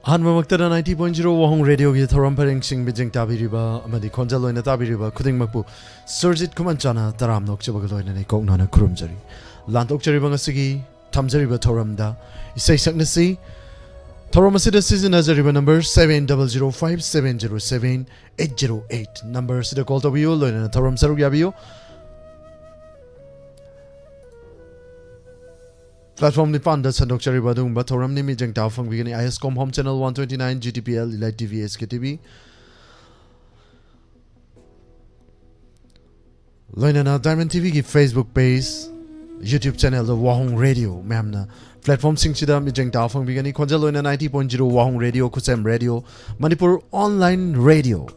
한마막다라 90.0 와홍 라디오기 토론 파랭싱 비징 따비리바 아마디 콘잘로이나 따비리바 쿠딩막부 서짓 그만짜나 따라암 녹저버가 로이나네 꼭나나 구름자리 란독자리바 ngasi기 탐자리바 토럼다 이세이삭나시 토럼아시다 시즌 아자리바 넘버 7005707808 넘버 시다 콜토비오 로이나나 토럼 사루기아비오 Platform ni panda sandok chari badung ba thoram ni mi jeng taw phang bigani ISCOM home channel 129 GTPL Elite TV SKTV Loinana Diamond TV ki Facebook page YouTube channel the Wahong Radio mamna platform sing chida mi jeng taw phang bigani khonja loina 90.0 Wahong Radio Kusem Radio Manipur online radio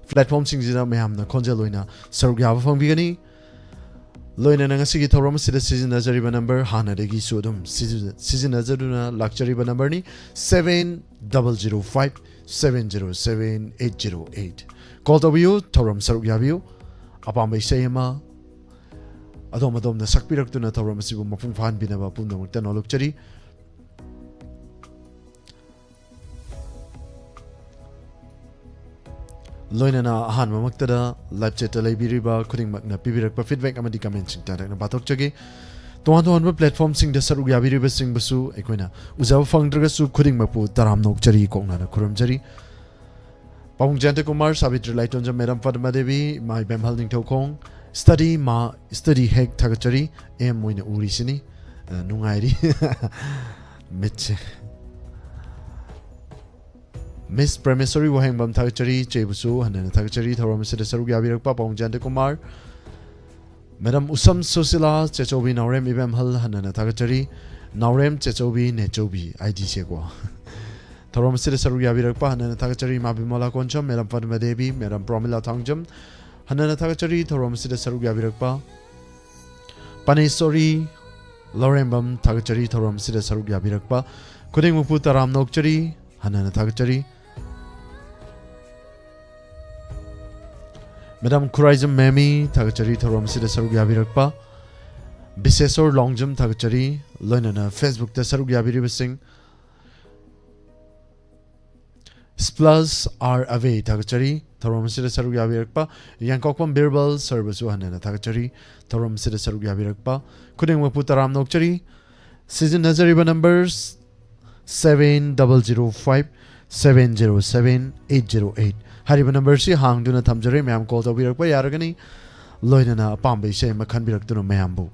platform sing chida mamna khonja loina sarugya phang bigani Loina ngasi기 thoram sida season nazariba number hanadegi sodum season nazaruna luxury number ni 7005707808 call to you thoram sarugyabiu apambai seyama adom na sakpiraktuna thoram sibu mapung phan binaba pundamukta nolokchari Loinana ahan mamaktada live chat laibiriba khuding makna pibirakpa feedback amadi comment sing tarakna batok chage tohan platform sing da sarug yabiriba sing basu ekoina ujaw fangdraga su khuding makpu taram nok chari kokna na khuram jari Pawung Jante Kumar Savitri Laitonja Madam Padma Devi my bemhal ning thokong study hack thagachari em moina uri sini nungairi meche Miss Premissory Wahang Bam Thagachari, Chebusu, and then Thagachari, Thoramasida Sarugabi, Papa, Jante Kumar, Madam Usam Susila, Chechobi, Naurem, Ibam Hal, and then Thagachari, Naurem, Chechobi, Nechobi, ID Segua. Thoramasida Sarugabi, and then Thagachari, Mabimola Concham, Madam Padma Devi, Madam Promila Tangjam, and then Thagachari, Thoramasida Sarugabi, Panisori, Lorembam, Thagachari, Thoramasida Sarugabi, Kuding Muputa Ram Nokchari, and then Thagachari. Madam Kuraizam Memi, Thagachari, Thoram Sida Sarugyabirakpa, Bisesor Longjam Thagachari, Loinana, Facebook, the Sarugyabi Sing, Splus are away, Thagachari, Thoram Sida Sarugyabirakpa, Yankokam Birbal, Servisu Hanana Thagachari, Thoram Sida Sarugyabirakpa, Kuding Waputaram Nokchari, Season Nazariba numbers 7005707808. Hariba number si hangduna thamjare mayam call tawbirakpa yaragani loinana apambai sei makhan biraktuna mayambu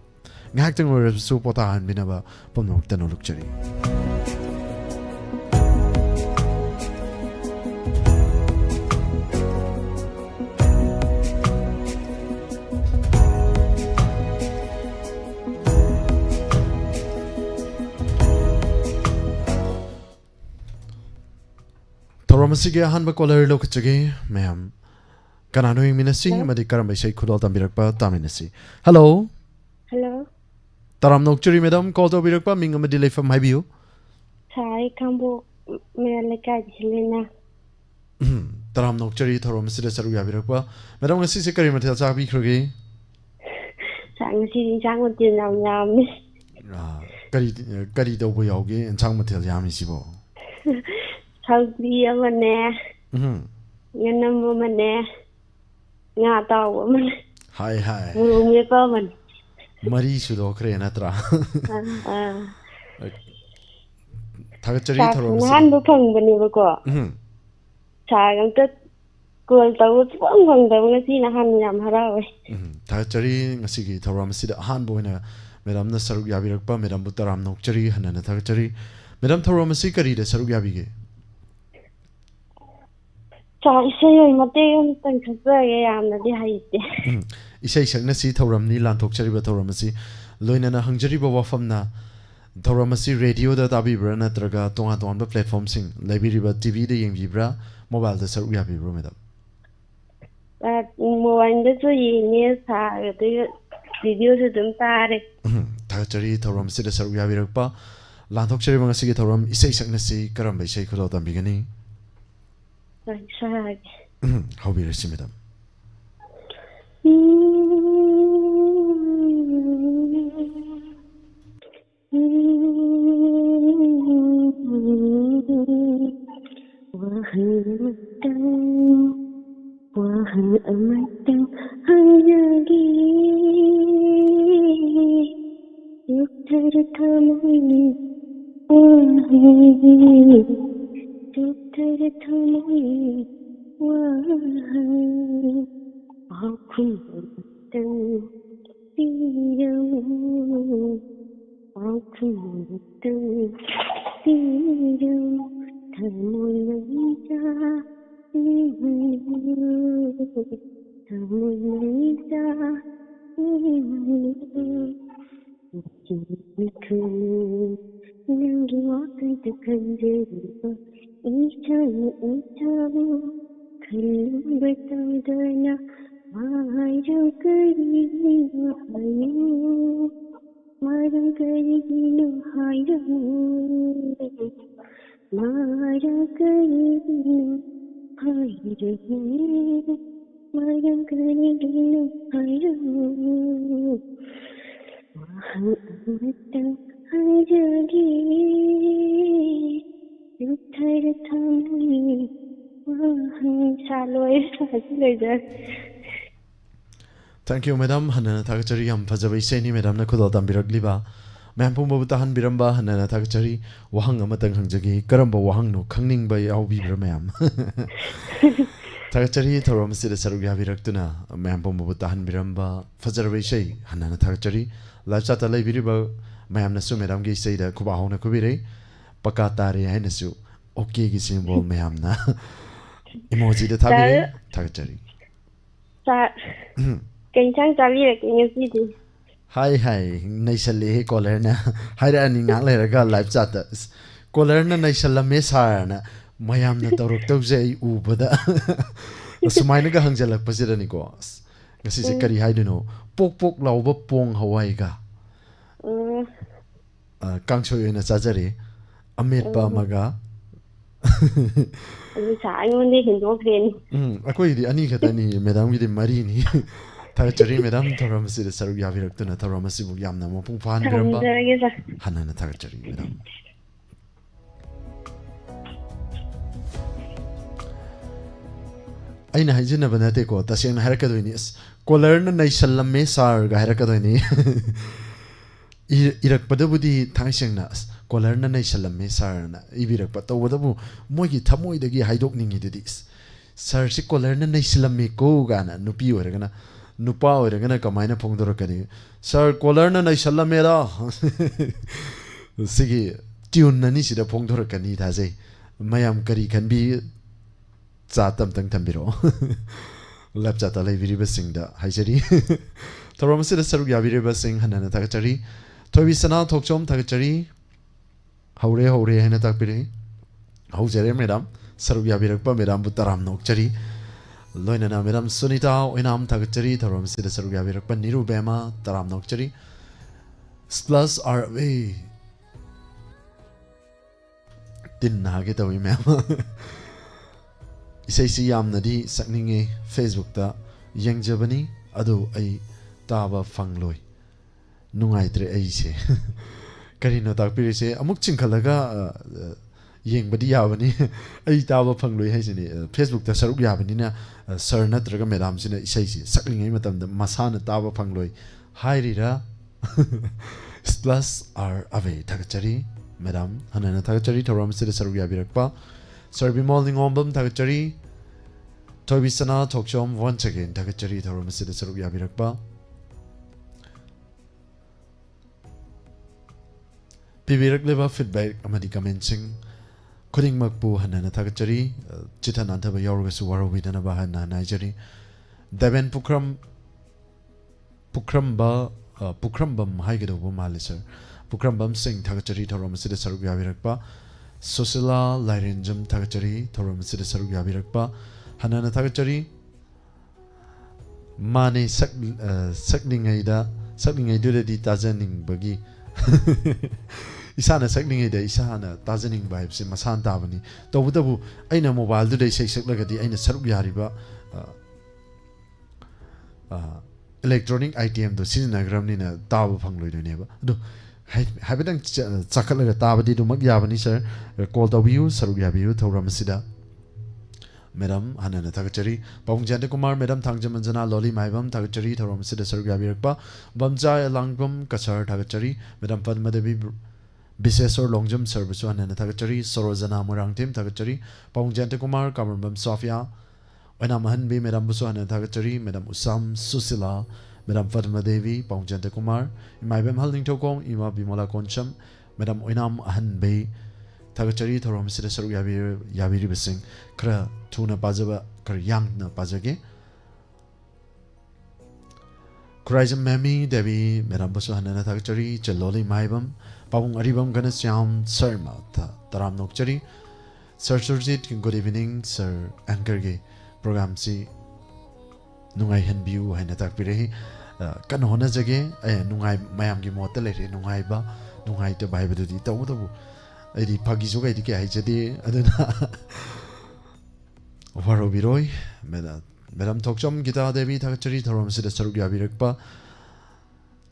ngaktang wor su pota han binaba pomnok tano lukchari Thoramasige hanba caller lokachage ma'am kanano ing minasi madi karambay say khudal tambirakpa taminasi Hello Taram nokchuri madam call to birakpa minga madilay from habiu Sai kambo meleka jilena Taram nokchuri thoramasida saruya birakpa madam ngasi se kari mathel sa bi khroge sang si jang tin nam nam kari do bo yauge enchang mathel yami sibo Hugly amane Yanam mane Nata woman Hi Woman Mari sudo krenatra Thagachari thoram Han bupang bani bako Sagam tat Kul tawut pang ngasi na han yam harawe Thagachari ngasigi thoram sida han boina Madam na sarug yabirakpa Madam butaram nokchari hanana Thagachari Madam thoram si kari de sarug yabige Isay matay tang khasay yamna di haite Isay sakna si thoram ni lanthokchari ba thoram si loinana hangjari ba wafamna thoram si radio da tabibra natraga tonga ba platform sing library ba TV da yengbibra mobile da saru yabibra madam Mobile da so yini sa de video se dum tare Thagachari thoram si da saru yabirakpa lanthokchari ba ngasi thoram isay sakna si karamba isay khulo tambigani How be received, madam? Wahang amatang hangyagi Uttarthamani Wahang Uttarthamani Wahang Akhun amatang Tiyam Akhun amatang Tiyam Thamunanja Thamunanja Mikunu Nangi wakanta kanjariba Ichanu ichavu Kallu batadana Maharam karinu hayu Maharam karinu hayu Maharam karinu hayu Maharam karinu hayu Wahang amatang hangyagi Uttarthamani Wahang Saloi Saloi Thank you, madam. Hanana Takachari, Yam Fazaway Seni, madam Nakudo Dambiragliba. Mampum Butahan Biramba, Hanana Takachari, Wahang Amatang Hangjagi, Karamba Wahang no, Kangning by Aubi Bramam. Takachari, Torom Sida Saruga Viraktuna, Mampum Butahan Biramba, Fazaway Shay, Hanana Takachari, Lachata Labiriba, Mayam Nasu, Madam Gay Seda, Kubahona Kubire, Pakatari Hanasu, okay, symbol Mayamna. Emoji the Tabi, Takachari. Keng chang chali ra keng si di. Hi, naisali caller na. Hi ra ni ngang le ra live chat. Caller na naisala me sar na. Mayam na tawrok taw jay ubada. Sumay na ga hangjalak pa sila ni ko. Kasi si kari hay no. Pok law ba pong Hawaii ka. Kang so yun na sajari. Amit pa maga. Sa ayun ni Hindu friend. Ako hindi ani kata ni Madam Gidi Marini. Takachari Madam Taramasi the Saruya Virakuna Taramasi Yamna Mopung Fan Gramba Hanana Takachari Madam. Aina Hajina Banateko, Tashian Harakadonis, Kolerna Naishalame Sar Gaharakadoni Irak Padabudi Tangshangas, Kolerna Naishalame Sarna, Ibirak Patawabu, Mogi Tamoy the Gi Haidok Ningi this. Sir Sikolerna Naisilame Go Gana, Nupi or Gana. Nupa or gana kamaina pongdorokani. Sir, Kolerna Naishalamera Sigi tune nani sida pongdorokani taze. Mayam kari can be Zatam Tangtambiro. Lapjata lay viribasing da Hajari. Toromasida Saruya viribasing Hanana Takachari. Tovisana Tokchom Takachari. Hore Hana Takpiri. Hosere Madam. Saruya Virakpa Madam Butaram Nokchari. Loinana Madam Sunita, Inam Takachari, Taram Sida Saruya Virakpa, Niru Bema, Taram Nokchari. Splus are away. Didn't get away, ma'am. Isay Yam Nadi, Sakninge, Facebook da, Yang Jabani, Ado ay Taba Fangloi. Nungaitre Aise. Karino Takpirise, Amuk Chinkalaga. Yeng badi yawani ai tawa phangloi haisini Facebook ta saruk yawani na sir natraga madam sina isai si saklingai matam da masana tawa phangloi hairi ra plus are away takachari madam hanana takachari thoram sida saruk yabirakpa sir bimolning ombam takachari toibisana tokchom once again takachari thoram sida saruk yabirakpa pibirak leba feedback amadi commenting Kuring Makbu Hanana Takachari, Chitananta Yorgas Waro Vidana Bahana Nigeri, Deven Pukrambam Haigado Maliser, Pukrambam Singh Takachari, Toromasida Sarugya Virakpa, Sosila Lyrinjam Takachari, Toromasida Sarugya Virakpa, Hanana Takachari, Mane Sakling Aida, Sakling Aida di Tazaning Bagi. Isana sakling ida isana tazaning vibes masan tabani tawdabu aina mobile du dei saklagadi aina saruk yariba electronic item do sinagramni na tabu phangloi doneba do habitang chakalaga tabadi do mag yabani sir call the view saruk yabiu thoram sida madam hanana thagachari pawung jante kumar madam thangjam anjana loli maibam thagachari thorom sida saruk yabirakpa bamjai langbam kasar thagachari madam padmadevi Bisesor longjam service hanana thagachari sorojana murangtim thagachari pawung jante kumar kamurbam sofia Madam Hanbi, Madam Busuana Thagachari, Madam Usam Susila, Madam Fatima Devi, Paunjanta Kumar, Imabem Haling Tokong, Ima Bimola Koncham, Madam Oinam Hanbi, Thagachari, Thorom Sidasaru Yabiri Bissing, Kra Tuna Pazaba, Kra Yang na Pazage, Kurajam Mami, Devi, Madam Busuana Thagachari, Chaloli Maibam, Pawung Aribam Ganasyam, Sarma, Taram Nokchari, Sir Surjit, good evening, Sir Ankarge. Program si nungai hanbiu haina takpirehi kan hona jage nungai mayam gi mota lere nungai ba nungai te bai badu di tawu tawu ai phagi jo gai di ke haijade aduna waro biroi madam thokchom gita devi thakchari thorom sida saruk yabirakpa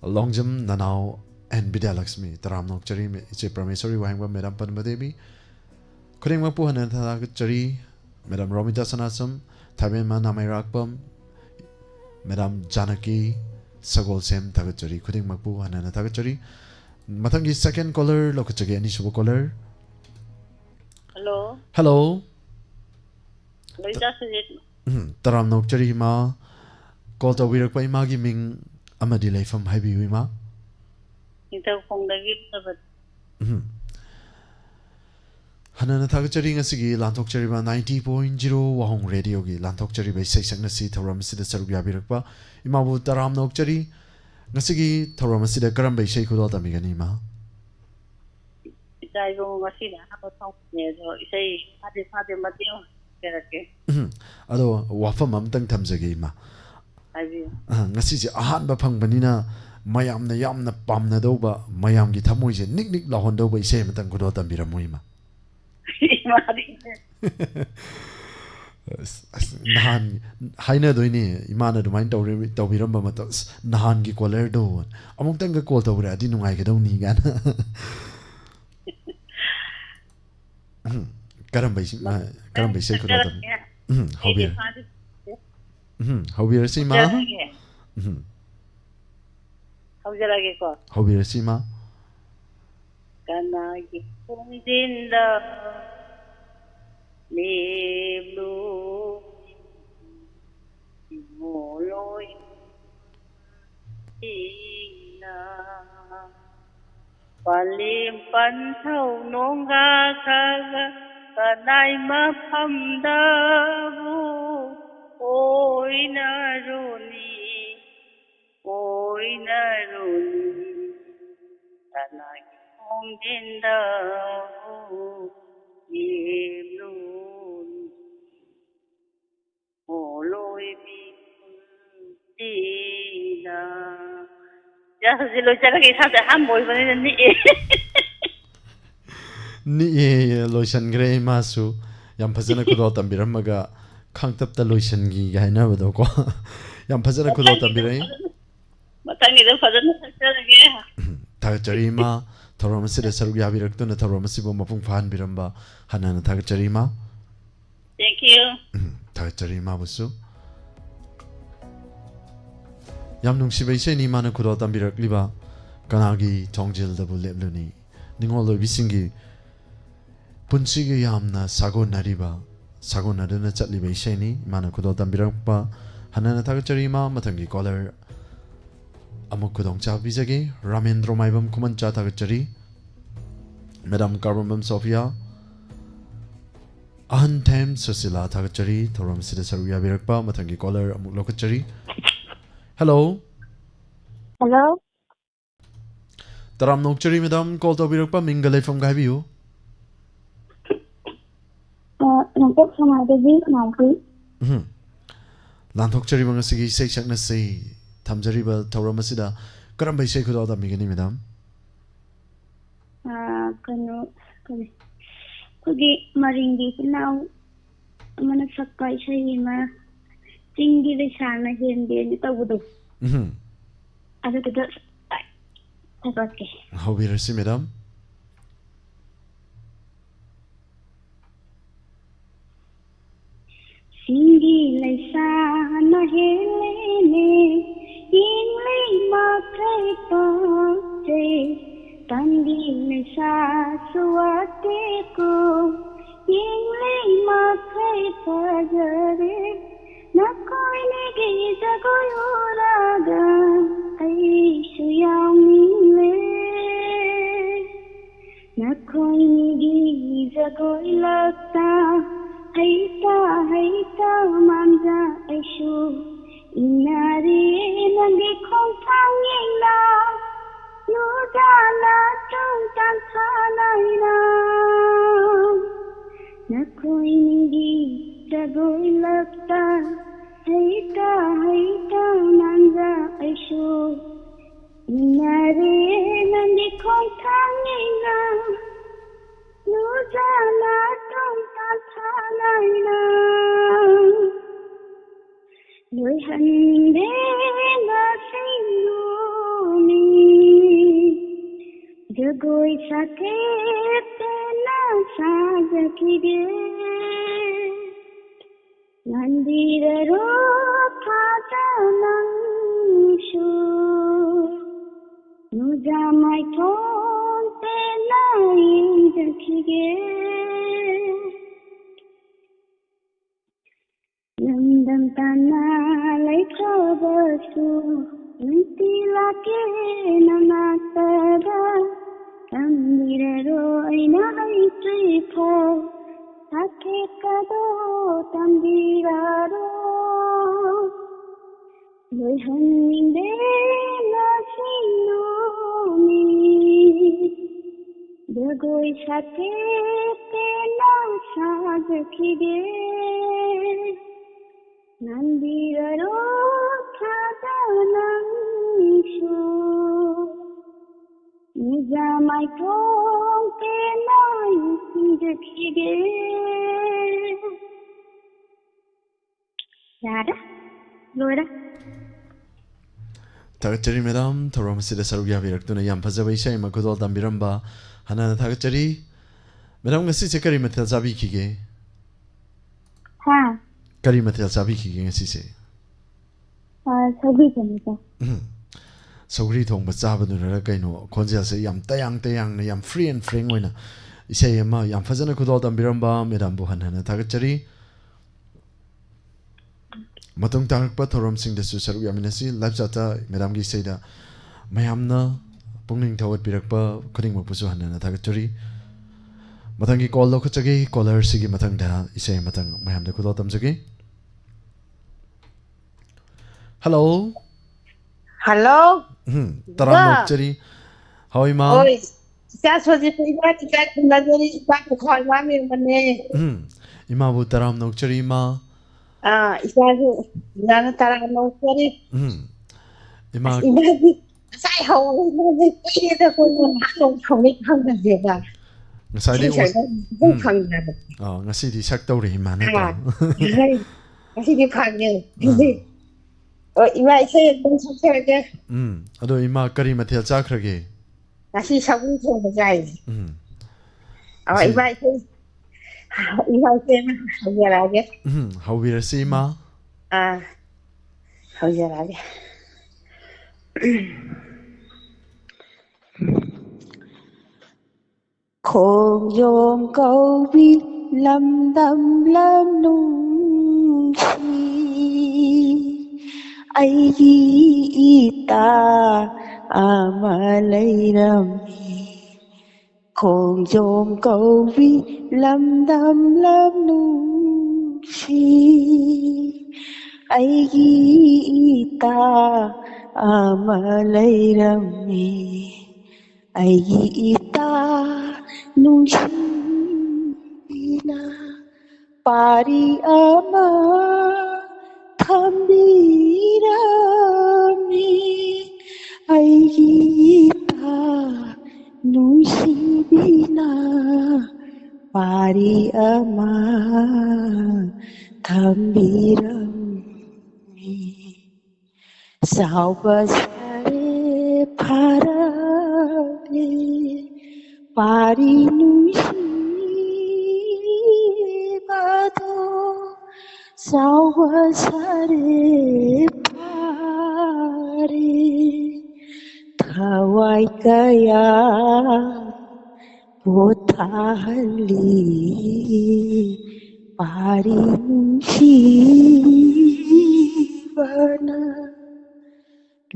longjam nanao and Bidyalaxmi taram nokchari che pramesori wangba madam padma devi kurengma pu hanan thakchari Madam Romita Sanasam, Thabema Namairakpam, Madam Janaki, Sagol Sem Tagachari, Kuding Mapu, Hanana Tagachari. Matangi second caller, Lokachagi, any subo caller. Hello. Hello. Loida Sujit. Taram Nokchari ma, call to Wirakpa Imagi Ming Amadile from Habi Wima. Ito kong David Sabat. Hanana Thagachari ngasigi Lanthokchari ba 90.0 Wahong Radio gi Lanthokchari ba section nasi thoram sida saruk yabirakpa imabu taram nokchari ngasigi thoram sida karam ba sei khudol tamigani ma Isai go ngasida habo thong ne do isai phade matio kerake ado wafam amtang thamjagi ma Abi ngasi je ahan ba phangbanina mayamna yamna pamna doba mayam gi thamoi je nik lahon doba isai matang khudol tambiramoi ma Nahan haina doini imana dumain tawbiram ba matas nahan gi caller do among tanga call tawra di nungai ka daw ni gan karam bai sai ko tam hobir si ma hobir si ma Kanagi Pundinda Neblu Moloi Ina Palim Pantau Nonga Kaga Kanai Mapamdabu Oina Roni Kanagi Pundinda Neblu Moloi Ina Just lo chara ke sa ham boy bane ni ni lotion grey masu yam phajana ko do tambiram maga khangtap ta lotion gi gaina bado ko yam phajana ko do tambirai Matangi do phajana chara ge Thagachari ma thorom sida saruk yabiraktu na thorom sibo mapung phan biramba hanana thagachari ma Thank you Thagachari ma busu Yam nungsibai sei ni mana kudo tambirakliba kanagi tongjil da bulebluni ningolo bisingi punchigi yamna sagonariba sagonaruna chatlibai sei ni mana kudo tambirakpa hanana thagachari ma matangi caller amuk kudong cha bijage Ramendro Maibam kuman cha thagachari Madam Karbam Sofia Ahan Time Susila thagachari thoram sida saruya birakpa matangi caller amuk lokachari Hello. Hello. Taram nokchari madam call to birakpa mingalai from gaibiu. Nampok sama devi nampi. Lanthokchari bangasigi sei sakna sei thamjari ba thoram asida karam bai sei khuda migani madam. Kano kugi maringi pinau mana sakai sei ma tinggi de sana hindi ni tabudo. Ada tidak okay. How we receive madam? Singi laisa na helene inglei makai pache tandi laisa suate ko inglei makai pajare na koi ne ge jagoy raga ai suyamile na koi ne ge jagoy lagta Haita manja aishu inari nangi khong thang yela nu jala chung tan thalai na na koi ngi jagoi lagta haita manja aishu inari nangi khong thang yela nu jala chung tan thalai na Loi hande na sinuni jagoi sake tena sajaki nandira ro phata nangshu nu jamai thon tena injakige Nandam tana lai khabasu Nanti lake namatada Tambira roi na hai tripho Take kado tambira ro Loi hande na sinoni Jagoi sate tena sajakige Nandira ro phata nangshu Nijamai thong te nai jakige Yada Lora Thagachari madam thorom sida sarugya biraktuna yam phajaba isai makudol tambiramba hanana thagachari madam ngasi se kari mathal sabi khige Ha kari mathal sabi khige ngasi se Sabi chamita Sauri thongba chabaduna kaino khonjel se yam tayang na yam free and frank oina isai ama yam phajana kudol tambiramba madam bu hanana thagachari Matung tangakpa thorom sing da su saru yaminasi live jata madam gi seida mayamna pungning thawat pirakpa khuding ma pusu hanana thagachari matang gi call lo khachagi caller sigi matang da isai matang mayam da kudo tamjagi Hello Hello taram nokchari How ma Oi Sa soji paiba ti ka kunadori ba ko khoi ma mi mane Ima bu taram nokchari ma Isa Nana tara no sorry Ima Sai ho no ni pi da ko na no khong ni khang da je ba ngasai di bu khang da ngasi di sak tawri ma na ta Kasi di phang ni Ima isa bung sa sa de ado ima kari mathel chakhrage Kasi sa bu so da jai Ima isa Ima isa ha ya la ge how we see ma How ya la ge Khôn dồn câu bi lâm đâm lâm nung chi ai gi ta mà lấy ram khôn dồn câu bi lâm đâm lâm nung chi ai gi ta mà lấy ram ai gi ta nung chi na pari ama thambirami ai gi ta nung chi na pari ama thambirami sao ba sare parale pari nung chi bado sa sare pare thawai kaya pothali pari shivana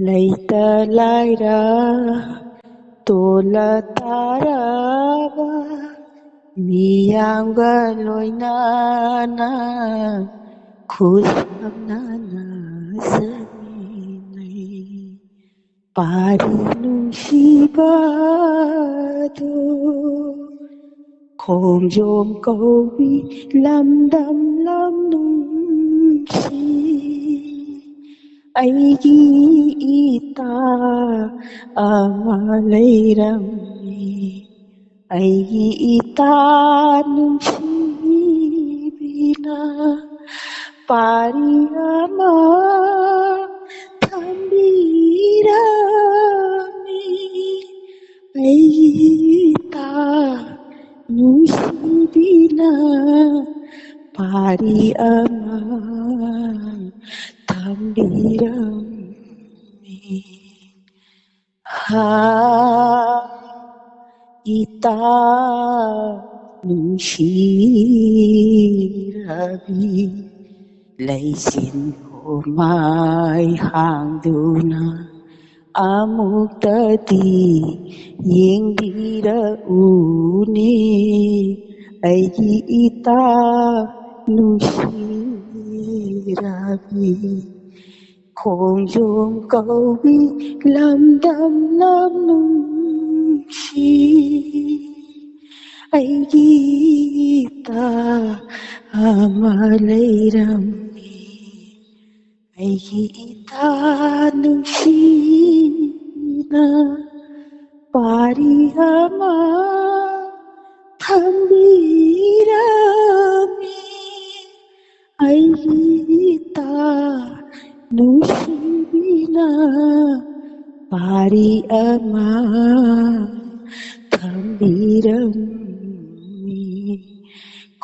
laita laira tola taraba miyamga loinana khushamnana saninai pari nushibado khongjom kowi lamdam lam nungsi aigi ita ama leiramni aigi ita nungsibina pari ama thambirami aigi ita nungsibina pari ama thambirami ha ita nungsirabi laisin ko mai hangduna amuktadi yengdirauni aigi ita nungsirabi khongjom kowi lamdam lam nungsi aigi ita ama leiramni aigi ita nungsina pari ama thambirami aigi ita nungsibina pari ama thambirami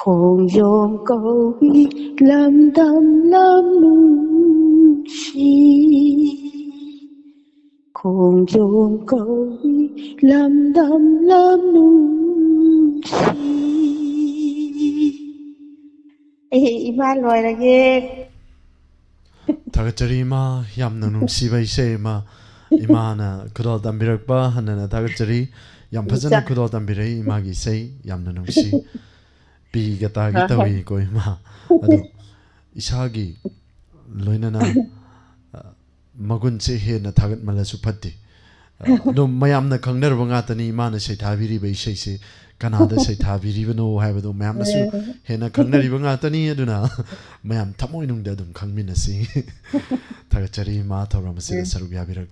khongjom kowi lamdam lam nungsi khongjom kowi lamdam lam nungsi ima loirage Tagatari ma yamna nungsiba isay ma imana kudol dambirakba hanana tagatari yam phajana kudol dambirai imagi isay yamna nungsi pi gata gitawi ko ima adu isagi loinana magun se he na thagat malasu phatti no mayamna khangnar banga tani imana sei thabiri bai sei se kanada sei thabiri bano haibado mayamna su he na khangnari banga tani aduna mayam thamoi nungda dum khangmina si thagachari ma thawram se sarub yabirak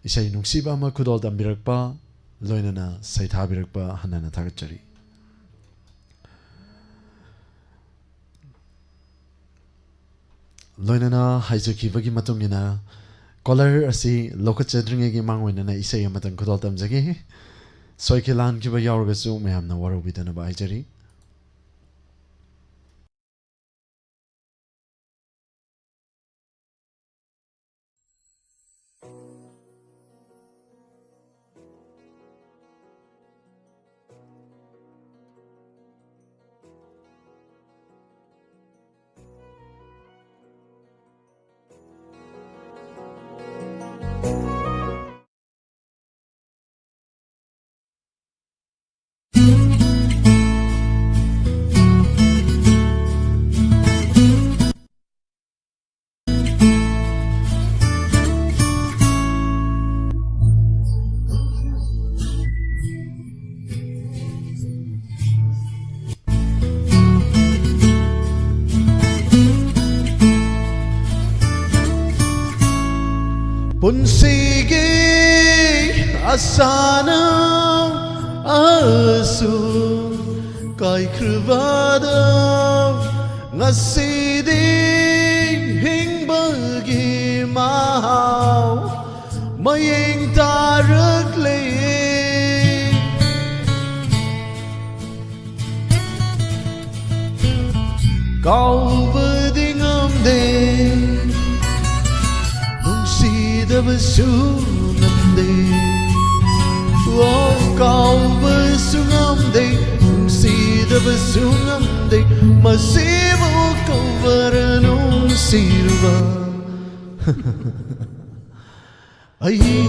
isai nungsiba ma kudol dambirakpa loinana sei thabirakpa hanana thagachari loinana haizakibagi matungina color asi lokachadringegi mangwinana isai amatan kudol tamjagi soikelan kiba yaurgasu mayamna warubidana ba haijari Punsigi asana asu kai kruvada ngasidi hingbagi mau mayeng tarakle kau berdingam nungsidabsu ngamde kaubasu ngamde nungsidabsu ngamde masibu kaubara nungsiruba aigi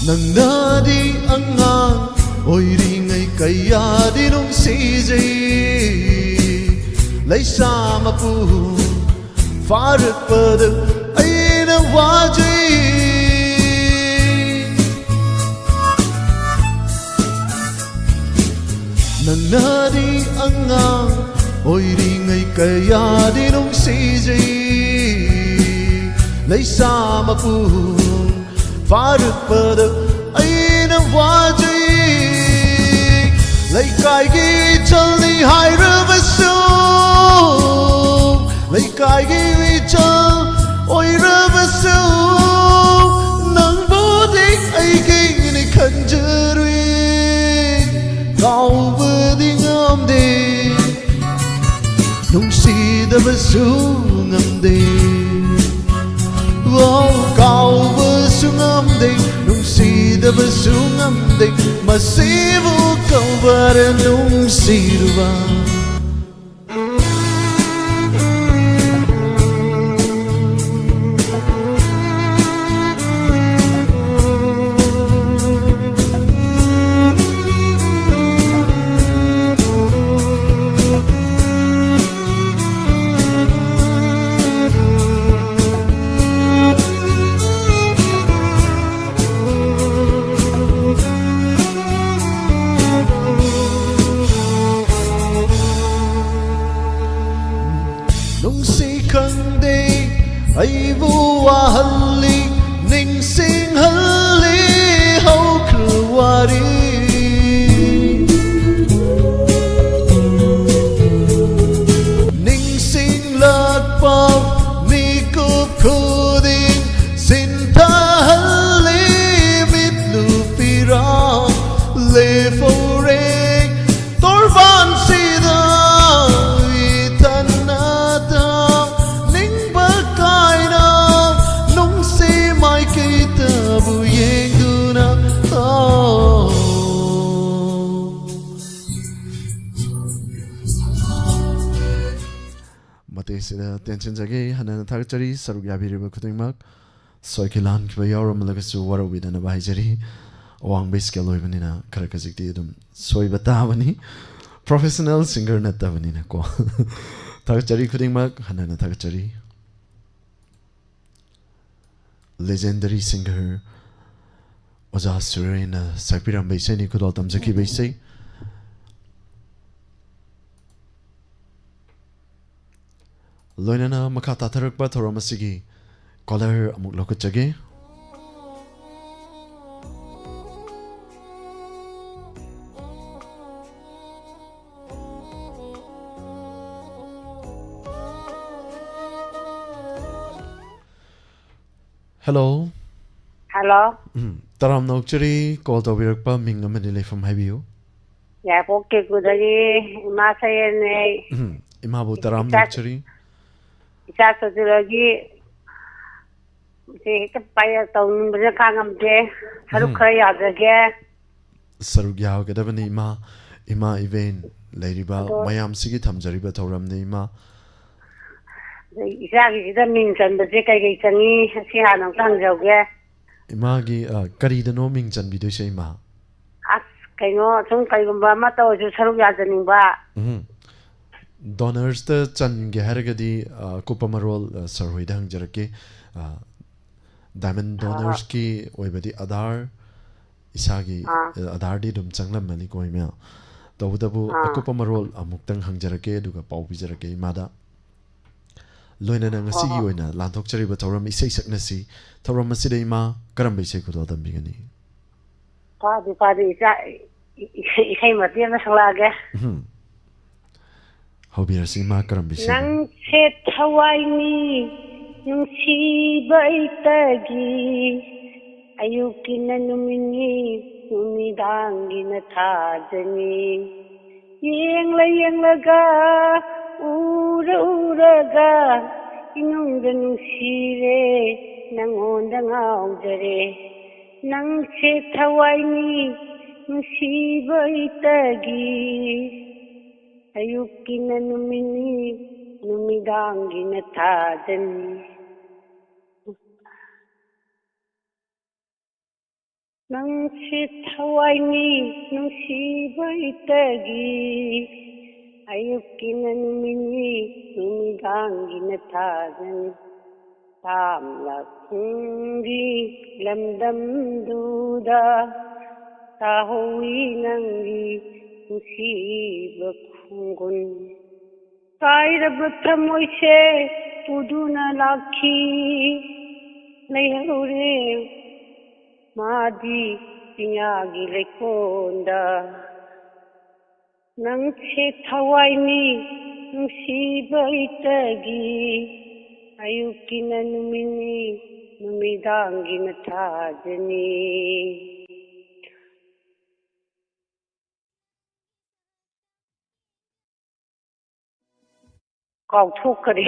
Nangadi angang oiringai kayadi nung sijay Laisa mapu farat pada aina wajay Nangadi angang oiringai kayadi nung sijay Laisa mapu farat pada aina wajay Laikai chalni hairabasu Laikai chal oirabasu Nang bodik aigi ni khanjarui Kaubadi ngamde Nungsidabasu ngamde Kaubasu ngamde nungsidabasu ngamde masibu kaubara nungsiruba aibu wahalli ning sing halli hau kruwari ning sing lat pau ni kup khuding sinta halli mitlu pira le foreng torban sida Sida tension jage hanan thakchari saruk yabiriba khudingmak soikilan kiba yawram lagasu wara widana bahijari awang base ke loibanina khara kajikti dum soiba tabani professional singer na tabanina ko thakchari khudingmak hanan thakchari legendary singer Oza Surena Sakpiram baisai ni kudal tamjaki baisai Loinana makha tatharakpa thoram asigi caller amuk lokachage Hello Hello Taram nokchari call tawirakpa ming amani leifam haibiu Ya poke kudagi masayene Imabu taram nokchari Isa saduragi se kapaya taun bja kangam je haruk khaya yadage saruk yaw gadabani ima event leiriba mayam sigi thamjariba thoramne ima Isa gi da min chan bje kai changi si hanam tang jauge ima gi kari da no ming chan bidoi sei ma as kaino chung kai gumba ma to ju saruk yajaning ba Donors the chan geharagadi kupamarol survey dang jarake diamond donors ki oibadi adhar isagi adhar di dum changlam mani koimya tawdabu kupamarol amuktang hangjarake duga paubi jarake imada loina na ngasi gi oina lanthok chariba thoram isai saknasi thoram asida ima karam isai ko dam bigani pa di isa isai mati na salage ꯍꯧꯕꯤꯔꯁꯤ ꯃꯥ ꯀꯔꯝꯕ ꯏꯁꯩꯅꯣ ꯅꯪ ꯁꯦ ꯊꯋꯥꯏꯅꯤ ꯅꯨꯡꯁꯤꯕ ꯏꯇꯒꯤ ꯑꯌꯨꯛꯀꯤꯅ ꯅꯨꯃꯤꯠꯅꯤ ꯅꯨꯃꯤꯗꯥꯡꯒꯤꯅ ꯊꯥꯖꯅꯤ ꯌꯦꯡꯂ ꯌꯦꯡꯂꯒ ꯎꯔ ꯎꯔꯒ 이놈도 눈시래 낭온다 나오저래 낭체 타와이니 눈시버 있다기 아육기나 누미니 누미당기나 타자니 낭체 타와이니 눈시버 있다기 아육기나 누미니 누미당기나 타자니 땀락풍기 람담두다 타호이 낭기 누시버 쿵군 까이러브 타모이세 부두나 라키 레이호레 마디 빙야기 레콘다 낭체 타와이니 누시버 이따기 아육기나 누미니 누미당기나 타자니 까우톡거리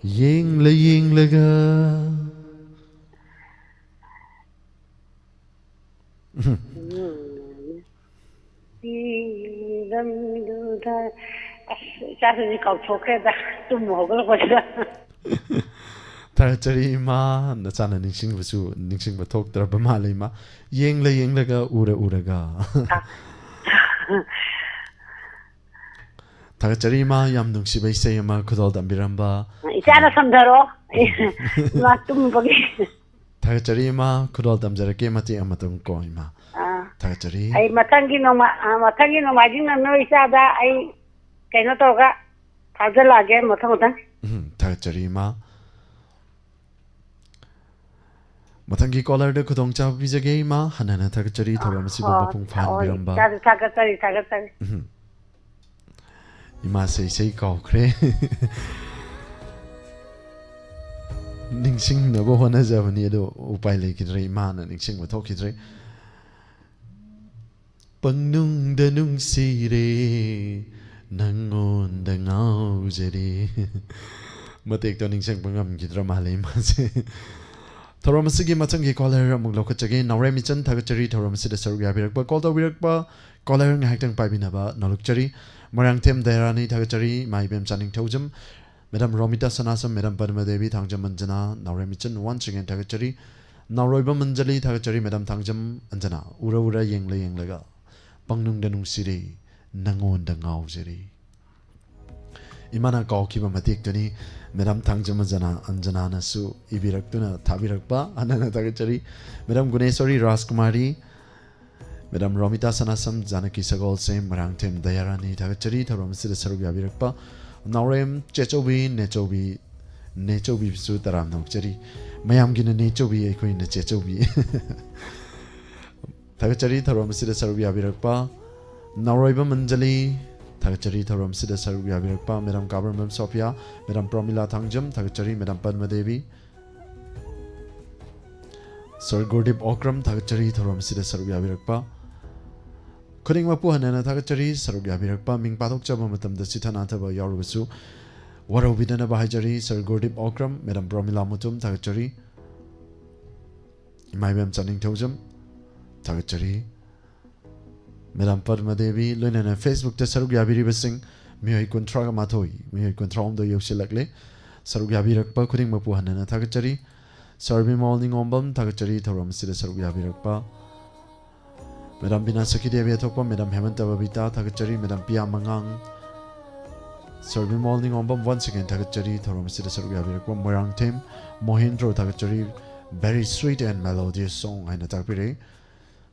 ꯌꯦꯡꯂꯒ ꯂꯝꯗꯨꯗ ꯑꯁ ꯏꯆꯥꯁꯤꯡꯁꯤ ꯀꯥꯎꯊꯣꯛꯈ꯭ꯔꯦꯗ ꯇꯨꯝ ꯍꯧꯒꯠꯂꯛꯄꯁꯤꯗ ꯊꯥꯒꯠꯆꯔꯤ ꯏꯃꯥ ꯅꯆꯥꯅ ꯅꯤꯡꯁꯤꯡꯕ ꯊꯣꯛꯇ꯭ꯔꯕ ꯃꯥꯜꯂꯦ ꯏꯃꯥ ꯌꯦꯡꯂꯒ ꯎꯔꯒ ꯊꯥꯒꯠꯆꯔꯤ ꯏꯃꯥ ꯌꯥꯝ ꯅꯨꯡꯁꯤꯕ ꯏꯁꯩ ꯑꯃ ꯈꯨꯗꯣꯜ ꯇꯝꯕꯤꯔꯝꯕ 이자나 삼다로 이마 뚱보기ꯊꯥꯒꯠꯆꯔꯤ ꯏꯃꯥ ꯈꯨꯗꯣꯜ ꯇꯝꯖꯔꯛꯀꯦ ꯃꯇꯦꯛ ꯑꯃꯇꯪ ꯀꯣ ꯏꯃꯥꯊꯥꯒꯠꯆꯔꯤ ꯑꯩ ꯃꯊꯪꯒꯤ ꯅꯣꯡꯃꯥꯏꯖꯤꯡ ꯅꯣꯏ ꯏꯆꯥꯗ ꯑꯩ ꯀꯩꯅꯣ ꯇꯧꯔꯒ ꯊꯥꯖꯜꯂꯛꯑꯒꯦ ꯃꯊꯪꯊꯥꯒꯠꯆꯔꯤ ꯏꯃꯥ ꯃꯊꯪꯒꯤ ꯀꯣꯂꯔꯗ ꯈꯨꯗꯣꯡꯆꯥꯕ ꯄꯤꯖꯒꯦ ꯏꯃꯥ ꯍꯟꯅ ꯊꯥꯒꯠꯆꯔꯤ ꯊꯧꯔꯝ ꯑꯁꯤꯕꯨ ꯃꯄꯨꯡ ꯐꯥꯍꯟꯕꯤꯔꯝꯕ ꯊꯥꯒꯠꯆꯔꯤ 이마세 이세이 가오크레 닝싱너버 호나자버니 에도 우파이 레기드레 이마나 닝싱버 토키드레 뻥능다 능시레 낭온다 나우제리 머텍도 닝싱 뻥감기드라 말레 이마세 토로마스기 마창기 콜레르 ꯑꯃꯨꯛ ꯂꯧꯈꯠꯆꯒꯦ ꯅꯥꯎꯔꯦꯝ ꯃꯤꯆꯟ ꯊꯥꯒꯠꯆꯔꯤ ꯊꯧꯔꯝ ꯑꯁꯤꯗ ꯁꯔꯨꯛ ꯌꯥꯕꯤꯔꯛꯄ ꯀꯣꯜ ꯇꯧꯕꯤꯔꯛꯄ ꯀꯣꯂꯔ ꯉꯥꯏꯍꯥꯛꯇꯪ ꯄꯥꯏꯕꯤꯅꯕ ꯅꯣꯂꯨꯛꯆꯔꯤ ꯃꯣꯏꯔꯥꯡꯊꯦꯝ ꯗꯌꯥꯔꯥꯅꯤ ꯊꯥꯒꯠꯆꯔꯤ ꯏꯃꯥꯏꯕꯦꯝ ꯆꯥꯅꯤꯡꯊꯧꯖꯝ ꯃꯦꯗꯥꯝ ꯔꯣꯃꯤꯇꯥ ꯁꯅꯥꯁꯝ ꯃꯦꯗꯥꯝ ꯄꯗꯃꯥꯗꯦꯕꯤ ꯊꯥꯡꯖꯝ ꯑꯟꯖꯅꯥ ꯅꯥꯎꯔꯦꯝ ꯃꯤꯆꯟ ꯋꯥꯟꯁ ꯑꯒꯦꯟ ꯊꯥꯒꯠꯆꯔꯤ ꯅꯥꯎꯔꯣꯏꯕ ꯃꯟꯖꯂꯤ ꯊꯥꯒꯠꯆꯔꯤ ꯃꯦꯗꯥꯝ ꯊꯥꯡꯖꯝ ꯑꯟꯖꯅꯥ ꯎꯔ ꯌꯦꯡꯂꯒ ꯄꯪꯅꯨꯡꯗ ꯅꯨꯡꯁꯤꯔꯦ ꯅꯪꯉꯣꯟꯗ ꯉꯥꯎꯖꯔꯦ 이마나 가오키바 마틱더니 메담 당점 안전하나수 이비락두나 타비락바 하나나 다그처리 메담 구네소리 라스쿠마리 메담 로미타 사나섬 자나키 사골셈 마랑템 다야라니 다그처리 타롬스르 서루비 아비락바 나우렘 제초비 네초비 비수 따람 나uk처리 마얌기는 네초비 에코인 제초비 다그처리 타롬스르 서루비 아비락바 나우로이바 만절리 थागचरी थौरम सिदा सरुक याबिरकपा madam government Sophia madam Pramila Thangjam थागचरी मेडम पद्मदेवी सर गोरदीप ओक्रम थागचरी थौरम सिदा सरुक याबिरकपा खुदिंग मपु हनना थागचरी सरुक याबिरकपा मिंग पाथोक चबा मतमदा सिथानाथबा यारुबसु वरौबिदना बाहायजरी सर गोरदीप ओक्रम मेडम प्रमिला मुतुम थागचरी इमाइबेम चनिंग थौजम थागचरी मेडम पद्मदेवी लोनना फेसबुक ते सरुक याबिरिबसिंग मिहोय कुंथ्रागा माथोई मिहोय कुंथ्राओमदो योसिलकले सरुक याबिरकपा खुदिंग मपु हनना थागचरी सर्बी मॉर्निंग ओम्बम थागचरी थौरम सिदा सरुक याबिरकपा मेडम बिना सखी देवी अथोपा मेडम हेमंत बबीता थागचरी मेडम पिया मंगांग सर्बी मॉर्निंग ओम्बम वंस अगेन थागचरी थौरम सिदा सरुक याबिरकपा मोरांगथेम मोहिंद्रो थागचरी very sweet and melodious song haina takpire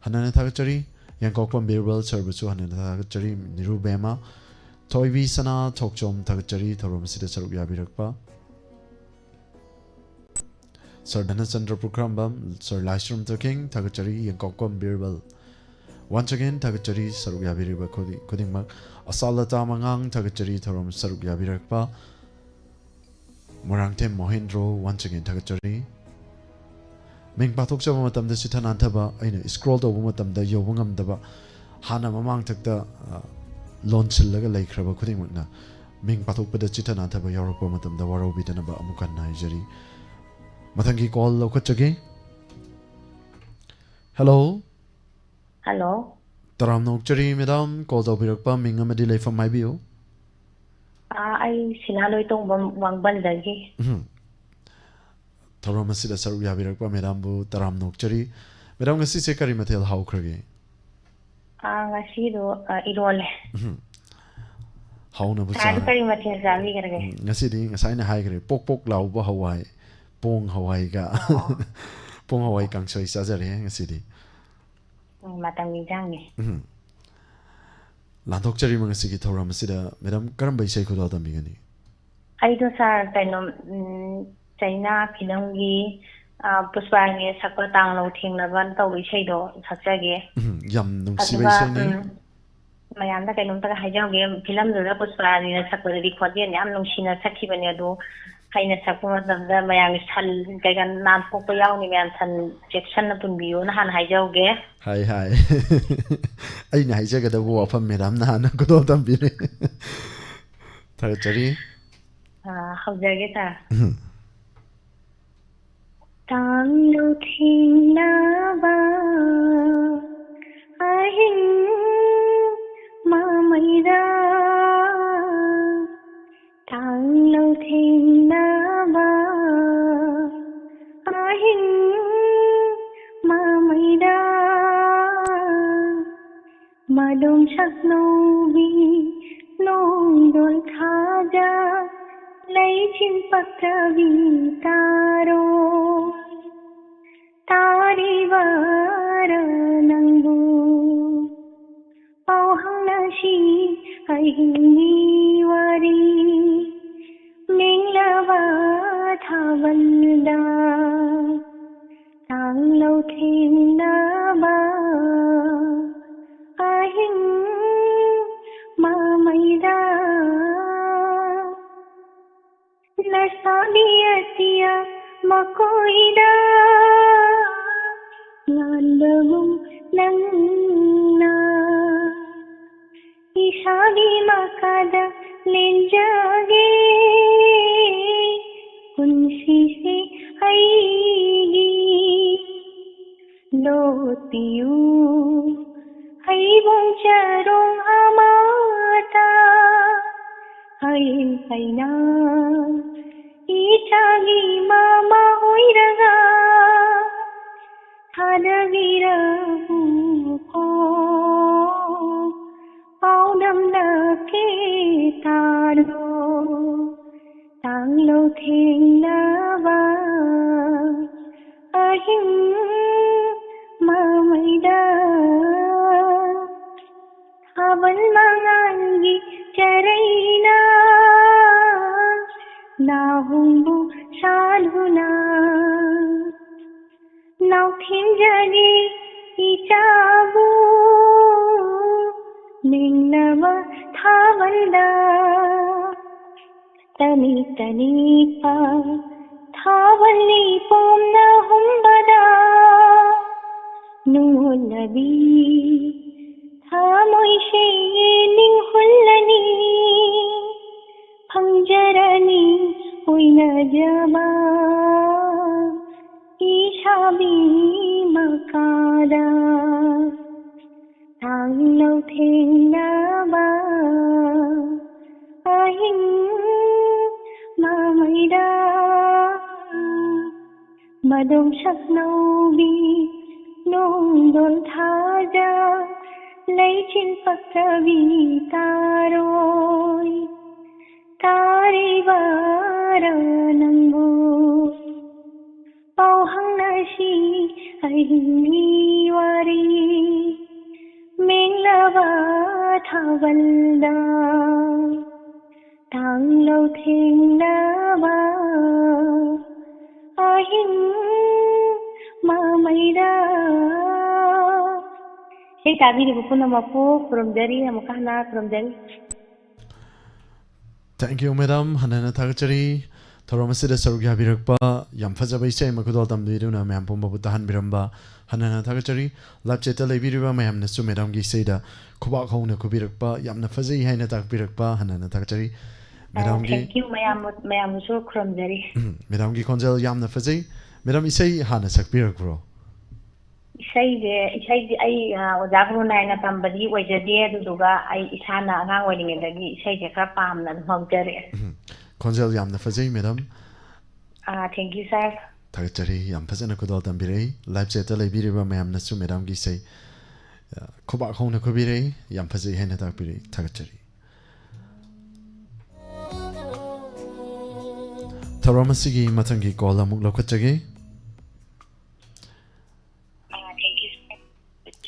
hanana थागचरी यांकोपम बिरबल सर्वसु हनना थागचरी निरुबेमा थोइबी सना थोकचोम थागचरी थौरम सिदा सरुक याबिरकपा सर धनचंद्र पुखरम्बम सर लाइस्ट्रम तकिंग थागचरी यांकोपम बिरबल once again thagachari saruk yabiriba khudingmak asalata mangang thagachari thorom saruk yabirakpa morangtem mohendro once again thagachari ming pathok chaba matamda sithanan thaba aina scroll tawba matamda yobungam daba hana mamang thakta launch laga laikhraba khudingmakna ming pathok pada chithanan thaba yarakpa matamda warobi tanaba amukan naijari mathangi call lokachage hello hello taram nokchari madam call tawbirakpa ming amadi leifam maibiu ai sinaloi tong wangban dagi thorom asida saruk yabirakpa madam bu taram nokchari madam ngasi se kari mathel haukrage ngasi do irole hauna bu cha kari mathel jami garage ngasi di ngasai na hai gare pok pok lau ba hawai pong hawai ga pong hawai kangsoi sajare ngasi di matang minjang ni landok chari mangasi ki thoram asida madam karam bai sai khuda tambigani ai do sar kaino China film gi puspa nge sakpa tang lo thing na ban tawi sei do sakjage yam nungsi bai sai ni mayam da kaino ta haijauge film do da puspa ni sakpa ri khodi yam nungsina sakhi bani ado haina sakpa da mayam sal kai gan nan pok pa yaw ni mayam san section na pun biyo na han haijauge hai ai na haijaga da wo afam madam na na ko do tambire thagachari haujage ta tang lo thing na ba ahin ma mai da tang lo thing na ba ahin ma mai da ma dom sak no bi nong dol tha ja lấy chim paktavi taro tari vara nangu pau hangnashi ahingi wari minglava thavanda tang lo thinda ba ahin ma maida Nasadiyatia makoida Nandamum nangna Ishadi makada linjage Kunsi se aigi Lotiu Aibong charong amata Ain kaina Itagi mama oiraga Hadagira ko Paudam na ke taro Tang lo thing na ba Ahim mamaida Thaban mangangi charaina Nahumbu shalhuna Naukin jani ichabu Mingnama thavanda Tani tani pa Thavali pomna humbada Nulabi Thamoy sheye ning hullani Pangjarani Uina jaba Ishabi makada Tang lo thing na ba Ahin ma maida Madom sak no bi Nong dol tha ja Lấy chin paktavi taroi Tari vara nangu Pau hangnashi ahingi wari Minglava thavalda Tang lo thing na ba Ahin ma maida ꯏꯁꯩ ꯇꯥꯕꯤꯔꯤꯕ ꯄꯨꯝꯅꯃꯛꯄꯨ ꯈꯨꯔꯨꯝꯖꯔꯤ ꯑꯃꯨꯛ ꯍꯟꯅ ꯈꯨꯔꯨꯝꯖꯔꯤ Thank you, madam. Hanana Thagachari. Thoromasida Sarugya Birakpa, Yamfaza Bay, Makudal Tamduna, Mampumba Butahan Biramba, Hanana Thagachari, Lapcheta Labiriva, Mayam Nesu, Madam Giseda, Kubak Hona Kubirakpa, Yamna Fazi, Haina Tak Birakpa, Hanana Thagachari, Madam Gi, thank you ꯃꯌꯥꯝꯕꯨꯁꯨ ꯈꯨꯔꯨꯝꯖꯔꯤ Madam Gi Konzel, Yamna Fazi, Madam Isay, Hana Sak Birakro. ꯏꯁꯩꯗꯤ ꯑꯩ ꯑꯣꯖꯥ ꯒꯨꯔꯨ ꯅꯥꯏꯅ ꯇꯝꯕꯗꯤ ꯑꯣꯏꯖꯗꯦ ꯑꯗꯨꯗꯨꯒ ꯑꯩ ꯏꯁꯥꯅ ꯑꯉꯥꯡ ꯑꯣꯏꯔꯤꯉꯩꯗꯒꯤ ꯏꯁꯩꯁꯦ ꯈꯔ ꯄꯥꯝꯅ ꯑꯗꯨꯝ ꯍꯧꯖꯔꯛꯑꯦ Konzel Yamna Fazi, Madam. thank you sir Thagachari, Yamfazana Kudal Tambirei, Lapcheta Labiriva, Mayam Nesu, Madam Gisay, Kubak Hona Kubirei, Yamfazi, Haina Tak Birei, Thagachari. Thoromasigi Matangi Kola Muklokachagi.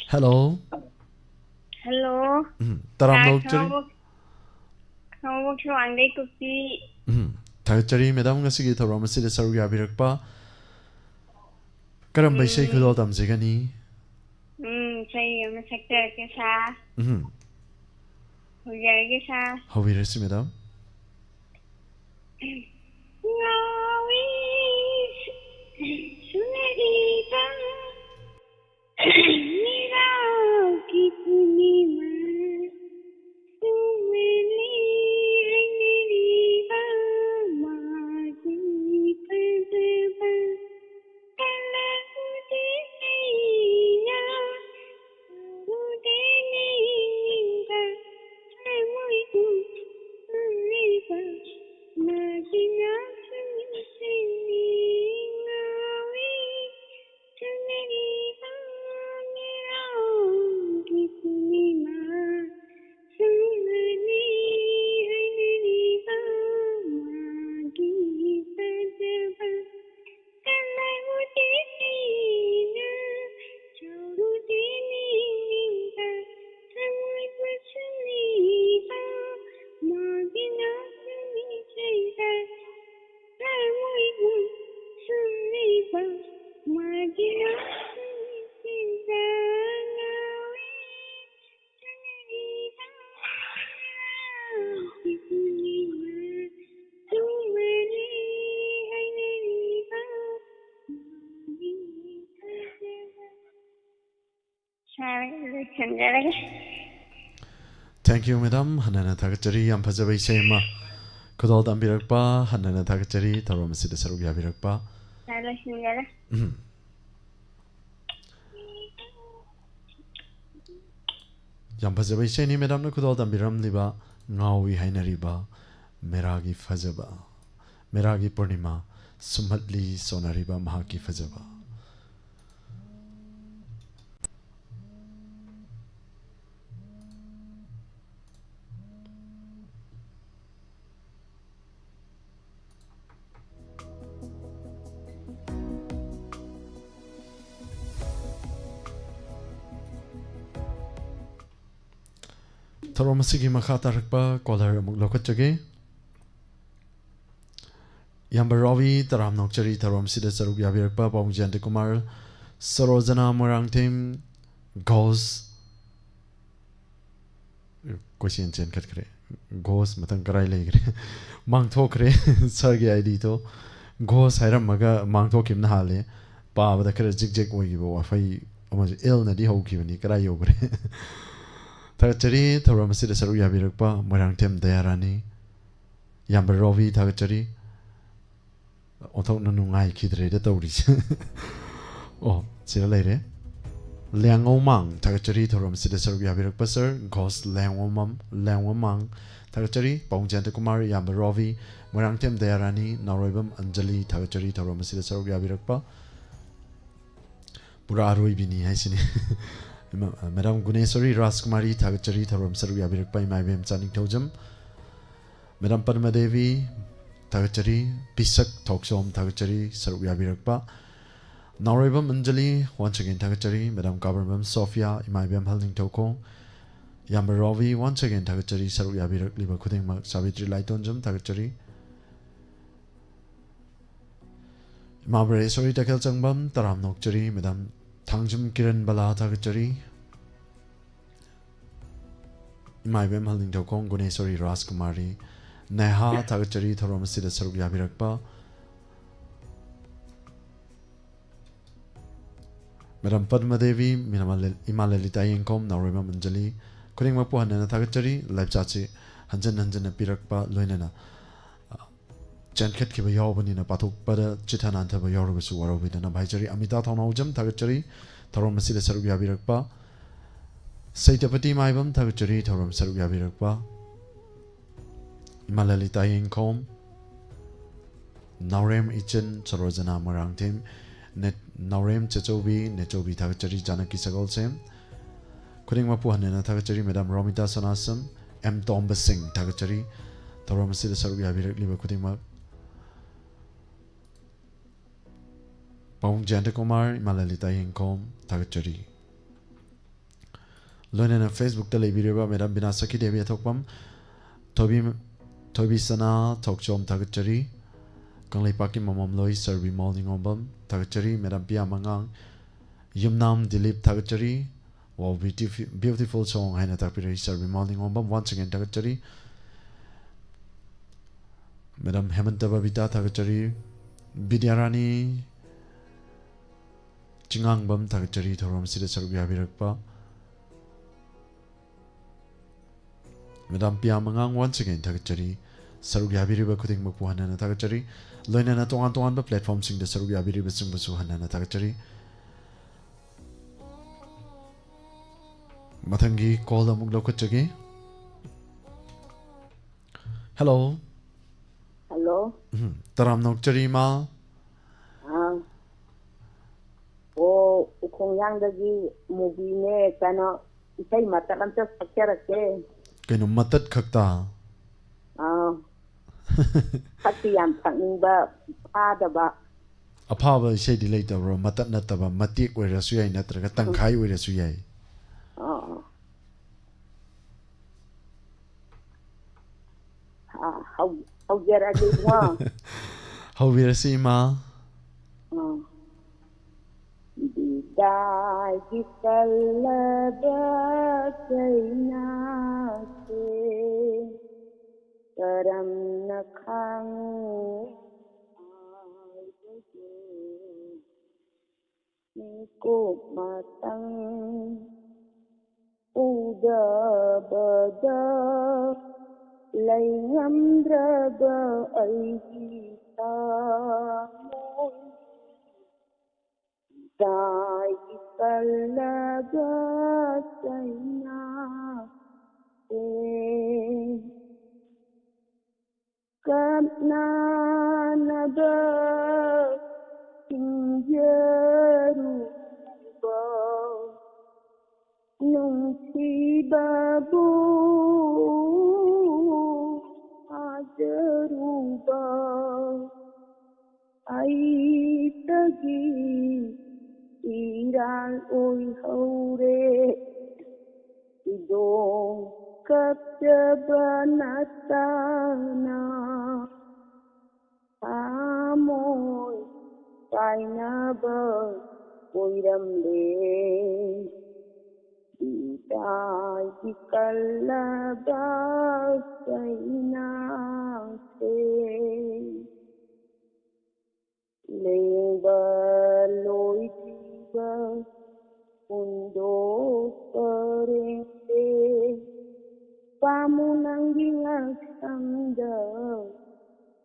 Hello. Hello. Taram Lokchari. How to ande kupi? Thagachari, Madam Gasigi Thoromasida Sarugya Birakpa. Karam Baishay Kudal Tamzigani. Say I'm a sector ke sa. Ho jayegi sa. How we rest, Madam? Thank you, Madam. Hanana Thagachari, Yampazabay Sema. Kudal Tambirakpa, Hanana Thagachari, Thoromasida Sarugya Birakpa. Yampazabay Seni, Madam, Kudal Tambiram Liba, Ngawi Hainariba, Meragi Fazaba, Meragi Purnima, Sumatli Sonariba, Mahaki Fazaba. Thoromasigi Makhata Rakpa, Kolar Muklokachage. Yambaravi, Taram Nokchari, Thoromasida Sarugya Birakpa, Paumjante Kumar, Sarojana Morangtim, Ghost. Question Chen Katkre. Ghost Matankarai Legre. Mangtokre, Sargi Idito. Ghost Hiram Maga, Mangtokim Nahale, Pa, the Kara Jig Wigibo, Wafai, almost ill Nadi Hoki, Karayogre. Thagachari, Thoromasida Sarugya Birakpa, Morangtim Dayarani, Yambaravi, Thagachari. Othok Nungai Kidre, the Tories. Oh, see you later. Liang Omang, Thagachari, Thoromasida Sarugya Birakpa, sir, Ghost Liang Omang, Thagachari, Paumjante Kumar, Yambaravi, Morangtim Dayarani, Naroibam, Anjali, Thagachari, Thoromasida Sarugya Birakpa. Pura Arui Bini, Haisini. Madam Guneswari Raskumari Thagachari Tharom Sarugya Birakpa Maibem Chaning Tojam Madam Padmadevi Thagachari Pisak Thoksom Thagachari Sarugya Birakpa Nauribam Anjali once again Thagachari Madam Kabarbam Sophia Imaibem Halning Toko Yambaravi once again Thagachari Sarugya Birak Liba Kuding Mak Savitri Laitonjam Thagachari Mabre Sori Takel Changbam Taram Nokchari Madam Tangjum Kiran Bala Thagachari imai bem halning thokong Guneswari Rajkumari Neha thagachari thorom asida saruk yabirakpa Madam Padma Devi Imalalita Yenkom Naurima Manjali Kuning Mapu Hanana thagachari live chachi hanjan pirakpa loinana Chankhet ki bayaw banina pathuk pada chithanantha bayaw rusu warawidana bhaijari Amita Thaunawjam thagachari thorom asida saruk yabirakpa Saitapati Maibam thagachari thorom saruk yabirakpa Imalalita Yenkom Naurem Ichen Sarojana Marangtim Net Naurem Chachobi Nechobi thagachari Janaki Sagol Sem Kuning Mapu Hanana thagachari Madam Romita Sanasam M Tomba Singh thagachari thorom asida saruk yabirak liba kuning mak Paung Janta Kumar Imalalita Yenkom thagachari Loinana Facebook ta leibireba Madam Binasaki Devi Athokpam Tobi Sana Thokchom thagachari Kanglai Paki Mamam Loi Serbi Morning Ombam thagachari Madam Pia Mangang Yumnam Dilip thagachari Wow beautiful song Haina thakpiri Serbi Morning Ombam once again thagachari Madam Hemanta Babita thagachari Bidyarani Chingangbam thagachari thorom sida saruk yabirakpa Madam Pia Mangang once again thagachari saruk yabiriba kuting makpu hanana thagachari loinana tongan ba platform sing da saruk yabiriba sing basu hanana thagachari mathangi call amuk lokachagi Hello Hello. Taram nokchari ma Khongyangdagi movie ne kano isai matat amta sakyarakte kaino matat khakta khati yam thangba adaba aphaba isai di leitawro matat nataba matik oirasu yai natraga tangkhai oirasu yai how jara di wa how virasi ma Dai kisalaba kaina se karam nakhang ko matang uda bada lai ngamdraba ai ta Dai kalaga kaina se kapna naga tinjaru ba nung si babu ajaru ba ai tagi Iran oi haure idong kapjabanatana amoy kainaba oiramle idai dikalaga kaina se leba loi Undo parente pamunang gilaksanda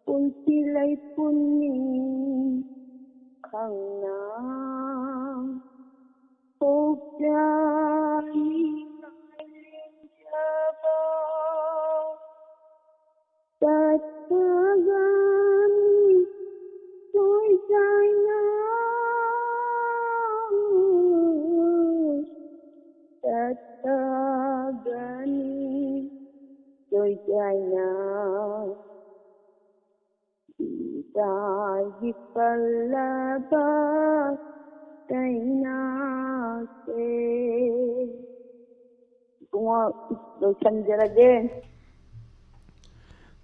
puntilay puning kangna Pogdani nailing jaba tatagani soy jaina Tatagani soy jaina Dai dikalaga kaina se Kuma dosan jarage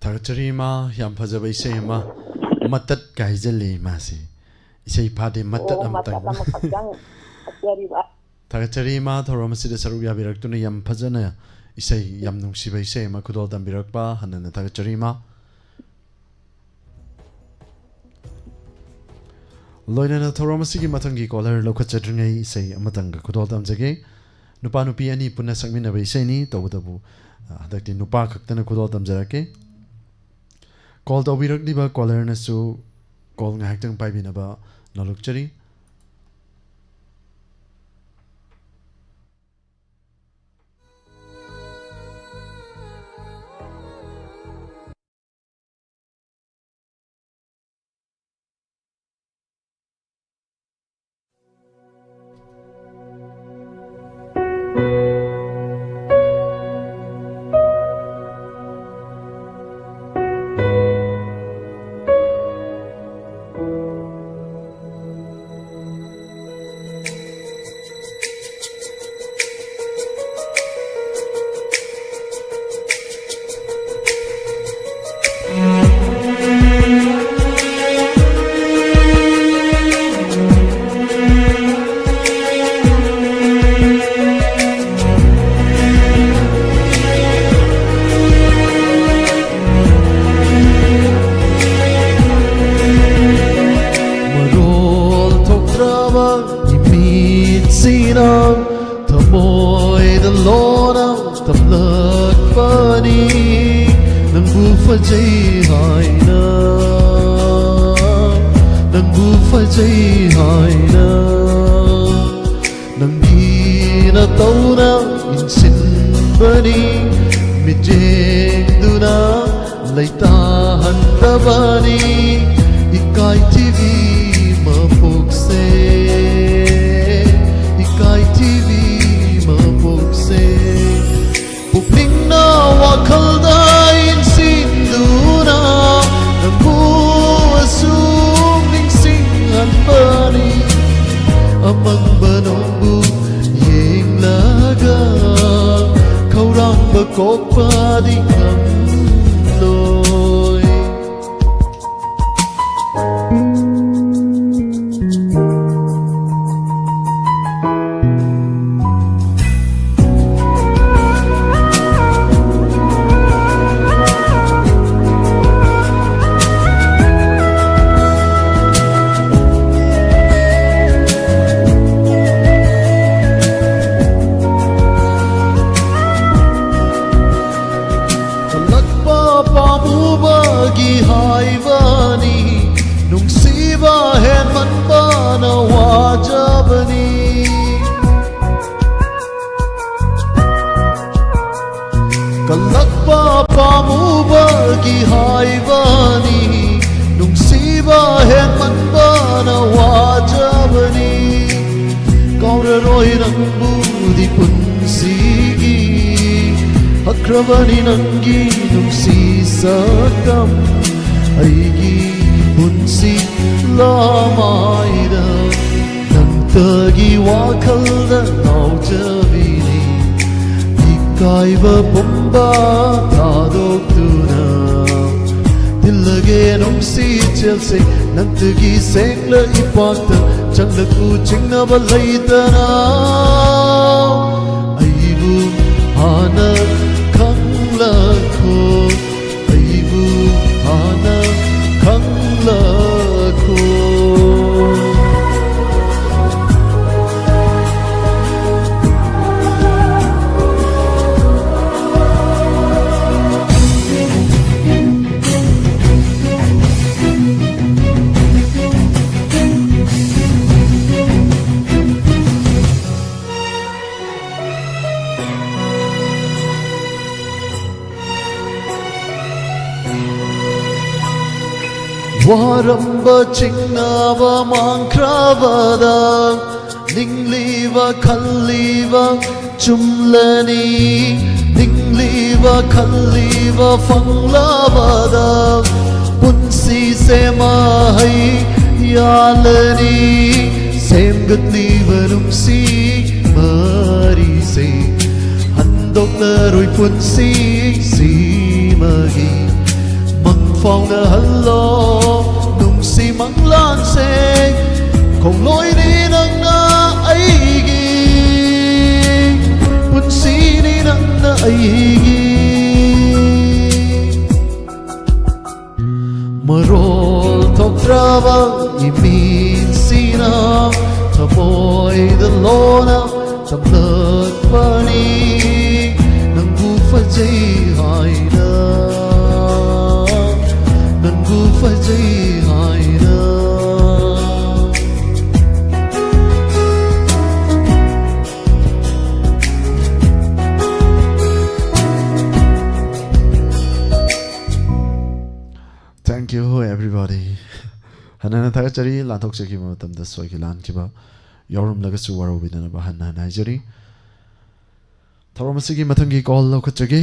thagachari ma yam phajaba isai ma matat kaijali ma se isai phade matat amtang thagachari ma thorom asida saruk yabirak tuna yam phajana isai yam nungsiba isai ma kudol dambirakpa hanana tagacharima loinana thoramasigi matangi caller lokachadringai isai amatanga kudol damjage nupa nupi ani punna sakminaba isai ni tawdabu hadakti nupa khaktana kudol damjarake call tawbirakliba caller nasu call ngahaktang paibinaba nalukchari Akravani nangi nungsi sakam aigi bunsi lamaida nantagi wakalda naujavini ikaiva pumba thadoktuna dillage nungsi chelse nantagi sengla ipakta changlaku chingnaba laidana aibu hana Lakho, aibu hana khang lakho. Waramba chignava mankravada ningliva khalliva chumlani ningliva khalliva fanglavada punsi semahai yalani semgatliva nungsi mari se handokna roi punsi simagi phong na hello nung si mang lan se không lối đi nâng na ai gi bun si đi nâng na aigi Marol thokrava imin sina Thamoy dalona tamlat pani Nanggu fajay haina Nanggu fajay haina Thank you everybody. Hanana thagachari lanthok chaki matamda soiki lan kiba yorum lagasu waro bidana ba hanna Nigeria. Tharomasigi mathangi call lokachagi.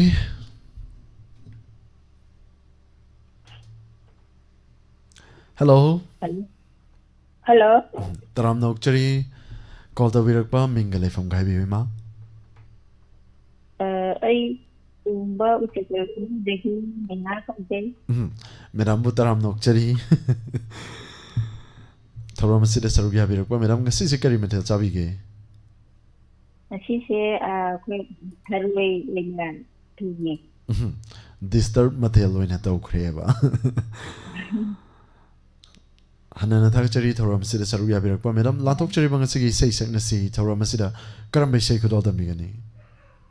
Hello. Hello. Taram nokchari call ta wirakpa mingale from gai bima. Ai umba utekar dekhi mengar kamte. Madam bu taram nokchari. Tharomasida sarugya wirakpa madam ngasi se kari mathel chabige. Asi se koi tharway lengan thune. Disturb mathel loina tawkhre ba. Hanana thagachari tharomasida sarugya wirakpa madam lanthokchari bangasi sei saknasi tharomasida karambai sei khudodam bigani.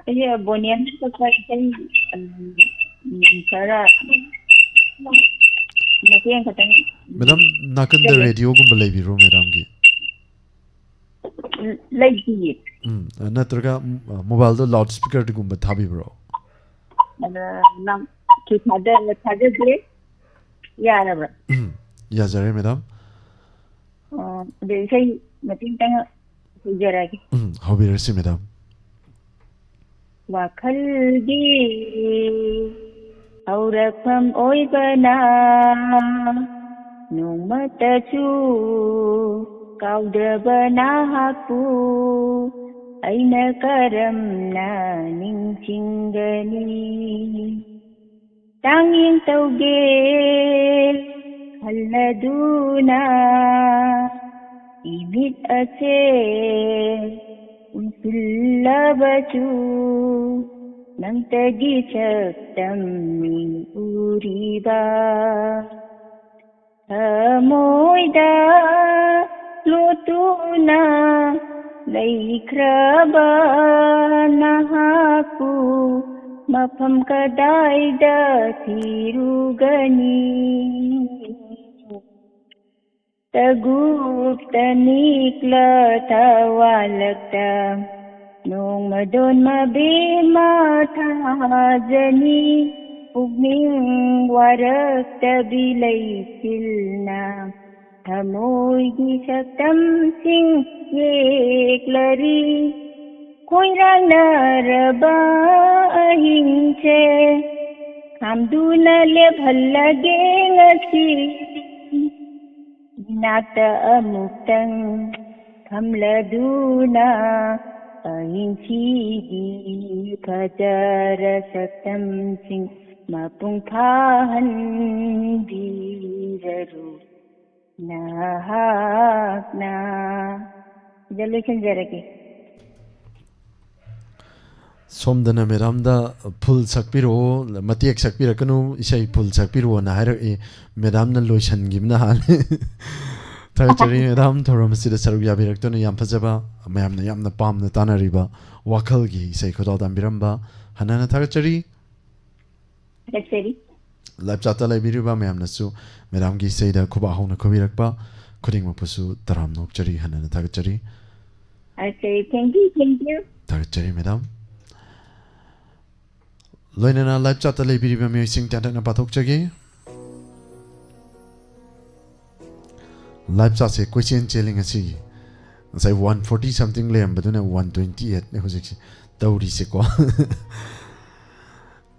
Ai bonian ko kai sara Nakian katang Madam nakanda radio gumba leibiro madam gi. lagi Natraga mobile do loudspeaker de gumba thabi bro. nam ki thada de yara bra. Ya jare madam. De sai mating tang jara ki Hobirasi madam. Wakhalgi aurapam oibana nungmatachu kaudrabana haku aina karamna ningchingani tanging tauge halladuna ibit ache Unsullabaju Nantagi chaktam min uriba Amoida Lutuna Laikraba Nahaku Mapam kadaida Tirugani Tagupta nikla tawalakta Nung madon mabima thajani Ugning warak tabilay silna Thamoy gisaktam sing yeklari Koirang naraba ahingche Kamduna le bhallage ngasi Nata amuktang kamladuna ahinchi di kajara saktam sing mapungpahan biraru nahakna Jalukhan jarake Somdana madamda full sakpiro matiek sakpira kanu isai full sakpiro na haira e madamna loishan gimna hal Thagachari madam tharomasida sarugya birakto yam phajaba mayamna yamna pamna tanariba wakhalgi isai khododam biramba hanana thagachari Actually live chata laibiriba mayamna su madam gi seida khuba hona khobirakpa khuding mapusu taram nokchari hanana thagachari Okay, thank you Thagachari madam Loinana live chat laibiriba mi sing tanta na pathok chagi live chat se question challenge asi sai 140 something le am baduna 128 ne hojik tauri se ko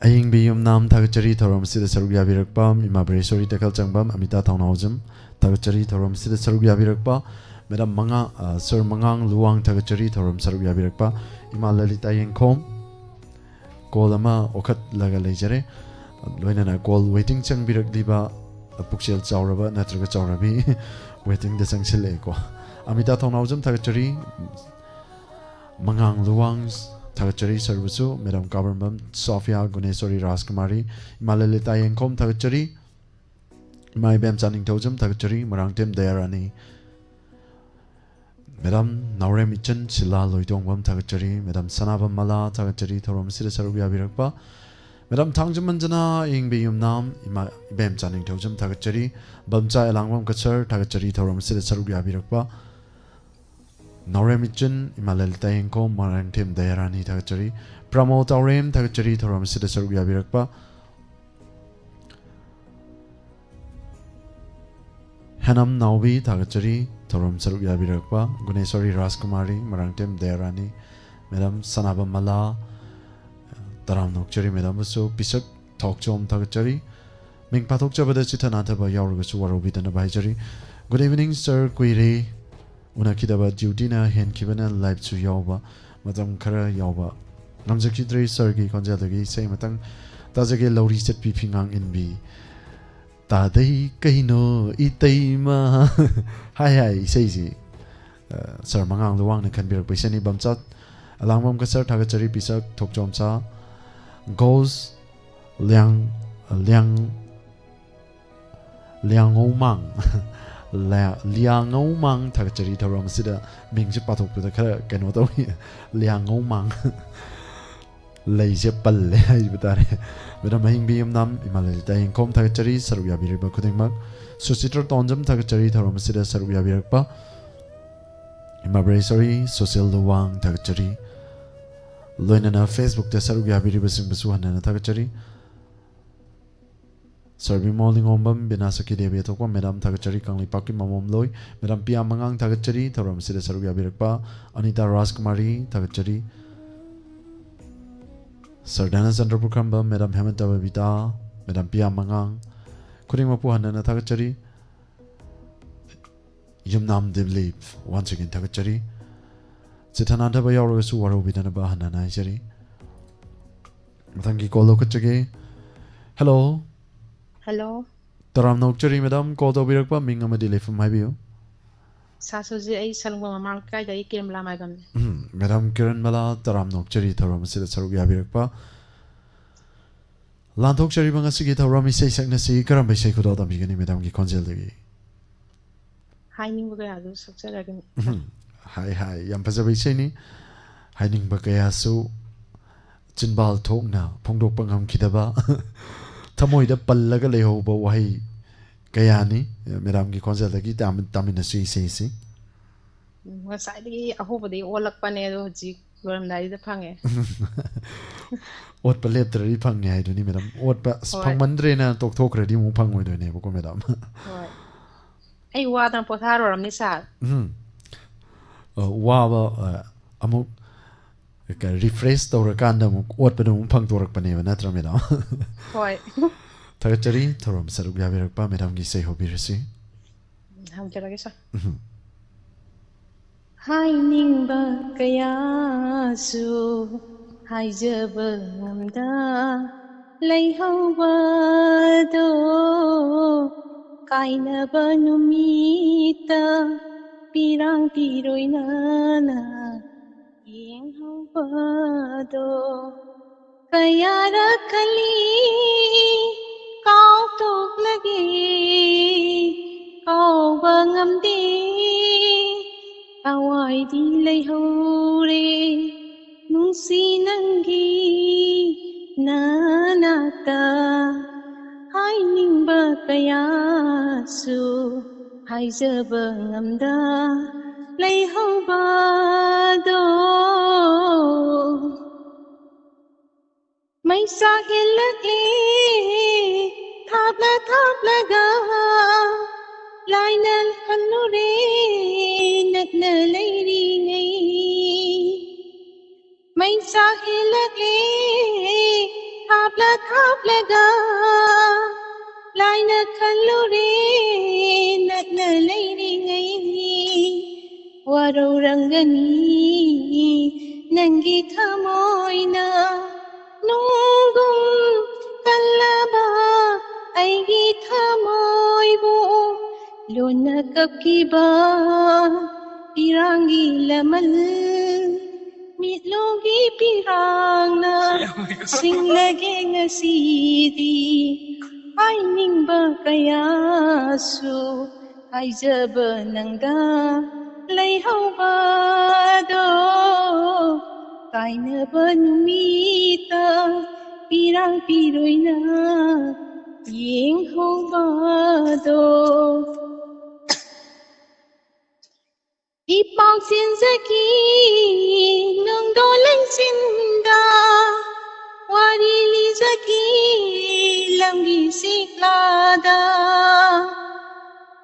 aying bi yum nam thagachari thoram sida sarugya birakpam ima bresori takal changbam amita thaunawjam thagachari thoram sida sarugya birakpa madam manga sir mangang luwang thagachari thoram sarugya birakpa ima lalita yengkhom call ama okhat laga leijare loinana call waiting chang birak diba puksel chawraba natraga chawrabi waiting the changsil ko amita thaunawjam thagachari mangang luwang Thagachari Sarvusu, Madam Government, Sophia Gunesori Raskumari, Malalita Yankom Thagachari, My Bam Channing Tojum Thagachari, Marangtim Dayarani, Madam Naure Michan, Sila Loitongwam Thagachari, Madam Sanabam Mala Thagachari, Thorum Sida Sarubia Birakpa, Madam Tangjamanjana, Ing Bium Nam, Bam Channing Tojum Thagachari, Bamcha Elangwam Katsar, Thagachari, Thorum Sida Sarubia Birakpa, Naure Michan, Imalalita Yankom, Marangtim Dayarani Thagachari, Pramot Aurem Thagachari, Thorum Sida Sarubia Birakpa, Hanam Naubi Thagachari, Thorum Sarubia Birakpa, Gunesori Raskumari, Marangtim Dayarani, Madam Sanaba Mala, Taram Nokchari, Madam Busu, Pisak, Tokchom Thagachari, Ming Patok Jabada Chitanataba Yarugasu Warubitan Abhijari. Good evening, Sir Quiri. Unakidaba Judina Hen Kibana Live to Yoba, Madam Kara Yoba. Namzakidri Sergi Konjadagi, say Matang, Tazaki Lori set peeping in B. Tadei Kaino, Itaima. Hi, says he. Sir Mangang the one that can be represented Bamsat. Alangwam Kasar Tagachari Pisak, Tokjomsa, Goes Liang Omang. Liang Omang Tagachari Taram Sida, Mingsi Patok to the Kanoto, Liang Omang. Lazy Palle, Madam Hing Beam Nam, Imalita in Com Tagachari, Sarubia Biriba Kudingmak, Susitra Tonjam Tagachari, Taramsida, Sarubia Birpa, Imabrasori, Social Luang Tagachari, Loinana Facebook, the Sarubia Biriba Simbusuan and Tagachari, Serbi Molding Ombam, Benasaki Debiatokwa, Madam Tagachari, Kangli Paki Mamom Loy, Madam Pia Mangang Tagachari, Taramsida, Sarubia Birpa, Anita Raskumari, Tagachari, Sardana Sandra Pukamba, Madam Hemanta Babita, Madam Pia Mangang, Kurimapuhan and Tagachari, Yumnam Dibleep, once again Tagachari, Zitananda Bayarusu Warubitanaba Hananajari. Thank you, Kolokachage. Hello. Hello. Taram Nokchari, Madam, called Obirapa, Mingamadile from my view. Sasoji ay salwa marka day kirim lamay gan. Madam Kiran Mala, Taram Nokchari, Taram Sida Sarugia Birpa. Lantok Chari Bangasigi, Tarami say Sagnasi, Karamba Shekuda, the beginning, Madam Gikonjeli. Hiding bagay success again. Hi, Yampazabisini, hiding Bakayasu, Jinbal talk now, Pongdo Pangam Kidaba, Tamoida Palaga Lehoba Wahi. Kayani, Madam Gikonzalagi, Daminasi, say. Was I the Ahobadi or like Panedo, Jig, Worm Lady the Pange? What Paletri Pangi, I don't know, Madam. What Spangmandrena talk ready, Mupang with the neighbor, Madam. Ay, what and Potaro, Missa. Waba, Amuk, refreshed or a candam, what Padum Punk to work Paneva, Natra Madam. Quite. Tagachari, Torum Sarubia Virpa, Madam Gise Hobirisi. How did I get Hiding Bakayasu, Hijabamda, Lay Hobado, Kaina Banumita, Pirang Piroinana, Ying Hobado, Kayara Kali. Kau tuk lagi, kau bangam di, awai di lay hore, nungsi nanggi, nanata, hai ning bakayasu, hai jabangam da, lay hobado. May sakit lagi, tabla ga, lainal kanuri, nagnalay ngay. May sakit lagi, tabla ga, lainal kanuri, nagnalay ngay. Warurangani, nanggi kamoy na. Nunggung kalaba ay gitamoy buo lunakap kiba irangi lamal mi Itlogi pirangna singlage ngasidi ay ningba kayasu ay jaba nangda layhawado kaina banumita pirang piroy na yinghawado Ipang sinzaki nung dolang sinda warili zaki lamgi siklada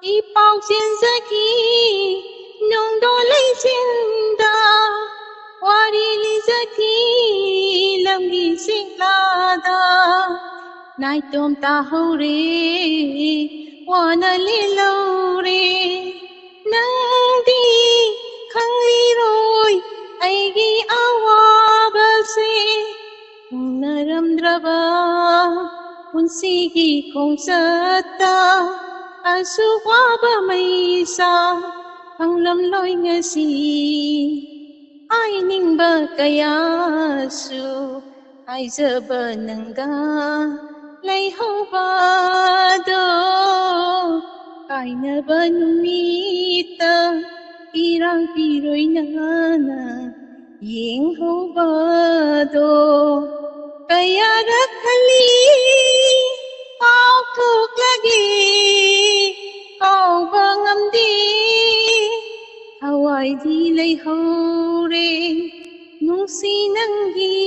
Ipang sinzaki nung dolang sinda warili zaki lamgi siklada Naitom tahore wana lilaure Nangdi khangiroi aigi awabase naramdraba punsigi khongsata asuwaba maisa panglamloy ngasi ay ningba kayasu ay zaba nangga layhawado Kaina banumita irang piroy nana yinghawado kaya rakali pautuk lagi kau bangamdi hawai dilay hore nung sinanggi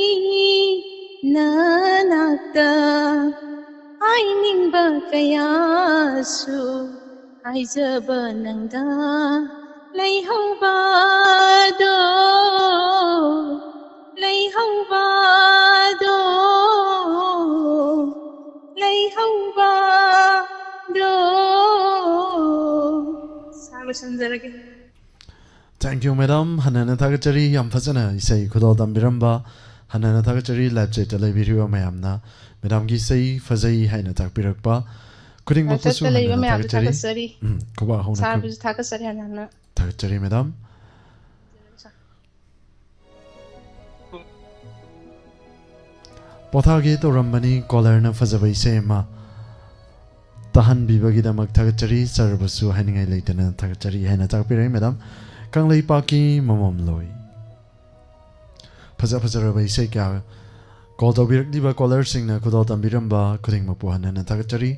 nanakta ay ningba kayasu ay jaba nangda layhawado layhawado layhawado Sabi sanjarage Thank you madam hanana thagachari yam phajana isai khudal dambiramba hanana thagachari live chat laibiriwa mayamna madam gi sei phajai haina takpirakpa kuding ma phasu hanana thagachari kuba hona Sabi thakasari hanana thagachari madam pothage to rambani caller na phajabai se ma tahan bibagi damak thagachari sarbasu haningai leitana thagachari haina takpirai madam kanglei paki mamam loi phaja rabai se kya call to birak diba caller sing na kudal tambiramba kuding ma puhana na thagachari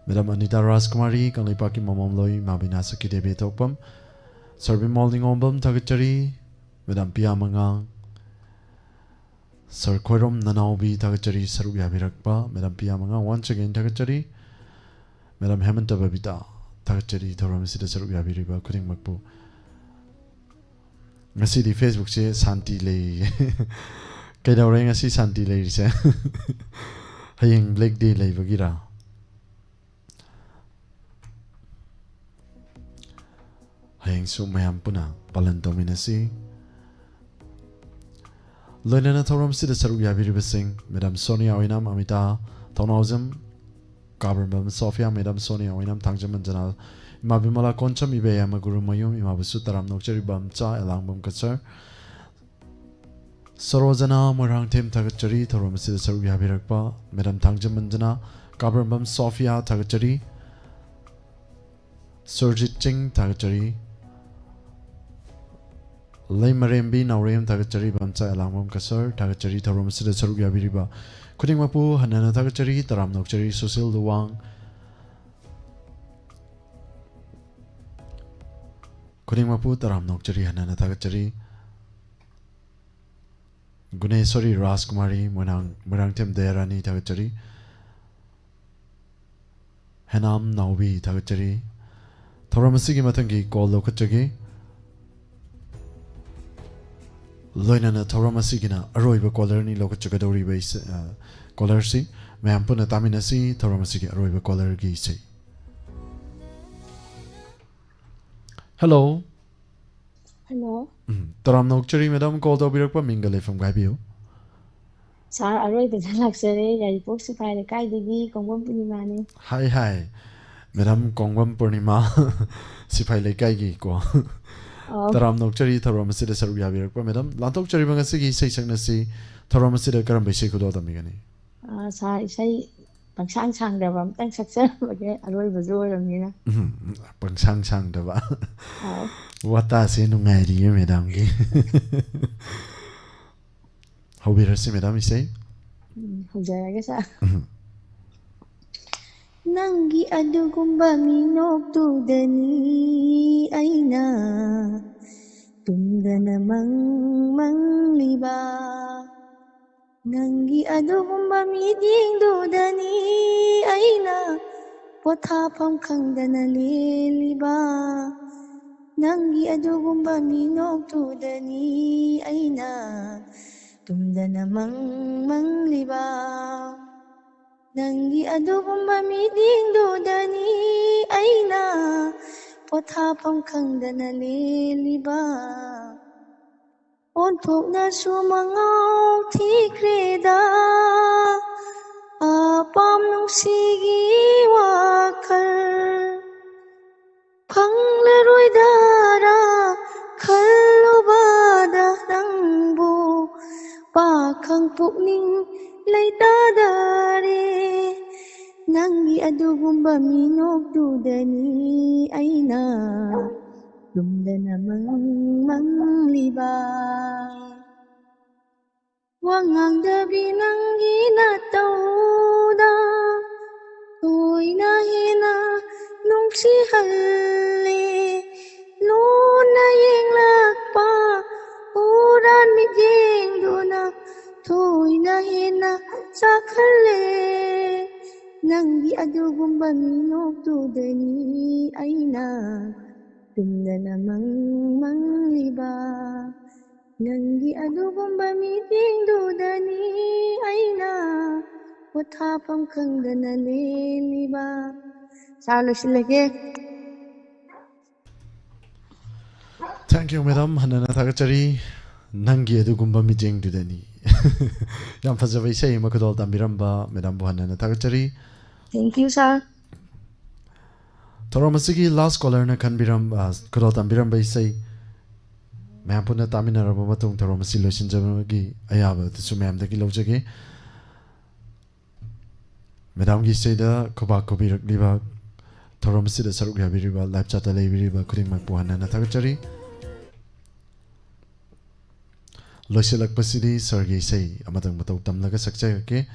madam Anita Rajkumari kanglei paki mamam loi mabina saki debe topam sarbi molding ombam thagachari madam Pia Mangang Sir Khoirom Nanaubi thagachari saru yabirakpa madam Pia Mangang once again thagachari madam Hemanta Babita thagachari thoram sida saru yabiriba kuding makpu ngasi di Facebook se santi lei kaidawre ngasi santi lei se hayeng Black Day lei bagira hayeng su mayam puna palan dominasi loinana thoram sida saru yabiriba sing madam Sonia Oinam Amita Tonawzam Kabram Sofia madam Sonia Oinam Tangjam Janal Mabimala Koncham Ibeya Maguru Mayum Imabusu Taram Nokchari Bamcha Elangbam Katsar Sarojana Murang Tem Tagachari Thoramasi Saru Yabirakpa Madam Tangjam Manjana Kabram Sofia Tagachari Surjit Ching Tagachari Lay Marembi Naurem Tagachari Bamcha Elangbam Katsar Tagachari Thoramasi Saru Yabiriba Kuding Mapu Hanana Tagachari Taram Nokchari Susil Luwang Kuding Mapu Taram Nokchari Hanana Tagachari Guneswari Rajkumari Murang Tem Dayarani Tagachari Hanam Naubi Tagachari Thoramasigi Matangi Call Lokachagi Loinana Thoramasigi na Aroiba Collarni Lokachagadori base Collarsi Mampuna Taminasi Thoramasigi Aroiba Collar Gisi Hello. Hello. Taram Nokchari Madam called Obirakpa Mingale from Gabio. Sir, arroy the luxury, I post by the Kaidigi, Kongwam Punimani. Hi. Madam Kongwam Purnima Sipai Kaigi ko. Taram nokchari tharom asida saruk yabirakpa madam lanthokchari bangasi gi sei saknasi tharom asida karam bai sei khudo tamigani Sa isai pangsang sang da bam tang saksa bage aroi bazu ramina. pangsang sang da ba Aw. wata se nungai ri madam gi hobirasi madam isai Hujaraga sa. Nanggi adugumba minogdudani aina tunda namang mangliba. Nanggi adugumba miding dudani aina pothapam khangdana liliba. Nanggi adugumba minogdudani aina tunda namang mangliba. Nanggi adugumba miding dudani aina pothapam khangdana liliba. Onthokna sumangau thikreda apam nungsigi wakhal phanglaroi dara khalubada nangbu pakhang pukning laitadare. Nanggi adugumba minogdudani aina tunda namang mangliba. Wangang dabi nanggi natauda tuina hina nungsi halle luna yeng lakpa uran mijeng duna tuina hina sakhalle. Nanggi adugumba minogdudani aina tunda namang mangliba. Nanggi adugumba miding dudani aina pothapam khangdana liliba. Salo silage. Thank you madam hanana thagachari nangi adugumba mijeng dudani yam fazaba isai makudol tambiramba madam bu hanana thagachari. Thank you, sir. Thoramasigi last caller na kanbiram kudol tambiramba isai ma'am पुनः तामिनारबा मतुंग थोरमसि लोइसिनजबगी अयाबा तसु ma'am दगी लौजगे madam गी सेदा खुबा खुबिरकलिबा थोरमसि the सरुक याबिरिबा live चाटा लेबिरिबा खुदिंग mak puhana na thagachari loisilakpasidi sargi sei amatang matau tamlaga sakchai ke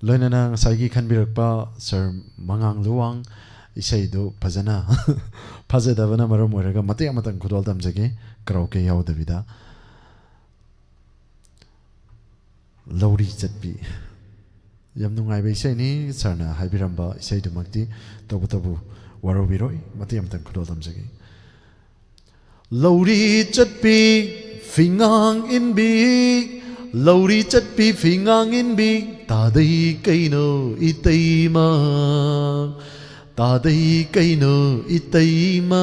loinana ngasai khanbirakpa sir mangang luwang isai do phajana phajadabana maram oiraga mate amatang khudol tamjage karaoke yaudabida lori chatpi yam nungai ba isai ni sarna haibiramba isai dumakti tobu tobu warobiroi mate amatang khudol tamjage lori chatpi fingang in bi lori chatpi fingang in bi tadai kaino itaima tadai kaino itaima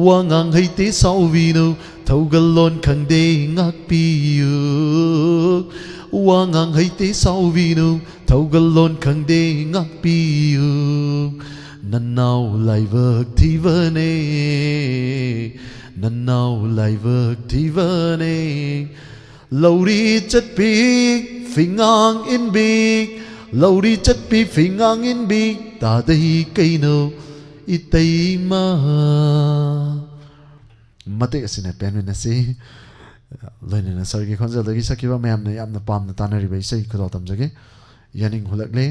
wangang haite sauvino thaugalon khangde ngakpiyu wangang haite sauvino thaugalon khangde ngakpiyu nanau laivak thivane nanau laivak thivane lori chatpi fingang in big lori chatpi fingang in big tadai kaino itaima mate asina penwena se loinena sargi khonjal dagi sakiba mayamna yamna pamna tanari bai sei khodol tamjage yaning hulakle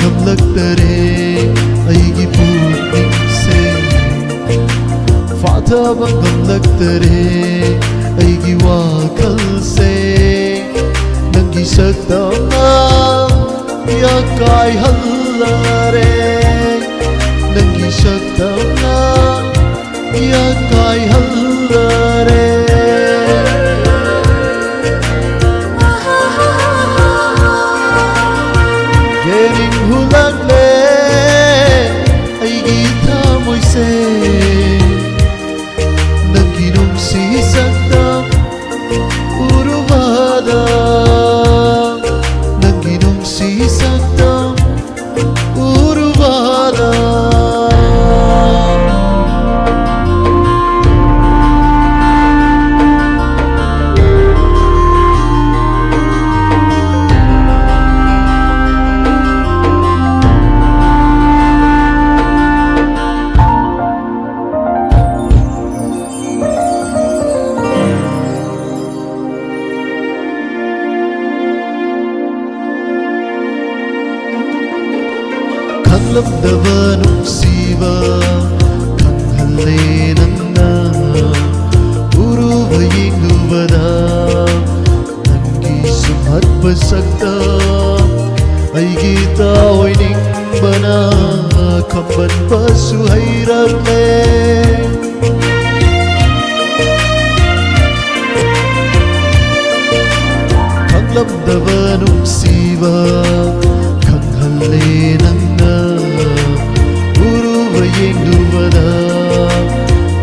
ngamlaktare aigi puning se fathaba ngamlaktare aigi wakal se nangi sakdama ya kai hallare nangi sakdama ya kai hallare Getting hulagle aigi thamoy se nanginong si sakdam uruvada nanginong si sakdam uruvada Kanglapdaba nungsiba Kanghalle nangna Uruva yingubada Nangi sumhatpa sakta Aigi taoy ningbana Kamban pasu hairagle Kanglapdaba nungsiba Kanghalle nangna Uruva yengduvada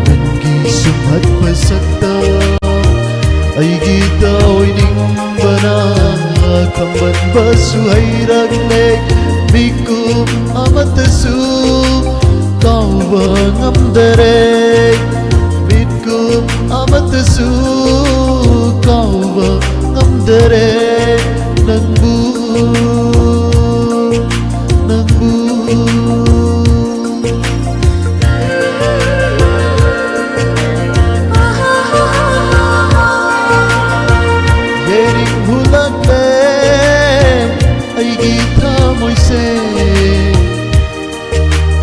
Nangi sumhatpa sakta Aigi taoy ningbana Kamban basu hairagle Mikum amatasu Kauba ngamdare Mikum amatasu Kauba ngamdare Nangbu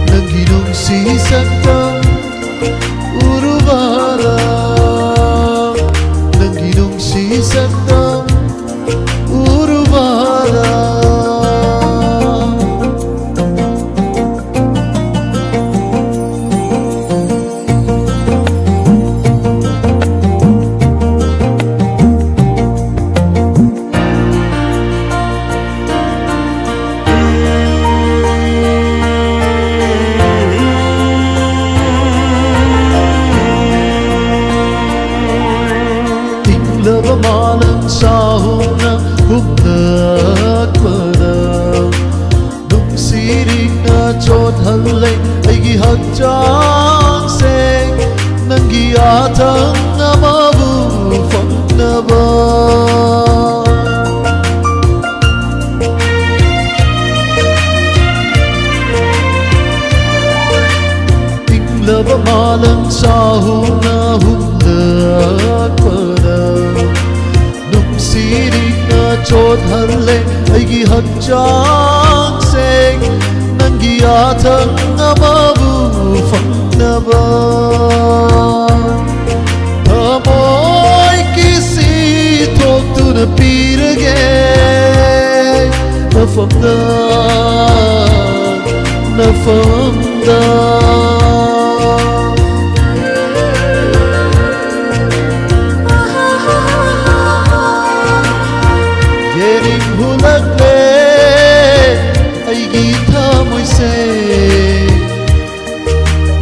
Nanginong si sakdam uruvada Nanginong si sakdam uruvada Lava malam sahuna humnakpada Nung siring na chot halay Aigi hakjang seng Nangi atang amabu fangnaba Lava malam sahuna humnakpada Siring na chot halle aigi hakjang seng Nangi atang amabu fangnaba Amoy kisi thoktu na pirage Nafamda Nafamda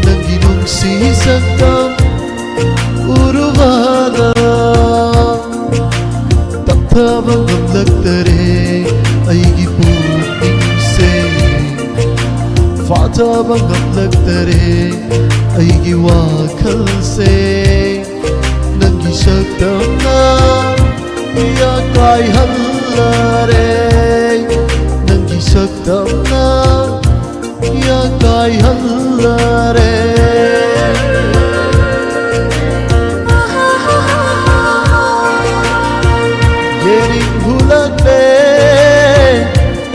Nanginong si sakdam uruvada Taktabang ngamlaktare aigi puning se Fatabang ngamlaktare aigi wakal se Nangi sakdam na ya kai hallare Nangi sakdam na ya kai hallare Yening hulagbe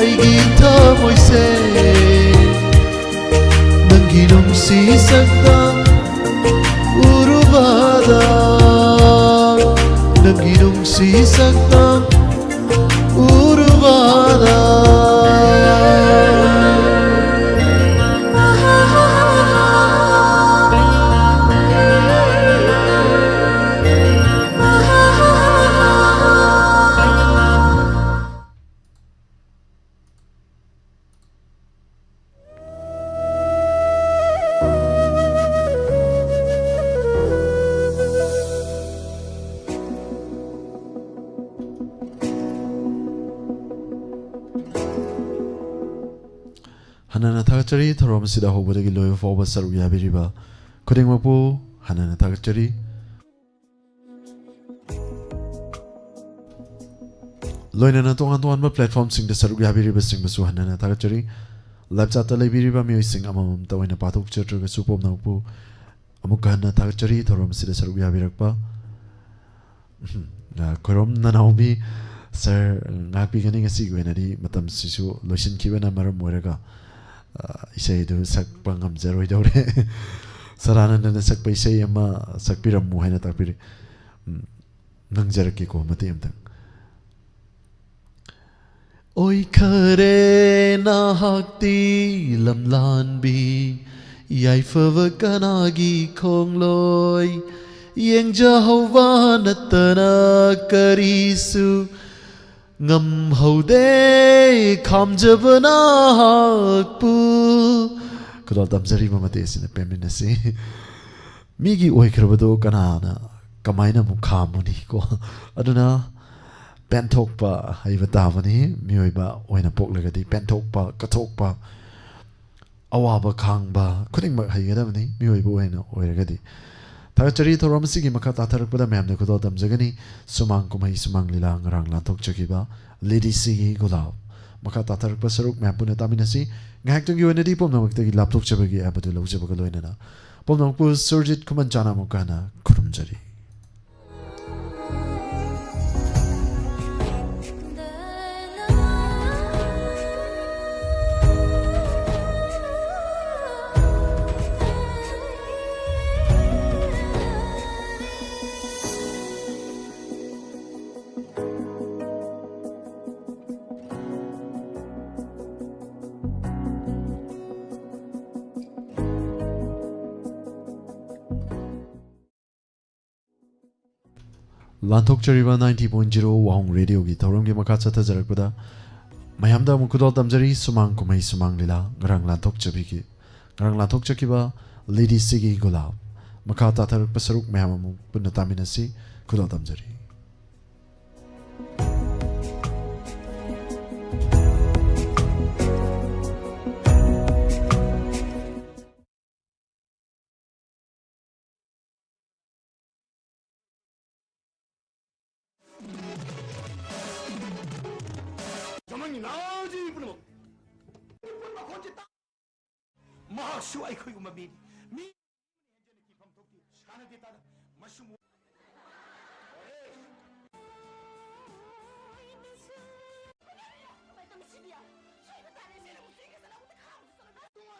ay gita moise sakta urubada Nangi nungsi sakta urubada Hanana Tagachari, Thorom Sida Hobodagi Loyo Foba Saruya Biriba, Kodingwapo, Hanana Tagachari. Loinana Tongan ba platform sing the Saruya Biriba sing Basu Hanana Tagachari, Lapsata Labiriba Musing Amam Tawina Patok Church of Supom Napu, Amukana Tagachari, Thorom Sida Saruya Birakpa, Korom Nanaomi, Sir Napi getting a sequenary, Matam Sisu, Lotion Kibana Maramuraga. Isay do sak pangam zero dore sarana na sak pa isay ama sak piram muhay na tapiri nang jaraki ko mati amtang Oi khare na hakti lamlan bi yai fava kanagi khong loi yeng Jehovah natana karisu Ngam haude kham jabana hakpu Kudal tamzari mamate sina peminasi Migi oi krabado kanana kamaina mukhamuni ko Aduna pentokpa haivatavani mioiba oina poklagadi pentokpa katokpa awaba khangba kuding mak haigadamani mioiba oina oiragadi Tagachari Thorom Sigi Makata Tarpada Mamne Kudal Tamzagani Sumang Kumai Sumang Lilang Rang Lantok Chakiba Lady Sigi Gulab Makata Tarpa Saruk Mampuna Taminasi Ngaktung Unity Pom Namakti Laptok Chabagi Abadu Lojabagaloina Pom Nampu Surjit Kumanjana Mukana Kurumjari Lantok Chariba 90.0 Wahong Radio Gi Thorom Gi Makatsa Tajarakpada Mayamda Mukudol Tamjari Sumang Kumai Sumang Lila Ngarang Lantok Chabiki Ngarang Lantok Chakiba Lady Sigi Gulab Makata Tarak Pasaruk Mayamamu Punataminasi Kudol Tamjari Masu ay ko'y umabid. Mi kifam tokti. Sana dita masumu.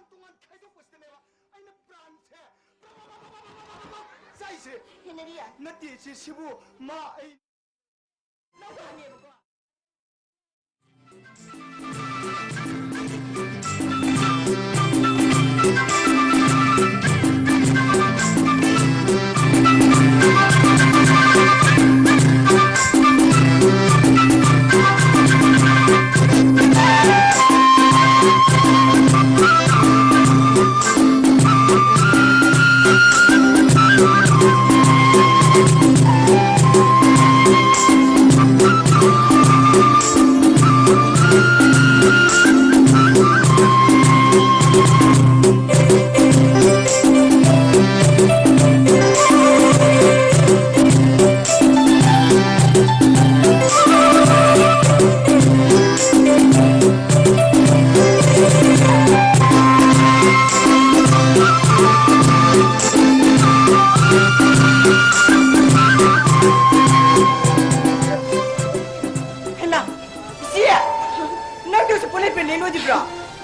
Tungan kayo pweste mewa ay na branche. Saise. Hineriya. Nati si sibu ma ay. Nawani ba?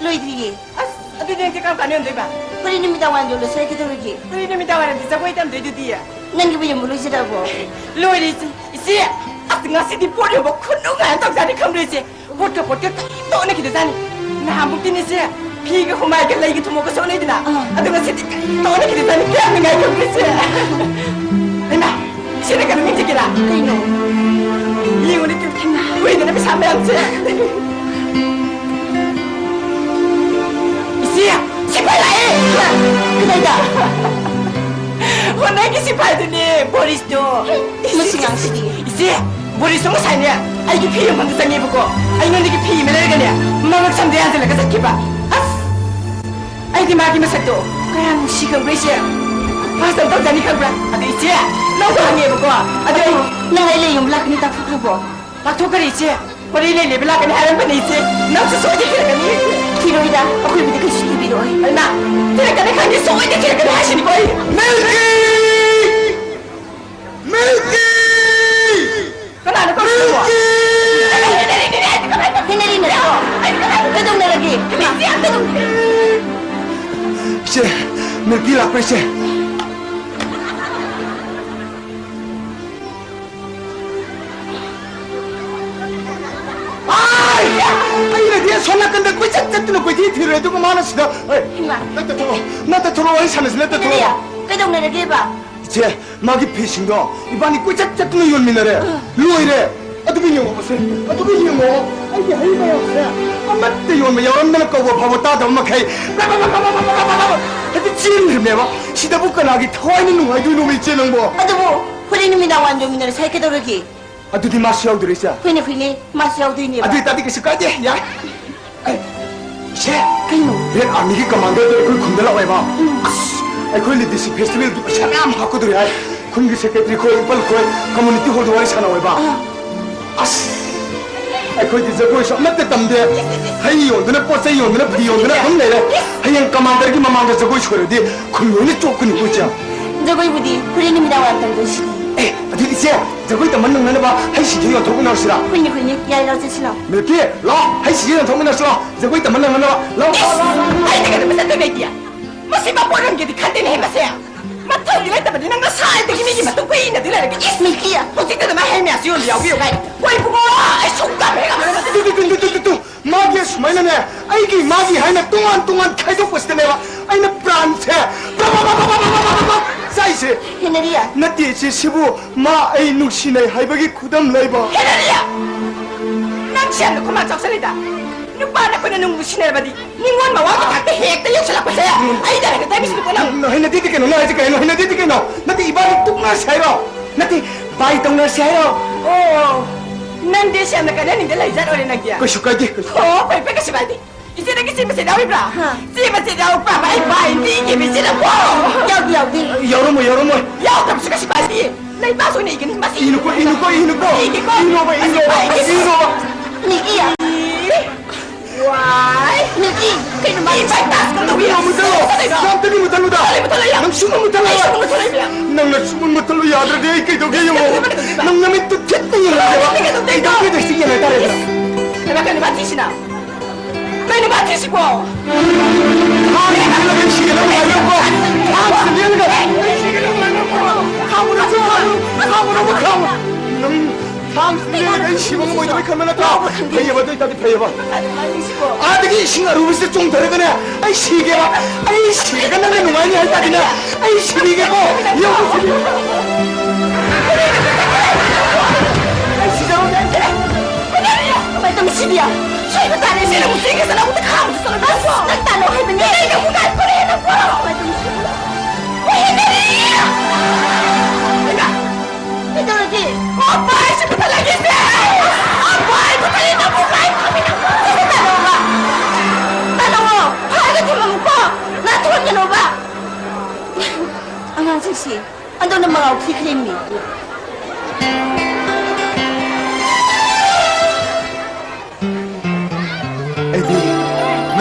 Loidriye. As, adi din ka kanan, di ba? Pwede namin tawan doon sa ikitulog. Pwede namin tawanan din sa kway tam doon diya. Nangi ba yung mulo siya daw? Lori isi at nga si di pori mo kuno nga ang tawag ni kamre si. Bot ka to na kita tani. Nahamog din siya. Piga humay ka lagi tumo ko sa unay din na. At nga si to na kita tani kaya nga kamre siya. Ay na, siya na ganun yung kila. Kayo. Yung ulit yung pwede na bisama yan siya. Isiya, sipay na eh! Kaya Honay kisipay din eh, Boris do. Masingang sige. Isiya, Boris do mo sa niya. Ay kipi yung mandasang ibo ko. Ay nung di kipi, malalaga niya. Mamagsamdayan sila kasat kipa. As! Ay di magi masak do. Kaya ang sikang brace siya. Pasang tawag ni kang bra. At isiya, nawang ibo ko. At ay, Nangailay yung black ni Tafu ka po. Bakto ka rin siya. Wala ilay libila ka ni Haran pa ni isiya. Nagsusuwadi ka na kami. Kilo ida, ako yung bitigay siya ibiro ay. Ay na, tira ka na kang isuwadi ka na hasin ko ay. Milky! Milky! Kanano ka gusto mo? Hinali na ako. Kadong na lagi. Siya, Milky lapar siya. Ay, dia soalnya kan dah kucing tu kucing tiru itu kemana sudah? Nanti terus orang sana sini nanti terus. Kadong na lagi ba? 제 마기 피신 거 이번이 꿀짝짝 는 열미나래 루이래 어떻게 영어 보세요 어떻게 영어 아이게 해봐요 엄마 때 요면 여름날 거고 바보 따다 엄마 가이 하여튼 지금 매봐 시다 붙고 나기 터와있는 놈 아주 놈이 있지는 뭐 Ano mo? Pwede namin nawan yung minara sa ikitulog. 아두디 마시하고 들어있어 Pwede, masyaw din niya ba? 아두디 따디 그 시까지 야 쟤 Kayo. 내 아미기 거만들 그 군대라고 해봐 ai khoi li disi festival du chanam hakku du ai khun gi secretary khoi pal khoi community hall wari sana wai ba as ai khoi di jago so mat tam de hai yon duna po sai yon duna phi yon duna hum le le hayang commander gi mamang ga jago chore di khun ni chok ni ko cha Jagoy budi, pwede namin nawan tang doon siya. eh adi di se jago ta man nang na ba hai si jo yo thok na sira Pwede, yay lao sa sila. milki la hai si jo thok na sira jago ta man nang na ba la Ay, hindi ka naman sa tunay diya. Masima po lang giti kantin hema siya. Matawag nila tabi nang nasay ito kimigi matukoy na dila lagi. Yes, Milky ah. Kung sito naman hema siya yung liyaw yung kay. Wai po mo, ay sungka me ka naman. 뚜뚜뚜뚜뚜뚜 마기 수마이나네 아이기 마기 하이나 뚱한 계속 버스네와 아이나 프란체 바바바바바바바바바 사이즈 Hinali ah. 나띠지 시부 마 아이 누시네 하이버기 쿠담 라이버 Henariya! Nang siya no kumatsok salita. Nung paano ko na nung sinarabadi, ningon mawag at hek tayo sa lapas saya. Ay, dahil ka tayo mismo ko lang. 너 하이나 디디케노 나 아직 하이나 하이나 디디케노 나띠 이바리 뚱나 사이로 나띠 바이 뚱나 사이로 Oh, nandi siya nakalanin dala izan ulit nagya. 그 슈까지 Oh, pepe ka si Baldi. Isi na kasi masidaw bra. Si masidaw pa, may hindi kimi sila po. Yaw din. 여러모 Yaw, tapos ka si Baldi. Naibaso na ikin mas 이누코 Inuba. Milky ah. Why? Milky, kayo naman. Ibatas ko to 이거 못달로 깜짝이 못달로다 넌 숨은 못달로 Ay, sumunod tuloy bilang. 낭나 숨은 못달로 야들이 이렇게 도개요 낭남이 또 됐더니 이렇게 됐으니 내 딸애들 Naman ka nabati na. May nabati si po. 아니 나는 시계를 말려고 아무리는 거 가무라고 넌 당신의 시범을 보이지 카메라 다 배워봐 이따 배워봐 아들이 싱가루 비슷 좀 더러거네 아이 시계봐 아이 시계가 나는 누마니 할 따지네 아이 시계고 여기 아이 시계로 내 May tamisibya. Siya iba tayo sila kung sige sa lakot na kamu sa labas mo. Nagtano kayo ba niya? Hindi ka mukha ko rin ako. May tamisibya. Uy, hindi rin! Teka! Ikitulog. Opay! Siya pa talaga siya! Opay! Patayin na mukha kami na po! Tanong ba? Tanong mo. Hagat yung mamukha. Natuwan ka na ba? Ang ansisi. Ando ng mga ukiklim ni.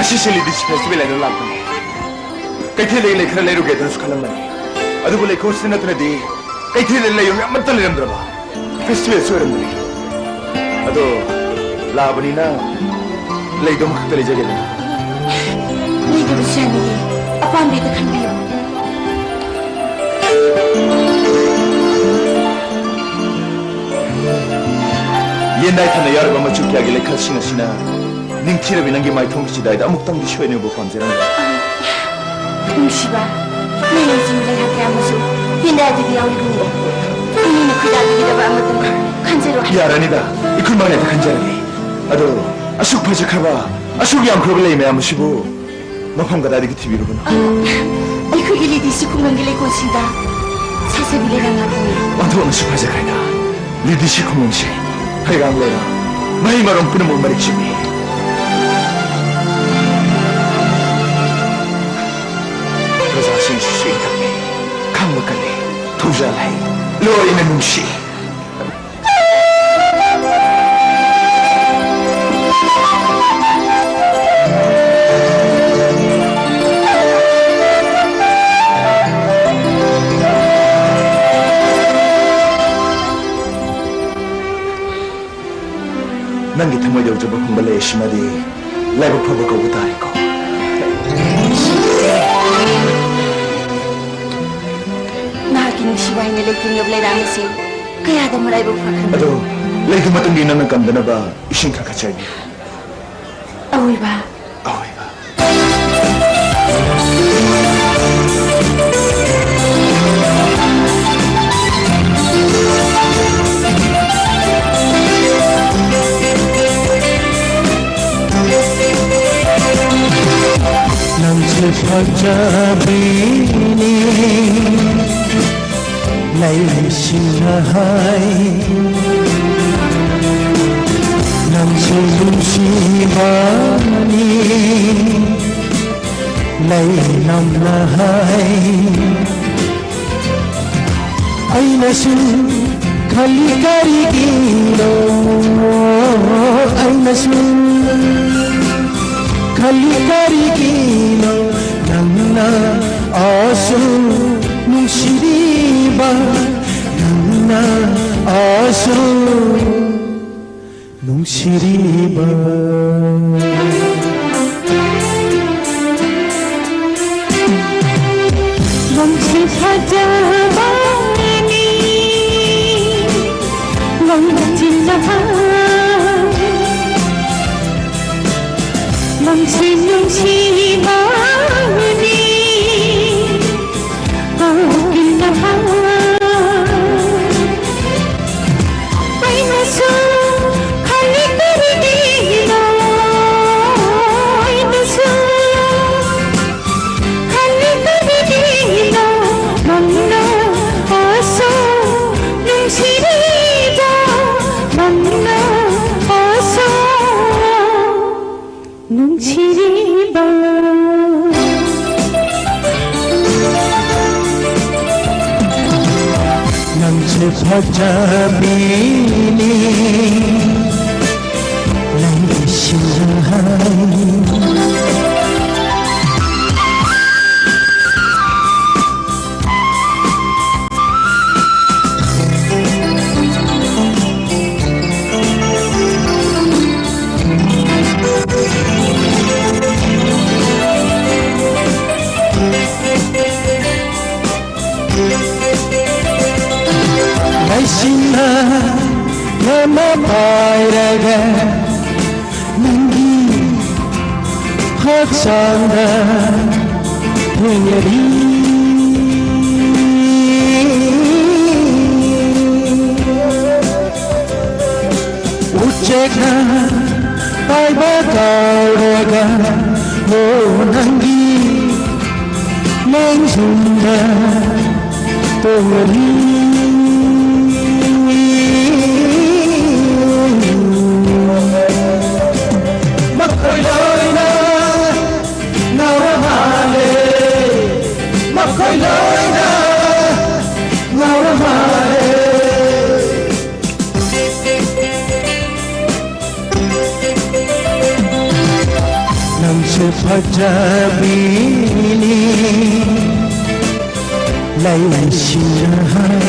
시실리 디스 페스티벌에 올라왔더니 그때를 내가 내려게 된 스칼람만이 아두고 내 코스에 나타나디 그때를 내가 몇 달을 힘들어봐 페스티벌 소름들이 아도 라브니나 레이도 막 떨어지게 되나 Hindi ko siya ni. Ako ꯑꯄꯥꯝꯕꯤꯗ ꯈꯟꯕꯤꯌꯨ ꯌꯦꯟꯗꯥꯏ ꯊꯟꯅ ꯌꯥꯎꯔꯕ ꯃꯆꯨ ꯀꯌꯥꯒꯤ ꯂꯩꯈꯠꯁꯤꯡ ꯑꯁꯤꯅ ꯅꯤꯡꯊꯤꯔꯕꯤ ꯅꯪꯒꯤ ꯃꯥꯏꯊꯣꯡꯁꯤꯗ ꯑꯃꯨꯛꯇꯪꯗꯤ ꯁꯣꯏꯅ ꯎꯕ ꯄꯥꯝꯖꯔꯝꯃꯤ ꯅꯨꯡꯁꯤꯕ ꯅꯣꯏꯅꯆꯤꯡ ꯂꯩꯍꯥꯛ ꯀꯌꯥ ꯑꯃꯁꯨ ꯌꯦꯟꯗꯥꯏꯗꯒꯤ ꯌꯥꯎꯔꯤꯕꯅꯤ ꯑꯩꯅ ꯈꯣꯏꯗꯥꯕꯤꯒꯗꯕ ꯑꯃꯇꯪ ꯈꯟꯖꯔꯣ ꯌꯥꯔꯅꯤꯗ 이쿨만에다 간절하게 아도 아숙 파죽하바 아숙 양크로블 레이 매암 시부 너함가 다리기 TV로구나 ꯑꯩꯈꯣꯏꯒꯤ ꯂꯤꯗꯤꯁꯤ ꯈꯨꯡꯒꯪꯒꯤ ꯂꯩꯀꯣꯜꯁꯤꯡꯗ ꯁꯥꯁꯕꯤ ꯂꯩꯔꯥꯡ ꯉꯥꯛꯇꯅꯤ 완도 어느 숲 파죽하이다 리디시 콩롱시 하이강 레라 마이 마롱 뿌는 못 말이 집이 그래서 신시 수익당에 강목간에 도자라이 로이는 뭉시 nangi thamoy yawjaba khungbale shimadi laiba phaba ko utari ko nahaki nungsiwaina leitingob leirangasi kayada maraiba fakhan ado leitu matungi nana kamdana ba ising khakachai awiba फजाबीनी लैसिनहाय नमसे लुसिबानी लैनमनाहाय ऐनसु खली करिगिनो ऐनसु खली करिगिनो नन्ना आसु नुसिरिबा नन्ना आसु नुसिरिबा नमसे फजाबानी नमचिलहाय नमसे नुसिबानी फजाबीनी लैसिनहाय Laisina nama pairaga nangi haksanda hengeri uceka paiba kauraga oh nangi langsunda hengeri फजाबीनी लैसिनहाय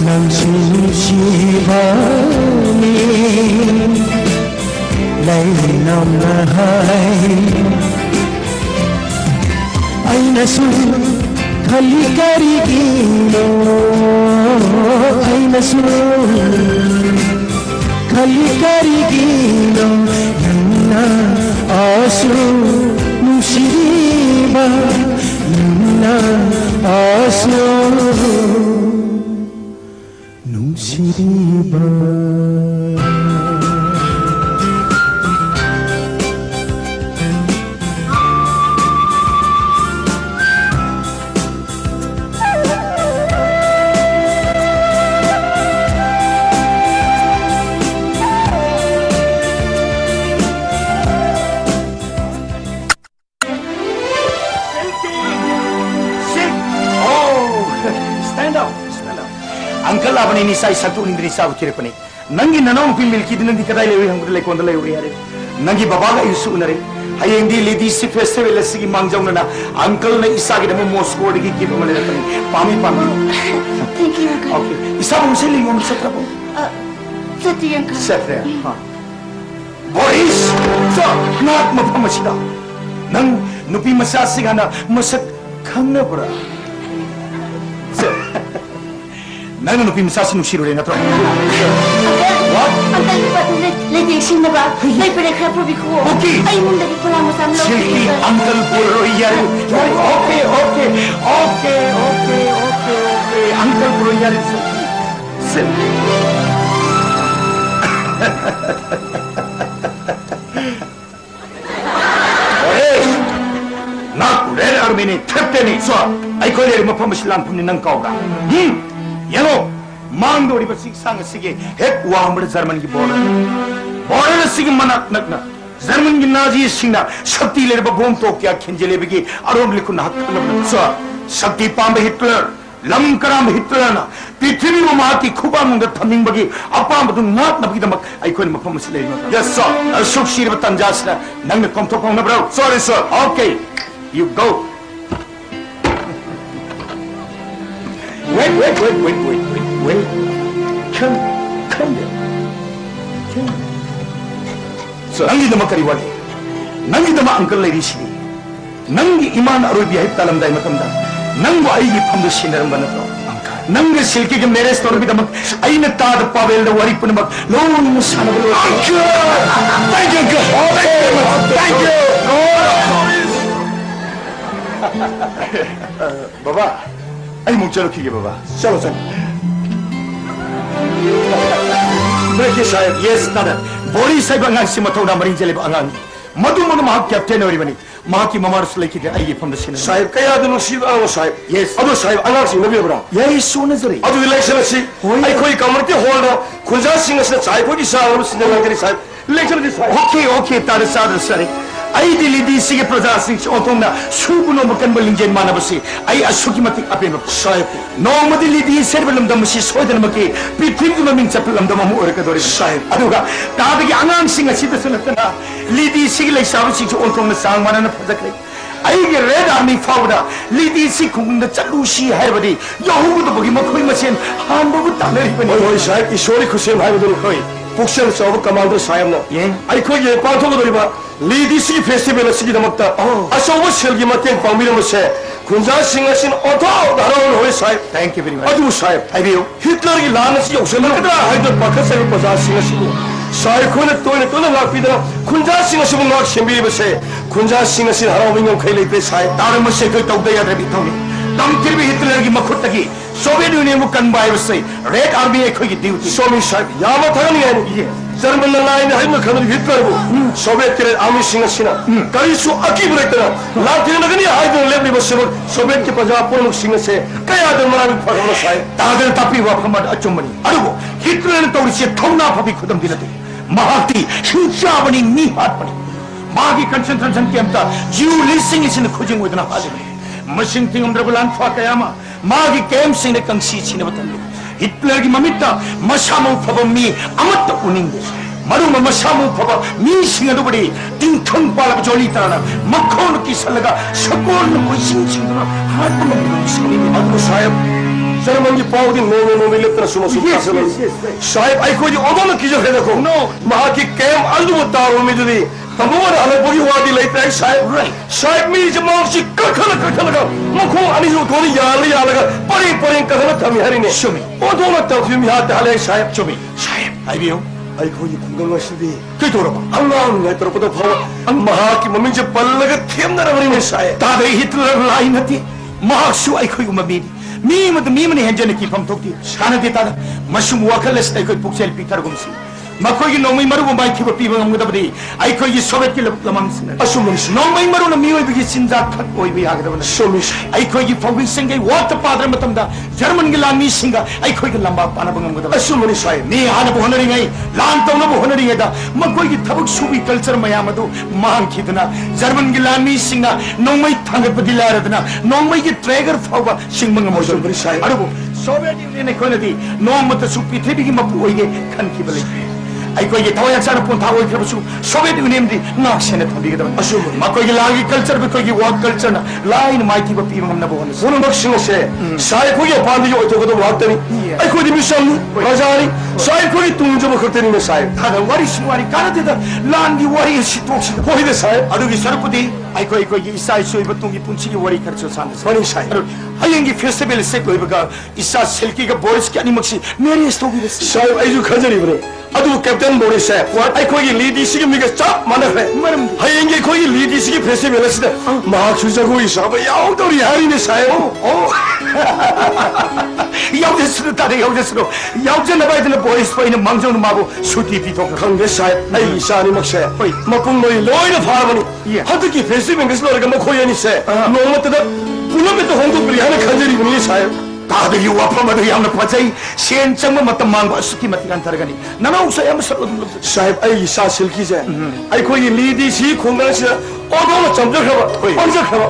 नमसे लुसिबानी लैनमनाहाय అయినసు కలి కరిగిలో అయినసు కలి కరిగిలో ನನ್ನ ಆಸು ನುಸಿರಿಬ ನನ್ನ ಆಸು ನುಸಿರಿಬ अंकल अपने निशा सतु इंद्री साहब चिरपने नंगी ननों की मिल्की दिन दिखता है लेवी हमको लेको अंदर लेवी यारे नंगी बाबा का इशू नरे हायेंगी लेडी सी फेस्टिवल ऐसी की मांग जाऊँ ना अंकल ने इसा के डमो मॉस्को की गिफ्ट में ले रखने पामी पामी थैंक यू अंकल ओके इसा उनसे ले हम सत्रा को सत्य अंकल सत्रा हाँ बोरिस so नाक मफा मचिदा नंग नुपी मसाज सिंगाना मसक खाना पड़ा नंग नुपी मसाज नुशीरो लेना तो अंकल पतले लेडी सिंह बा ले पड़े खराब भी को ओके आई मुंडा की पुला मसाम लो सिल्की अंकल पुरो यार okay okay okay okay okay okay uncle पुरो यार सिल ना रेड आर्मी ने ठप्पे नहीं सो आई कोई ले मफम इस्लाम पुनी नंग काउरा यानो मांग दोड़ी पर सांग सिगे एक वाहमड़ जर्मन की बॉर्डर सिगे मना नकना जर्मन की नाजी सिंगना शक्ति ले बम तो क्या खिंजले बिगी अरोम लिखु ना सो शक्ति पाम हिटलर लम कराम हिटलर ना पृथ्वी में मां की खुबा मंग थमिंग बगी अपा बदु नात नबगी दमक आई कोई मफम से ले यस सर अशोक शीर बतन जासना नंग ने कम तो कम ना bro sorry sir okay you go wait come there so nangi dama kari wale nangi dama uncle lady shi nangi iman aroi bi hayt talam dai matam da nangu ai gi phamdu sinaram banato nangi silki ge mere store bi dama aina taad pavel da wari pun mak lo musana bolo thank you thank you baba आई मुझे चलो ठीक है बाबा चलो चलो मैं साहब yes दादा बोरी साहब अंगांग से मतौना मरिंग जले अंगांग मधु मधु मां कैप्टन और बनी मां की ममार से लेके आई ये फंड से साहब कया दिन सी आओ साहब यस अब साहब अंगांग से नबी बरा यही सोने जरे अब इलेक्शन से आई कोई कम्युनिटी हॉल रा खुजा सिंह से साहब को की साहब से जला करी साहब इलेक्शन से ओके ओके तारे सादर सरे आई दिल्ली दी सी के प्रजा सिंह ओतोंना सुबुनो मकन बलिंजेन मानबसी आई असुकी मति अपेन साहेब नो मदिल्ली दी सेरबलम दम सी सोयदन मके पृथ्वी की ममिंग चपलम दम मु ओरक दोरे साहेब अदुगा तादगी आंगांग सिंह असि दसनतना लीदी सी लेसाब सिंह ओतोंना सांग मानन फजकले आई के रेड आर्मी फाउडा लीदी सी खुंद चलुसी हैबदी यहुद बगी मखोई मसेन हानबु तानरि बनी ओय साहेब ईश्वरी खुसेन हैबदु खोई पुक्सेल सब कमांडर साहेब नो आई खोई ये पाथोगदरिबा लीदी सी फेस्टिवल सी दमकता असोबो सेलगी मतें पामिरमसे खुंजा सिंह सिन ओथो धारोन होय साहेब थैंक यू वेरी मच अदु साहेब हाइबियो हिटलर की लान सी योसनकदा हाइदर पाखा से प्रजा सिंह सिन साहेब खोने तोने लापिदा खुंजा सिंह सिन नॉट सेंबिबसे खुंजा सिंह सिन हराविंग खैलेते साहेब तारमसे कोई तौदे याद बिथोगे तम फिर भी हिटलर की मखुतगी सोवियत यूनियन को कन्बाइबसे रेड आर्मी एखोई की ड्यूटी सोमी साहेब यामा थगनी है जर्मन लाइन है न खन हिटलर को सोवियत के आर्मी सिंह सिना कई सु अकी ब्रेकना लाथिन लगनी हाय दो लेबी बसे सोवियत के प्रजा प्रमुख सिंह से कया दर मरा फरनो साहेब तादर तपी वा फमद अचुमनी अरुगो हिटलर ने तौरिसे थौना फबी खुदम दिनते महाती हिंसावनी नी हाथ पड़ी मागी कंसंट्रेशन कैंप ता जीव लिसिंग इसिन खुजिंग वेदना हाले मशिंग थिंग उमद्रबलान फाकयामा मागी कैंप सिंह ने कंसी छिने बतन हिटलर की ममिता मशामु फब मी अमत उनिंगे मरु मशामु फब मी सिंह दुबड़ी तिंथंग पालक जोली तरना मखोन की सलगा शकोन कोई सिंह सिंह हाथ में सिंह अदु साहेब जर्मन की पावदी नो मिलत सुनो साहेब आई को जो ओदन की जो है देखो नो महा की कैम अलदु तारो में जदी तमोना अलग बोगी वादी लेते हैं साहेब मी जमाव सी कखल मखो अनि जो थोड़ी याल परे कखल थमी हरिने सुमी ओ दोना तफिम हाथ हाले साहेब आइबियो आई खोई खुंगल वसदी कई तोरबा अल्लाह ने तरपदो भाव महा की मम्मी जे पल्लग थेमनरबनी साहेब तादे हिटलर लाई नती महासु आई खोई मम्मी मी मने हेंजन की फम थोकती साना देता मशुम वखल से कोई पुक्सेल पिथर गुमसी मखोई नोंमै मरु बाय खिब पीबा ngमगदबदि आइखोई सोवियत की लमंग असुमनिस नोंमै मरु न मियोय बिगि सिंजा खत ओइ बि हागदबन सोमिस आइखोई फाउगिंग संगे वाट पाद्र मतमदा जर्मन की लामी सिंगा आइखोई की लंबा पाना बंगमगदब असुमनिस साय नि हाना बहनरि गई लान तौना बहनरि गदा मखोई की थबक सुबि कल्चर मयाम अदु मांग खिदना जर्मन की लामी सिंगा नोंमै थांगदबदि लारदना नोंमै की ट्रेगर फाउबा सिंगमंग मोसुमनिस साय अरुबु सोवियत यूनियन खोनदि नोंमत सु पृथ्वी की मपु ओइगे खनखिबले अखोई थवाई हक्चार पोंथा ओइख्रबसु सोवियत यूनियन दी नाक्सेने थबिगदब असु मखोई लागी कल्चर बखोई वर्क कल्चर लाइन माइथि पीब ngमना बोहन सोनो बक्सिंग से साय खोई पांदि ओइथोगदो वाक्तनी अखोई मिशन राजानी साय खोई तुंजो बखतनी ने साय थादा वारी सुवारी कानते द लान दी वारी सिटोक्स खोई दे साय अदुगी सरपुदी अखोई इसाई सोई बतुंगी पुंची की वारी खर्चो सान सनी साय हयंगी फेस्टिवल से कोई बगा इसा सिल्की का बोरिस के अनिमक्सी मेरी स्टोरी साय आइजु खजरी बरे अदु कैप्टन बोरिस है अखोई लीडी सिगी मिगा चाप माने मरम हयंगी खोई लीडी सिगी फेस्टिवल से मार्क सुजगो इसाब याउदोरी हारी ने साय ओ याउदेसु तारे याउजे नबाइदन बोरिस पइन मंगजोन माबो सुटी पिथोक खंगे साय आई इसानी मक्से मपुंग मोई लोइना फारबनी हदकी फेस्टिवल गस लोरगा मखोय नि से नोमतदा पुनः तो होंगे प्रियाने खंजरी बनी साहेब तादगी वापम अदगी हमने पचाई सेन चंग मत मांग सुकी मत अंतरगनी नना उसे हम सब साहेब आई सा सिल्की जे आई कोई लीडी सी खोंगा से ओदो चमज खबा पंज खबा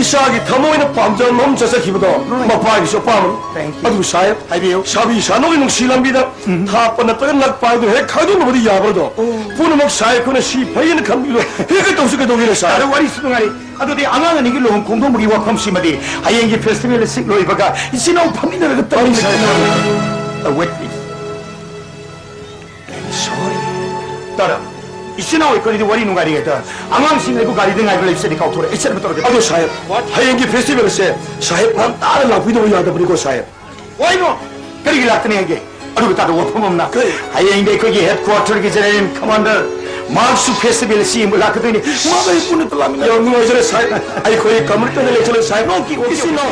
इसा की थमोइन पामजन मम चसे खिबदो मपा की सोपाम अदु साहेब आइबियो साबी सानो नु सिलंबिदा था पन त नक पादो हे खादु नबदी याबरदो पुनमक साहेब कोने सी फयन खंबिलो हे के तोसु के दोगिरे साहेब अरे वारी सुंगारी अदुदी अंगांग निगी लोहं खुंदोंबगी वाफम सिमदी हयेंगी फेस्टिवल सिक लोइबगा इसिनो फमिनरग तरी साहेब वेट प्लीज सॉरी तारा इसिना ओइकोनी वरी नुगारी गेता अंगांग सिंगैबु गारी देंगाइ बले इसे दिखाउथोरे इसे बतोरे अदो साहेब हयेंगी फेस्टिवल से साहेब नाम तार लाफिदो यादबनी को साहेब ओइनो करिगी लातने हेगे अदु बता दो वफमना हयेंगी कोगी हेडक्वार्टर की जनरल कमांडर मार्क्स फेस्टिवल सी मुलाकातनी माबे पुने तलामिना यो नुइजरे साहेब आई कोई कमर्टने ले चले साहेब नो की इसिनो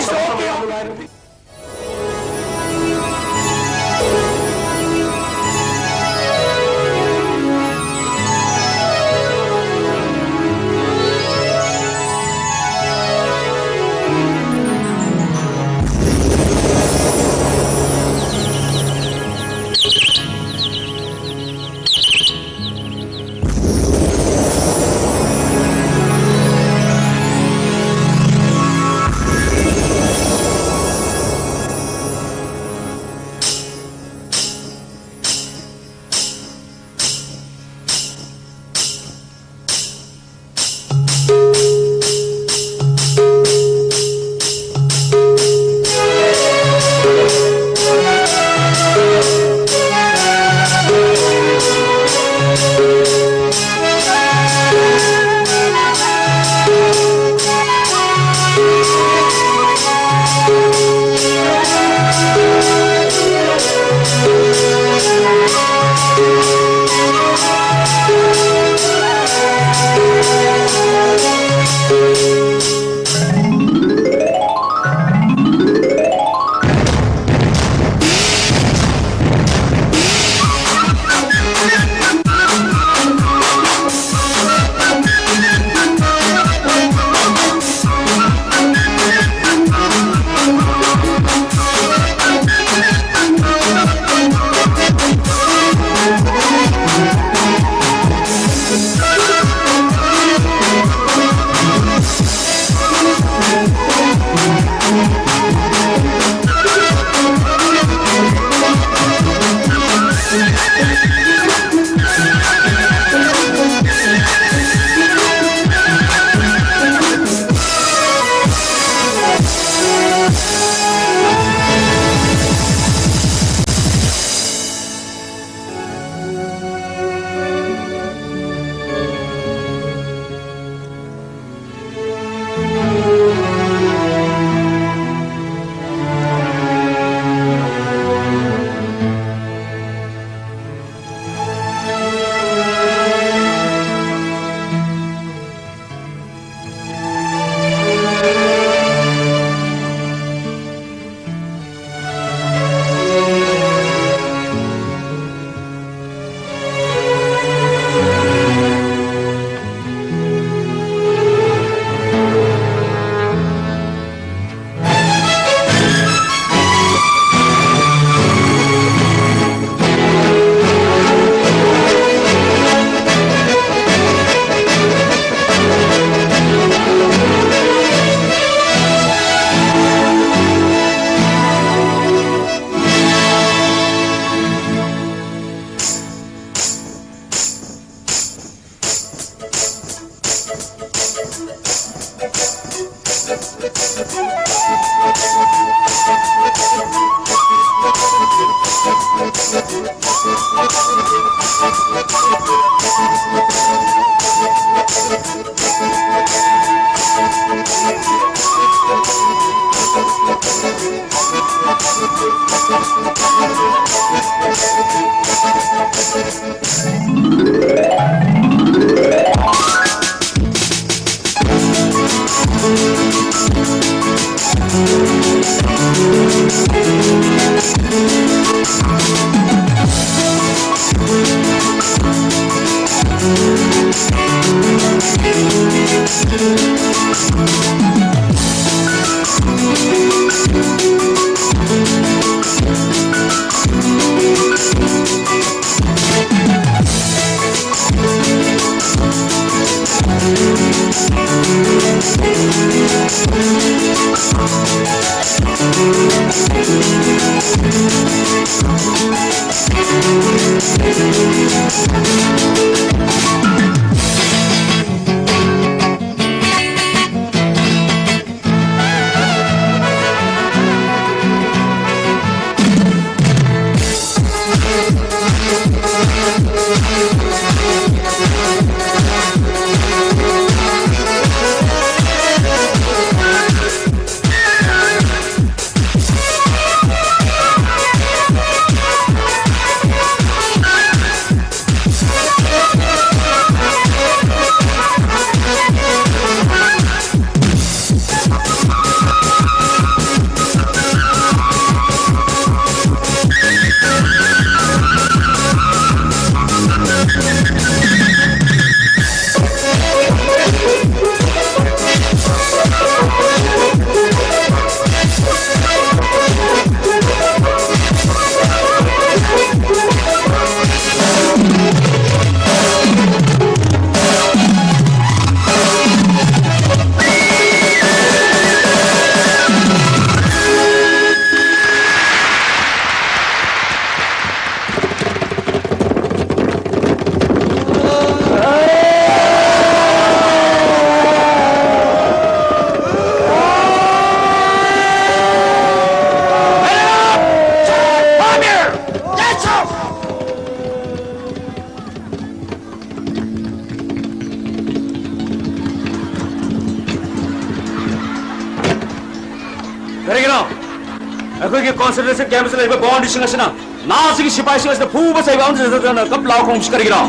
अखोई कॉन्सेंट्रेशन कैंप से लेकर बॉन्ड सिंह असना नासिक सिपाही सिंह असना फूब से बाउंड से कब लाओ कोंश करेगा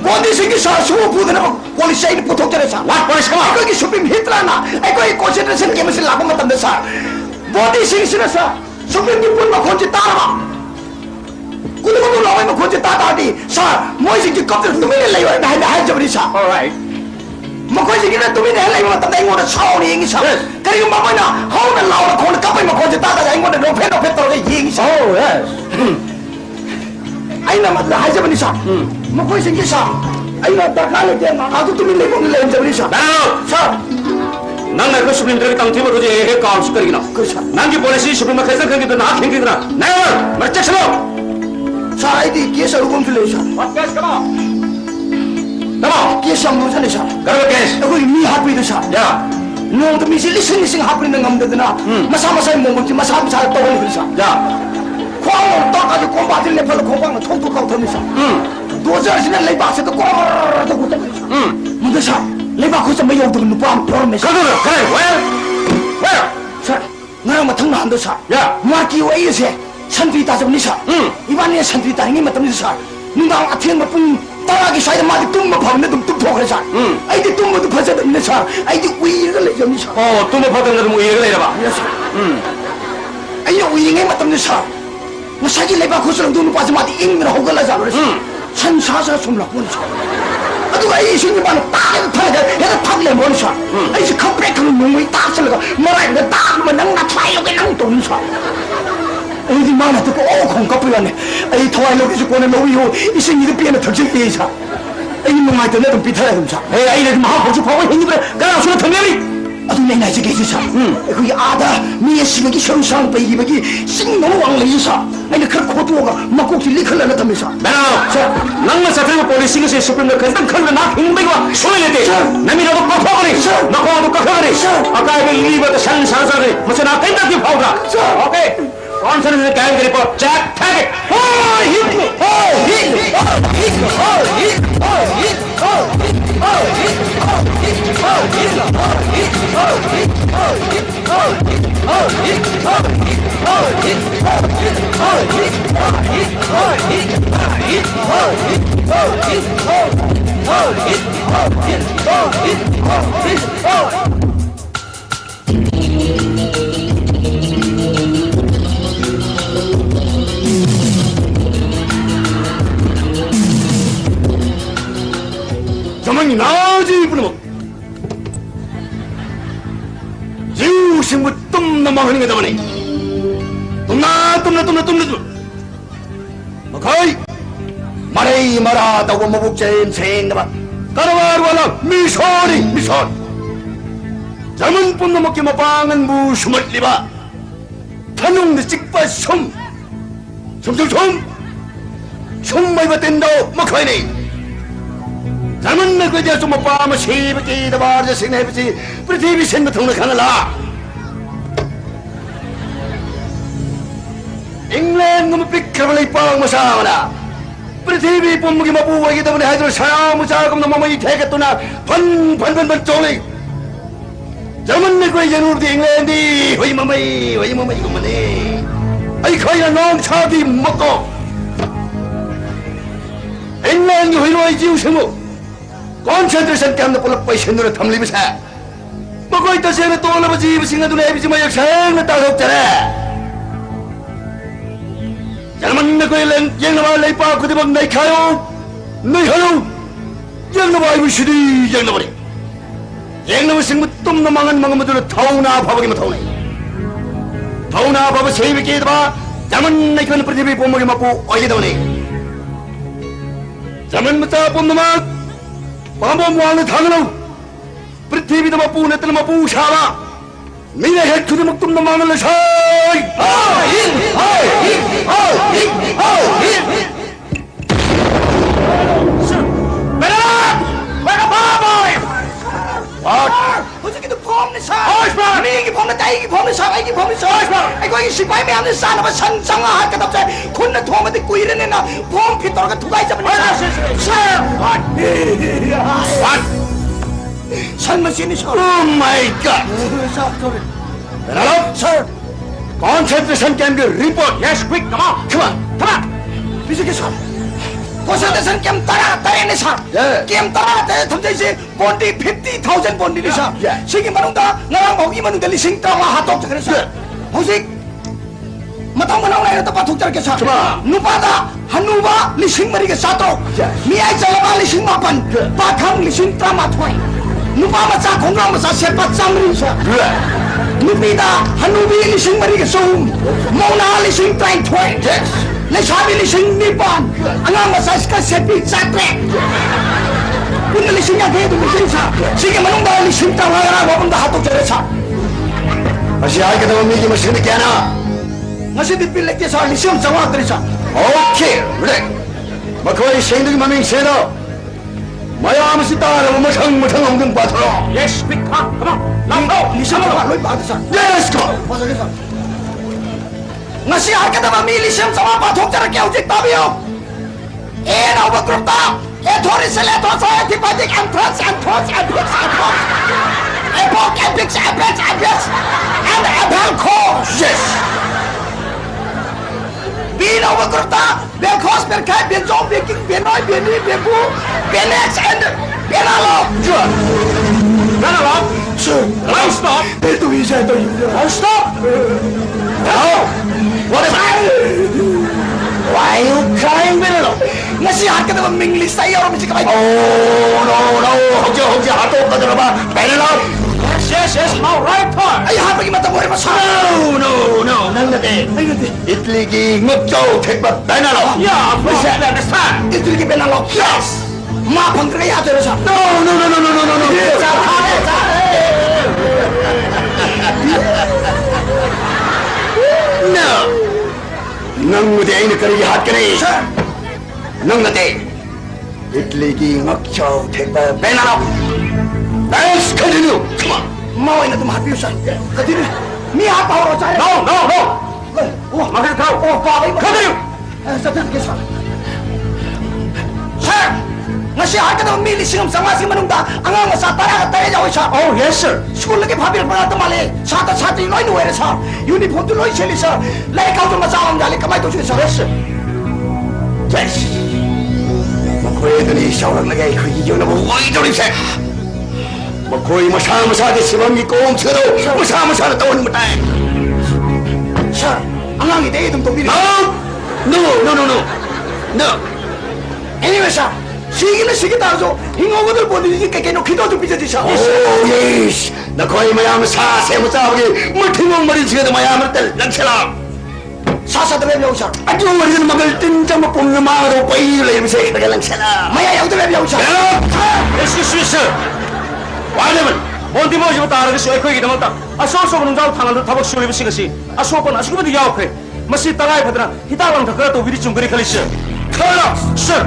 बॉन्ड सिंह की सासू पूदना पुलिस आई पुथोक चले सा व्हाट पुलिस का अखोई की सुप्रीम हिटला ना अखोई कॉन्सेंट्रेशन कैंप से लागो मतम दे सा बॉन्ड सिंह सिना सा सुप्रीम की पुन में खोज तारा कुल को लावे में खोज तादी सा मोई सिंह की कब तुम्हें ले है है जबरी सा ऑलराइट मकोई सिंह ने तुम्हें ले है मतम दे ngोda साउनी इंग सा करी ममना हाउना लाउना खोन कपै में खोज तादा जाई ngोda नो फेनो फेतो रे यिंग सा ओ यस आइना मतलब है जबरी सा मकोई सिंह की सा आइना दरकार ले दे आदु तुम्हें ले जबरी सा सा नंग को सुप्रीम कोर्ट काउंटी में तुझे ये काउंस करेगी ना नंग की पॉलिसी सुप्रीम में कैसे करेगी तो ना खेंगी ना नेवर मर्चक सुनो साइडी केस रूम फिले सा what case come on case हम लोग जाने सा करो केस कोई मी हाथ भी सा या नो तो मी से लिसन हाथ भी नंगम दे ना मसा मसा मोमो की मसा मसा तो बोल सा या खोंग तो का जो कोम बातिल ने फल खोंग में छोटू का उठने सा 2000 से ले बात से तो कोम तो कुछ मुझे सा लेबा खुश में योग तो नुपा प्रोर में करो करे वेल सर ना मथंग नांदो सा या माकी वई से संत्री ता जब निसा इबाने संत्री ता नहीं मतलब निसा निंदा अथेन में पुंग तारा की साइड मादी तुम में भावने तुम ठोकरे सा आई तुम में तो फसे तो निसा आई उई ले जब निसा ओ तुम में फसे तो उई ले रबा यस आई उई नहीं मतलब निसा मसा की लेबा खुश रंग नुपा से मादी इंग में होगला जा रे संसा सा सुमला पुन सा अदुगा ई सिंह बान ताल थागे हेदा थागले मोनसा आई से खपरे खम नुई तासलगा मराइ द ताग म नंग ना थाइ लोगे नंग तो निसा आई दी माना तो ओ खों कपयाने आई थवाइ लोगे से कोने लोई हो ई सिंह दी पेन थजे पेसा आई नुमाइ त ने तो पिथरा दुम सा ए आई ने महा भोजु फाव हिंदी बे करा सुन थमेली अदु नै नै से के सा एखोई आदा मी सिंह की शरु सांग पैगी बगी सिंह नो वांग ले सा आई ने खर खोतोगा मको की लिखल न तमेसा बेना सर नंग सत्र पुलिस सिंह से सुप्रीम कोर्ट खन खन ना हिंदीगा सुन लेते नमी नो को करे नको नो को करे अकाय में लीव द सन सासरे मसना कहीं की फावगा ओके कौन सा गैंग की report? Check ठेक 저만이 나지 부르면 지우신 뜸 넘어가는 게 더하네. 뜸나 거의 말해 말하다고 모국자인 생각봐 까라와르와라 미소리 젊은 뿜 넘어게 먹방은 무심을 리바 탄용도 찍바 숨 마이바 땐다고 먹어야네. 젊은 내 대해서 못 봐면 시비끼 다바르 생내비지 프리티비 생부통을 가능라 잉글랜드 놈의 빅크블레이 빵 마사나 프리티비 뽐무기 마부하기 때문에 하이들 사무자금 넘어머니 되겠구나 번 쫄리 젊은 내 예누르디 잉글랜드 허이마마이 이거만해 아이 거이나 농차디 먹고 잉글랜드 허이로이 지우세무 Concentration camp na pula paisyan na tamli bisa. Makoy ta siya na tola ba jiba singa doon ebi si mayak sayang na tasok tara. Jalaman na koy yang na malay pa ako tibag nay kayo. Yang na ba ay wisidi yang na ba rin. Yang na wasing mutum na mga madula tao na papagi mataw na. Tao na papag sa ibig kita ba? Jalaman na ikaw na prithibi pumagi mapu oy daw na. Jalaman matapom naman. Pamamwala tangalaw Prithibi na mapuna at na mapusawa Minahet ko na magtum na mga lasay Mga baboy! What? Huwag sa kinupom ni Sar! Mingi pom na tayo, pom ni Sar! Ay ko yung sipay may amin sana ba sansang ahal katap sa kung na tuwa mati kuya rin na pom pitor ka tugay sa manila Sir! What? Saan man sini Sir? Oh my God! Sorry. Hello? Sir! Concentration camp report! Yes, quick! Come on! Bisa ka Sir! Concentration camp tara ni Sir! Camp tara! Tamsay si bondi 50,000 bondi ni Sir! Sige manungda! Ngarang mahugi manungda lising tawa hatok sa kanila Sir! Husik! Matang manang na ito patok ka Sir! Nupada! Hanuba! Lising mariga sato! Miyay salaba lising mapan! Bakang lising tramatway! Nupa maca kongrang maca sepat samri Sir! Nupida! Hanubi lising mariga sum! Mona lising traintway! Lesabi lising nipan! Angang maca ska sepi satre! Puna lising niya kayo dumising Sir! Sige manungda lising tawa nga wapang dahatok sa Sir! Masyahay ka naman migi masyari kaya na! Nasi dipilik niya sa lisiyong sawag rin Sir! Okay, Rick! Makoy siyang maming sino! Mayama si Tara matang hanggang batalo! Yes, quick ha! Come on! Lambo! Lisiyong sawag! Loy ba Sir? Yes, go! Pasagin Sir! Nasi harkat na mamili siyang sawag patok sa rakyawjik tabiyo! Ina ubagruta! Etori sa leto sa antipatik entrance! Epoch, epics, and Abelco! Yes! Bino Magurta, Belcos, Belkai, Belzon, Beking, Benoy, Beni, Bebu, Benex, and Benalo! Sure! Benalo? Sir! Hello, stop! Beto, he said to you. Oh, stop! Hello? What am I? Why are you crying, Benalo? Nasihat ka naman minglis tayo, Ramisi ka ba? Oh, no! Hogja, hato ka na ba? Benalo! Yes, now right time! Ay, habang imata mo rin masama! No! Nangate! Itligi ngutso, take back Benalo! Yeah, of course, I understand! Itligi Benalo, yes! Mapang kriyado na siya! No! No! Nangate ay nakariyahat ka na eh! Sir! Nangate! Itligi ngutso, take back Benalo! Let's continue! Come on! Mau na tumahapyo siya! Continue! Miha pa ako sa No! Makan kau. Oh, baik. Kau dulu. Sedang kisah. Sir, nasi harga tu milik singam sama sing manungda. Angang masa tara tara jauh sir. Oh yes sir. Sekolah lagi pabrik pernah temale. Satu satu loi nuai sir. Uniform tu loi cili sir. Lagi kau tu masa orang gali kamai tu sir. Yes sir. Yes. Makoi tu ni seorang lagi kau hijau nama woi tu ni sir. Makoi masa di sebang ni kong cedo. Masa tahun mutai. Sir, angang itu tu pilih. No. Anyway, sir. Sige tahu. Hingo tu pun ini kekeno kita tu bisa disah. Oh yes. Nak kau mayam sah saya macam lagi. Mutingung mari sige tu mayam tertel. Langsalam. Sah tu lebih usah. Aduh mari tu magal tincam pun maru pai lagi bisa kerja langsalam. Maya yang tu lebih usah. Excuse sir. Walaupun Bonti mau jemput arah ke suai kau kita mata. Asal menunggu tangan tu tabak sulit bersih kasih. Asal pun asal pun dia jauh ke. Masih tangai pada kita orang tak kerana tu video cungkiri kali sir. Kalau sir.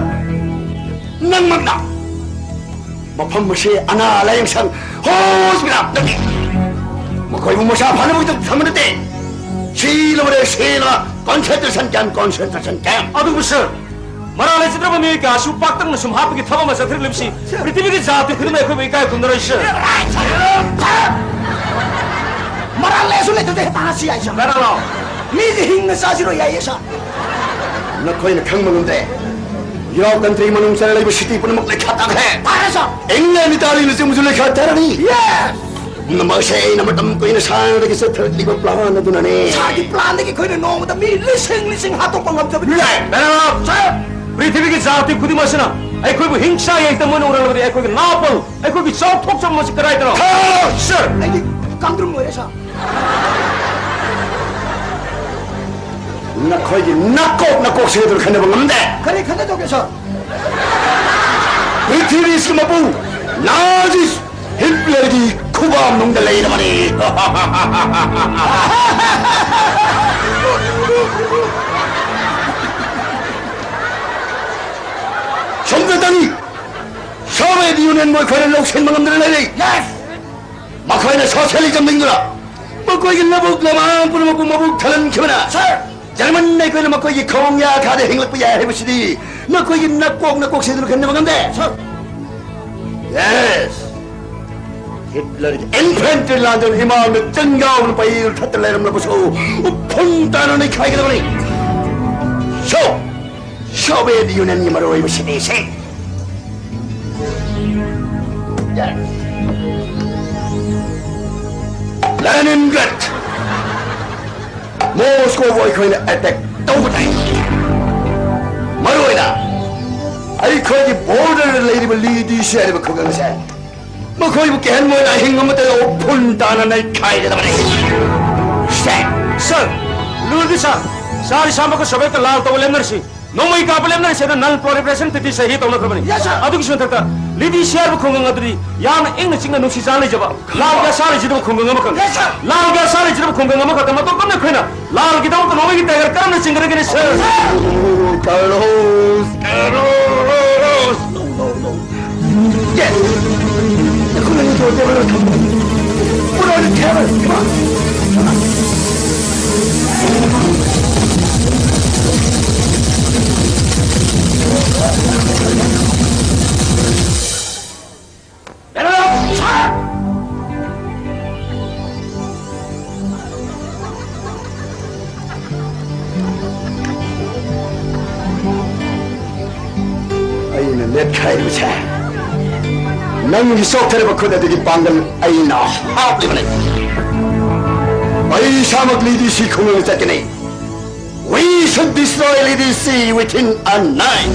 Nang magna. Mapam masih anak lain sang. Hos berap lagi. Makoi mo masih apa nak itu sama dete. Sila concentration camp. Aduh sir. Marah lagi citra bami ka asu pak tang nasum hap kita thama masa terlebih si. Prithivi ke jauh tu khidmat aku mereka kundarai sir. Marah lagi sulit tu deh tanah si aja. Berapa? Misi hingga sahiro ya yesa. Nak kau ini kang mengunde. Yau country manung saya lagi bersiti pun mak lekhat tak hai. Parasa. England Italy ni semua lekhat tak ni. Yes. Nama saya nama tem kau ini saya lagi seterusnya plan tu nane. Saya plan lagi kau ini nom tapi lising hatu pangam tu. Right. Berapa? Saya. Prithivi ke jauh tu kudi masina. Aku ibu hingsa yang itu mana orang lagi aku ibu napal. Aku ibu jauh thok jauh masih kerai terus. Sir. Ini kandung mu ya sir. Nak kau ini nakok saya tu kena bangun deh. Kena tu ke sir. Prithivi semapu najis Hitler di kubam nung dalai nama ni. Sampai tadi, sampai di Union mau kau nak sen mengam dalai. Yes. Makoi na socialism dingula. Makoi ke nabuk lama pun mabuk thalan kemana? Sir. Jerman ni kau nak makoi ke kong ya kade hinglak payah hebat sini. Makoi ke nakok saya dulu kena mengam deh. Sir. Yes. Hitler infantry London himal में जंगाव में पैर ठत्तर ले रहा बसो उफंता नहीं खाई के दबनी Soviet Union ni maroi bersini se Leningrad Moscow boy kau ini attack tahu betul maroi dah ai kau di border lady beli di share berkau kan saya Makoi bukan mau nak hingga mata opun tanah naik kaya dah mana? Sir, lulu di sah. Sari sama ko sabai ka laal tahu lemner si. Nomai ka lemner si ada null proliferation tadi sahih tahu nak berbani. Yes sir. Aduh kisah terka. Lidi share bukan ngadri. Yang ing cingga nusi jalan jawab. Laal ga sari jitu bukan ngamakan. Yes sir. Laal ga sari jitu bukan ngamakan. Tapi tu kau nak kena. Laal kita untuk nomai kita agar kamu cingga gini sir. Carlos. Yes. Aku nak itu dia berlaku. Pulau di Kevin, gimana? Ayah lihat kaya macam. Nang hisok terhadap kau dari panggal aina hap di mana? Ayah sama lidi si kumang cakap ni. We should destroy lidi si within a night.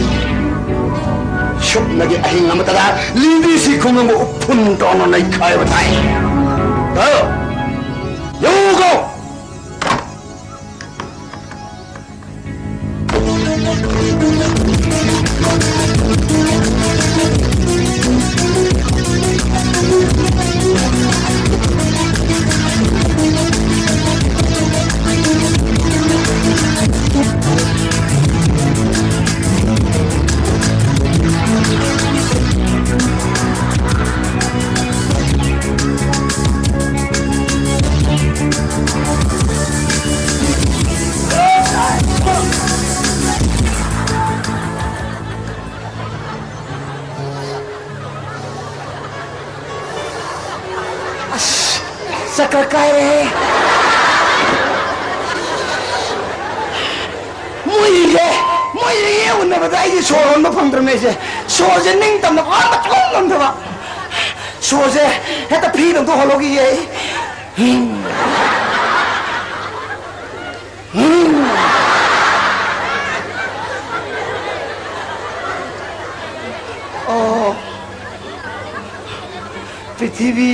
Shuk lagi ahing nama tada lidi si kumang mo upun dono naik kaya batai. Tahu? You go. चक्कर काय रहे मुझे उन्हें बताया शोर होने function से शोर से नहीं तब ना बहुत बचपन हम था शोर से है तो फिर तो होलोगी ये ओ पृथ्वी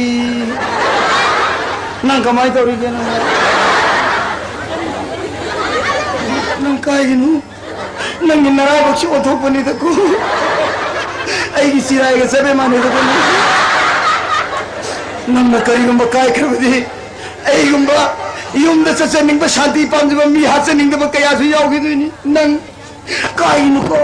नंग कमाई तो रही है नंग कायनु नंग नराय बच्ची ओथो पनी तो को आई की सिराय के सबे माने तो को नंग करी गुम्बा काय कर बदी आई गुम्बा यूं द सच निंग बा शांति पाम जब मी हाथ से निंग द कया सु जाओगी तो नहीं नंग कायनु को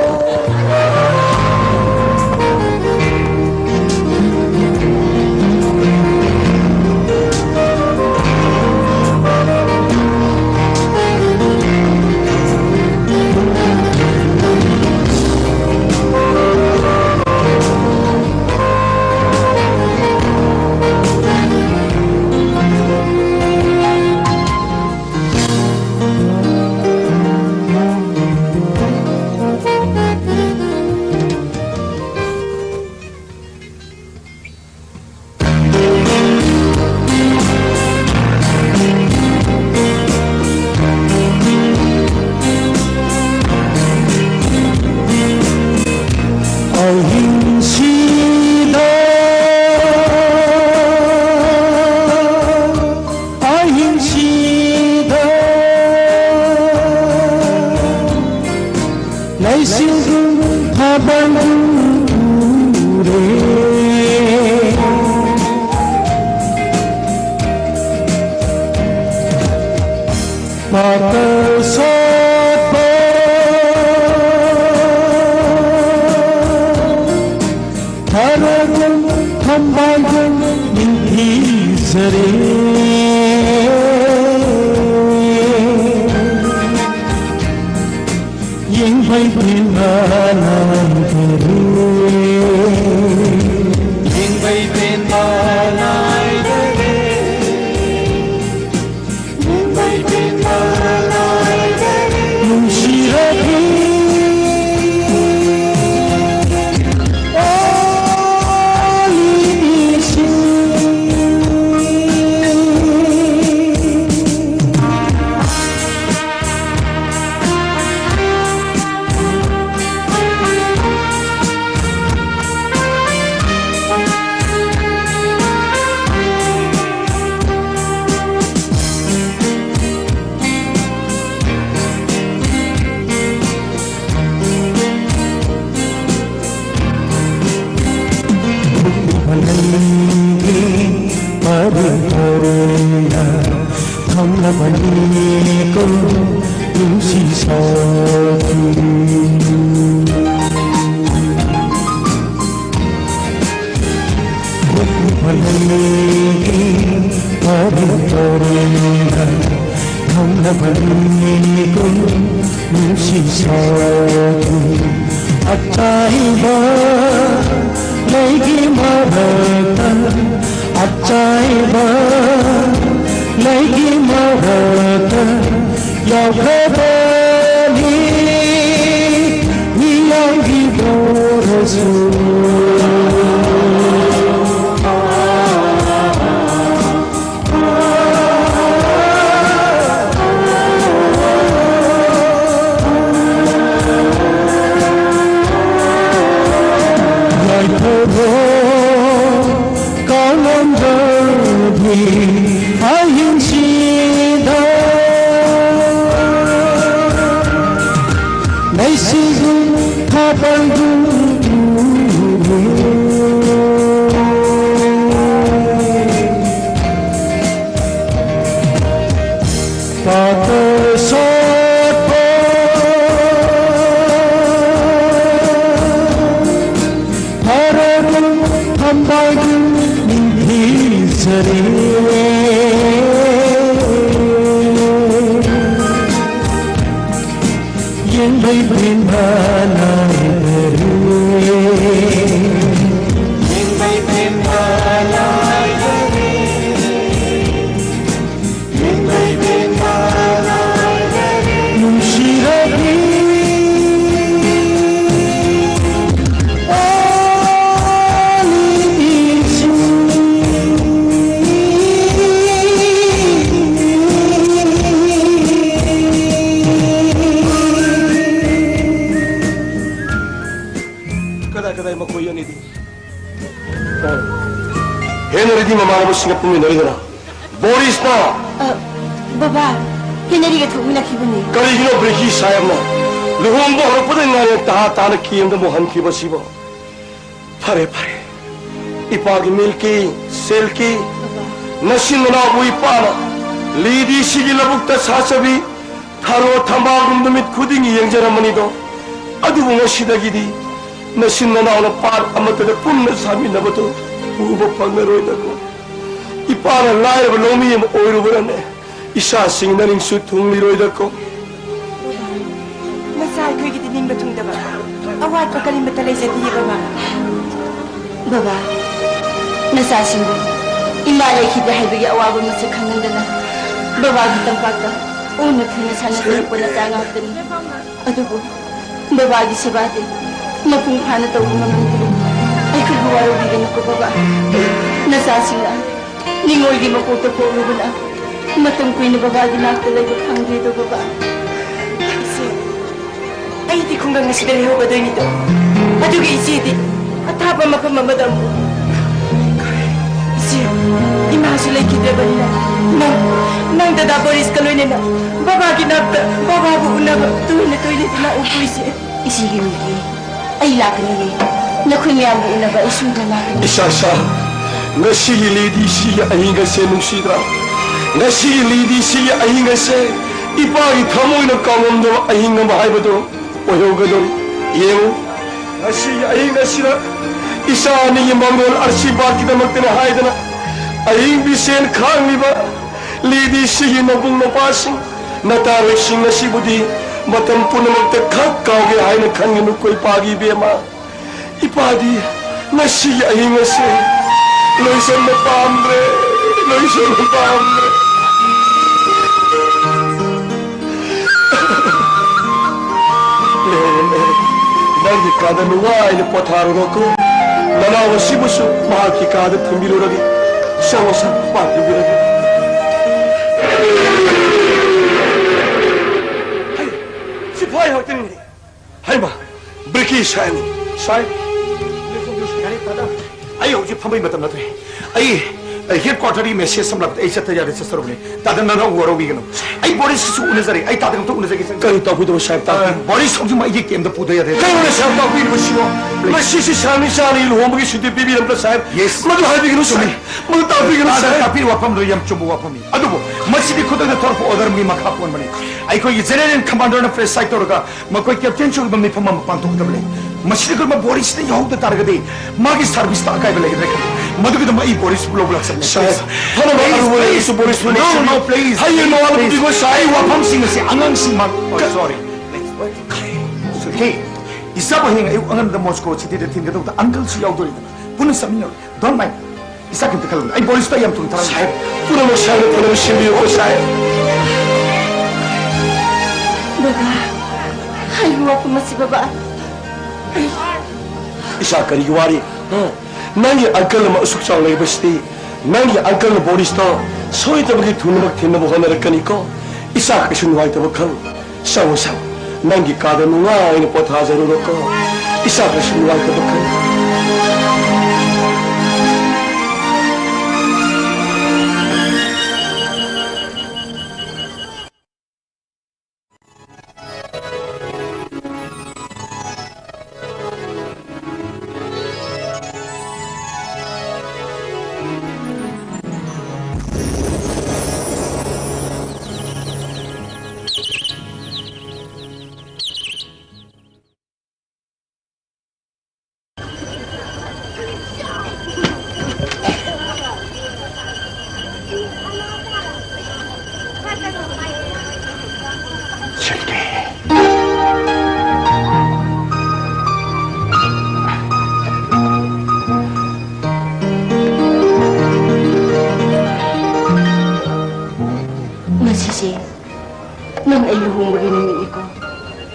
해너리디 마마라고 싱가포르에 너희들아 보리스나 바바 해내리가 더구나 기분이 까리기노 브레키 사야마 루홈보 허락보다 나는 따나 기염도 뭐한 기버시버 파래 이빠기 밀기 셀기 나신나 우이빠나 리디 시길라북다 사섭이 타로 탐바금도 및 구딩이 영자라머니도 아두붕어 시다기디 나신나 나오는 빠 아무때도 뿐나 삼이 나버도 우버팡내로이다고 이빠나 라이브 놈이 오이르버렸네 이사싱 나닝수 둥리로이다고 마사이 그이기디 닝바 퉁다바 아와이 빠까림바 탈레이자디 바바 바바 나사싱고 이마레 기대 할비기 아와고 마세 강는다나 바바기 땅박다 오늘 그는 사는 것보다 장학더니 아두고 바바기 세바데 마풍 파나 떠오르는 만들고 아이 그거 와로 비게놓고 바바 나사싱나 닝올기 먹고도 보르구나 matang kuy na babagi na talaga kang dito baba. Ay di kung nga sidali ho ba doon ito? At yung isidi, at haba mapamamadam mo. Isiyo, imasulay kita ba nila? Nang dadaboris kaloy nila, babagi na babago na ba? Tuwi na na upoy siya. Isigi Miki, ay lakan nila. Nakunyam mo na ba? Isundan lakan nila. Isasa, nga sige lady siya ay nga siya nung sidra. Ngasi lidi siya ahinga se ipagi thamoina kamomdo ahinga mahaibodo oyogadon yemo ngasi ahinga sira isani yamangol arsibar kidamaktena haidana ahing bisen khangliba lidi siya nabung napasing natare sing nasibudi matam punamakta khak kauge haina khangenu koi pagi bema ipadi ngasi ahinga se loison na pamre Nanti kada nuai ni potharu roko, nanawa sibusu mahaki kada tumbilu lagi, sama-sama pati lagi. Hai, si pai hotel ni, hai ma, berki saya ni, saya, lepas tu saya ni pada, ayo je pamai matam nanti, ayo. Headquarter में से समलत ऐसे तैयारी से सरोने तादन ना वो भी गनो आई body से उन्हें जरी आई तादन तो उन्हें जरी कहीं तो पुदो शायद ताकि बॉडी समझ में ये केम तो पुदो याद है कहीं उन्हें शायद ताकि वो शिवा मैं शीशी शानी लोगों की शुद्धि बीबी रंग साहब मतलब हाई भी गनो सुनी मतलब ताकि गनो साहब ताकि वापम लो यम चुबो वापम ही अदुबो मस्जिद खुद ने थोड़ा ऑर्डर में मखा कौन बने आई कोई जनरल कमांडर ने फ्रेश साइट होगा मैं कोई कैप्टन चुग बंदी फमा पांतो कबले मस्जिद को मैं बॉडी से यहाँ उधर तारग दे मागी सर्विस ताकि बले इधर मधुके तो मैं ई बॉडी से ब्लॉग लग सकते शायद Hello, please, Boris. No, please. How you know all of this? Say, what I'm saying is, angang singman. Oh, sorry. Okay. Isa ba hinga yung angan the Moscow city the thing that uncle si yaw dori. Puno sa minyo. Don't mind. Isa kim takalun. Ay Boris pa yam tun taran. Say, puno mo shimbi ko say. Baba, hayo ako masi baba. Isa kari yuwari. Nangi uncle ma usuk chang lay basti. Nangi uncle na Boris to soy tabagi tunumak tinabu hanarakan ko isa ka sunway tabakal sawo nangi kada nunga ina pothazaru ko isa ka sunway tabakal nang ay luhong maging ko.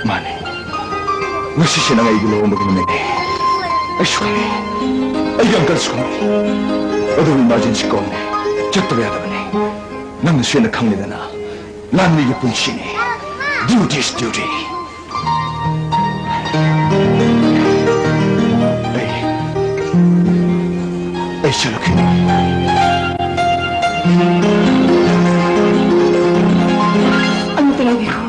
Mane, nasisi na nga iluhong maging ay sukali, ay ganggal sukali. Ado emergency ko ne, chatto yada bane. Nang nasiya na kanglida na, lan nigi punshini. Duty is duty. Ay, ऐ चलखिनी अमतला देखो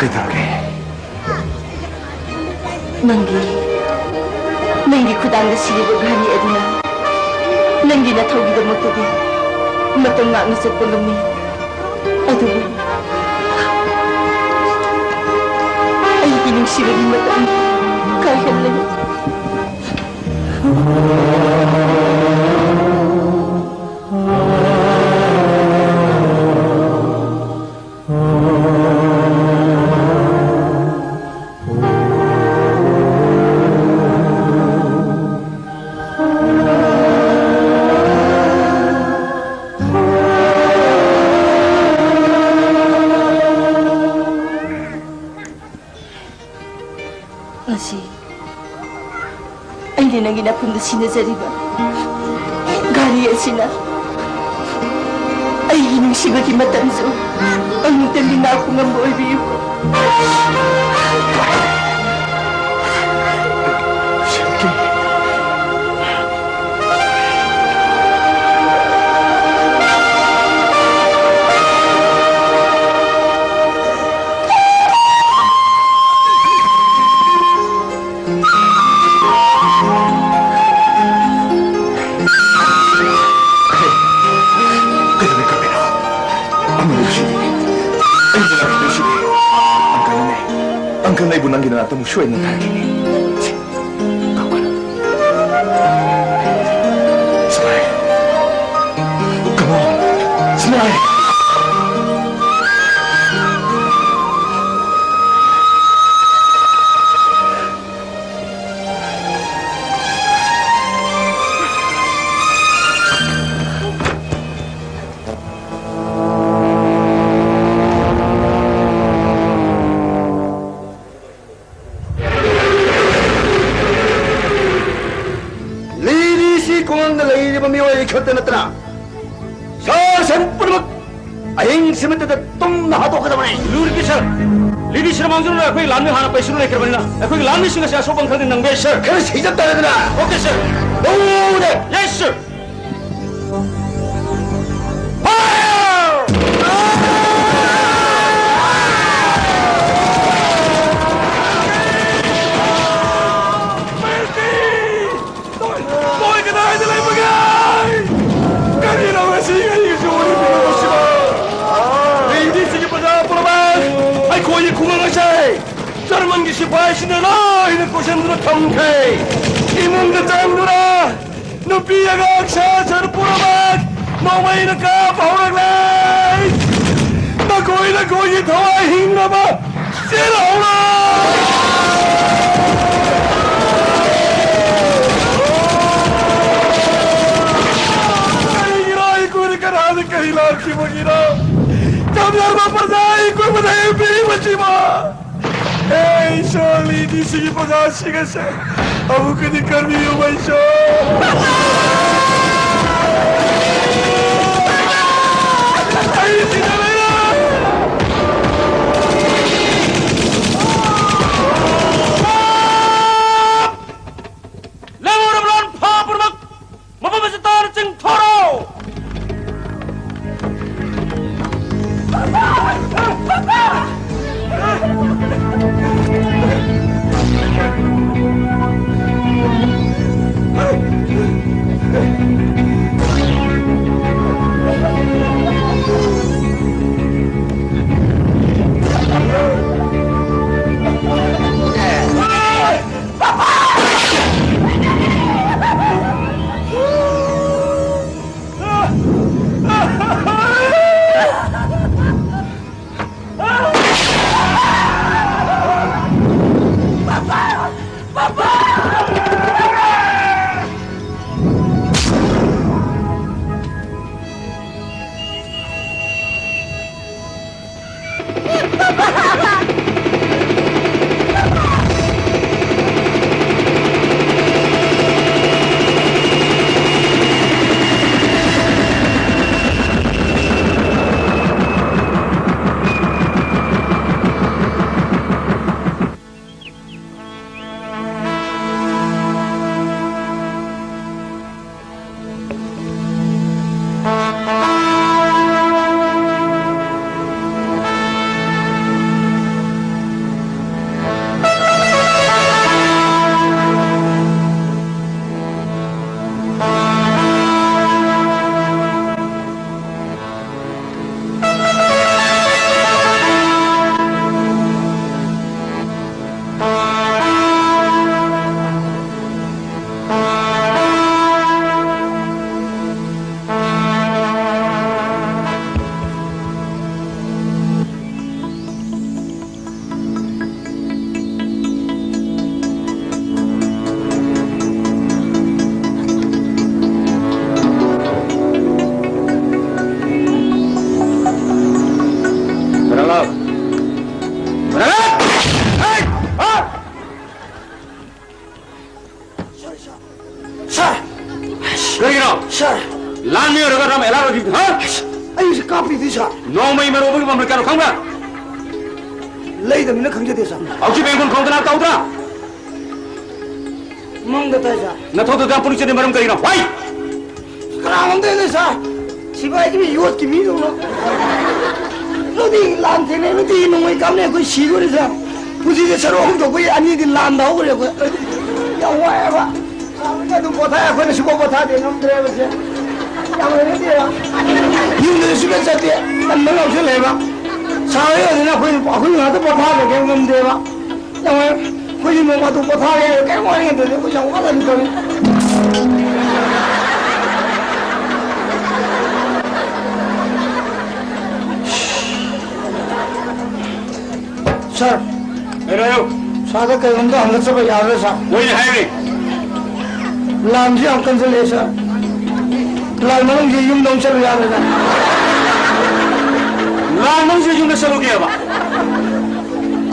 कहीं नंगी खुदांग सिरिब घानी अदुना नंगी नथौगी दमक्तदी मतम नागना चत्प ngami अदुबु अयिगी नुंसिबगी मतम कायहल्ले नंगी नाफुंद सिनजरिबा गारी असिना अयिगी नुंसिबगी मतमजु अंगतंगी नाखुंगम ओइबियु Ibu nanggi na temu shuai na targini. Kawan. Smile. Come on. Smile. 켰대 났더라. 사생뿌르 아잉 스메트다 똥 나하도 하다보네. Lure sir लीडी sir मांगजो ना कोई लान में हाना पैसे नहीं करबना कोई लान में सिंह से आसो पंखा दिन नंगे sir 그래 시작 따라더라. Okay sir 오네. Yes sir 젊은 기시 바시느라 이는 고생들어 탐케 이문도 짱누라 누비야가 악사 저를 뿌려봐 너마 이는 까 바오락래 나 고이나 고이 더와 힘나봐 세라오라 이기라 이거니까 나는 까이라 기분이라 잠자마 빠자 이거 보다 비리 맞지마 Hey, Charlie, di sige pag-asi kasi. Ako ka ni Carmillo, my show. Ay, sinalay na! Lemo na bulan pa, purmak! Mapapasitar sing toro! नौमई मरोबगी ममल क्या खंगा लेदमिना खंजदे सा औची बेंगुन खंगना तौद्रा मंग ताजा नथो तो पुलिस ने मरम करिना वाई करांदे ने सा सिबाई की योत की मी दो नदी लान थे ने नदी नौमई कामने कोई सीगोरे सा पुजी से सरो हम तो कोई अन्य दिन लान दाओ करे कोई या वाया बा सामने तुम पता है कोई सुबह पता दे हम ड्राइवर से क्या बोले दे यूं ने सुबह जाते तन्ने लो से लेबा सारे दिन कोई कोई हाथ पता दे के हम देवा या कोई ममा तो पता है के कोई दे कोई जाओ वाला निकल सर मेरे यो सादा के बंदा हम लोग सब याद है सर वही है रे लाम जी हम कंसल है सर लाल मनों जी यूं दम चल याद है लाल मनों जी यूं चलो गया बा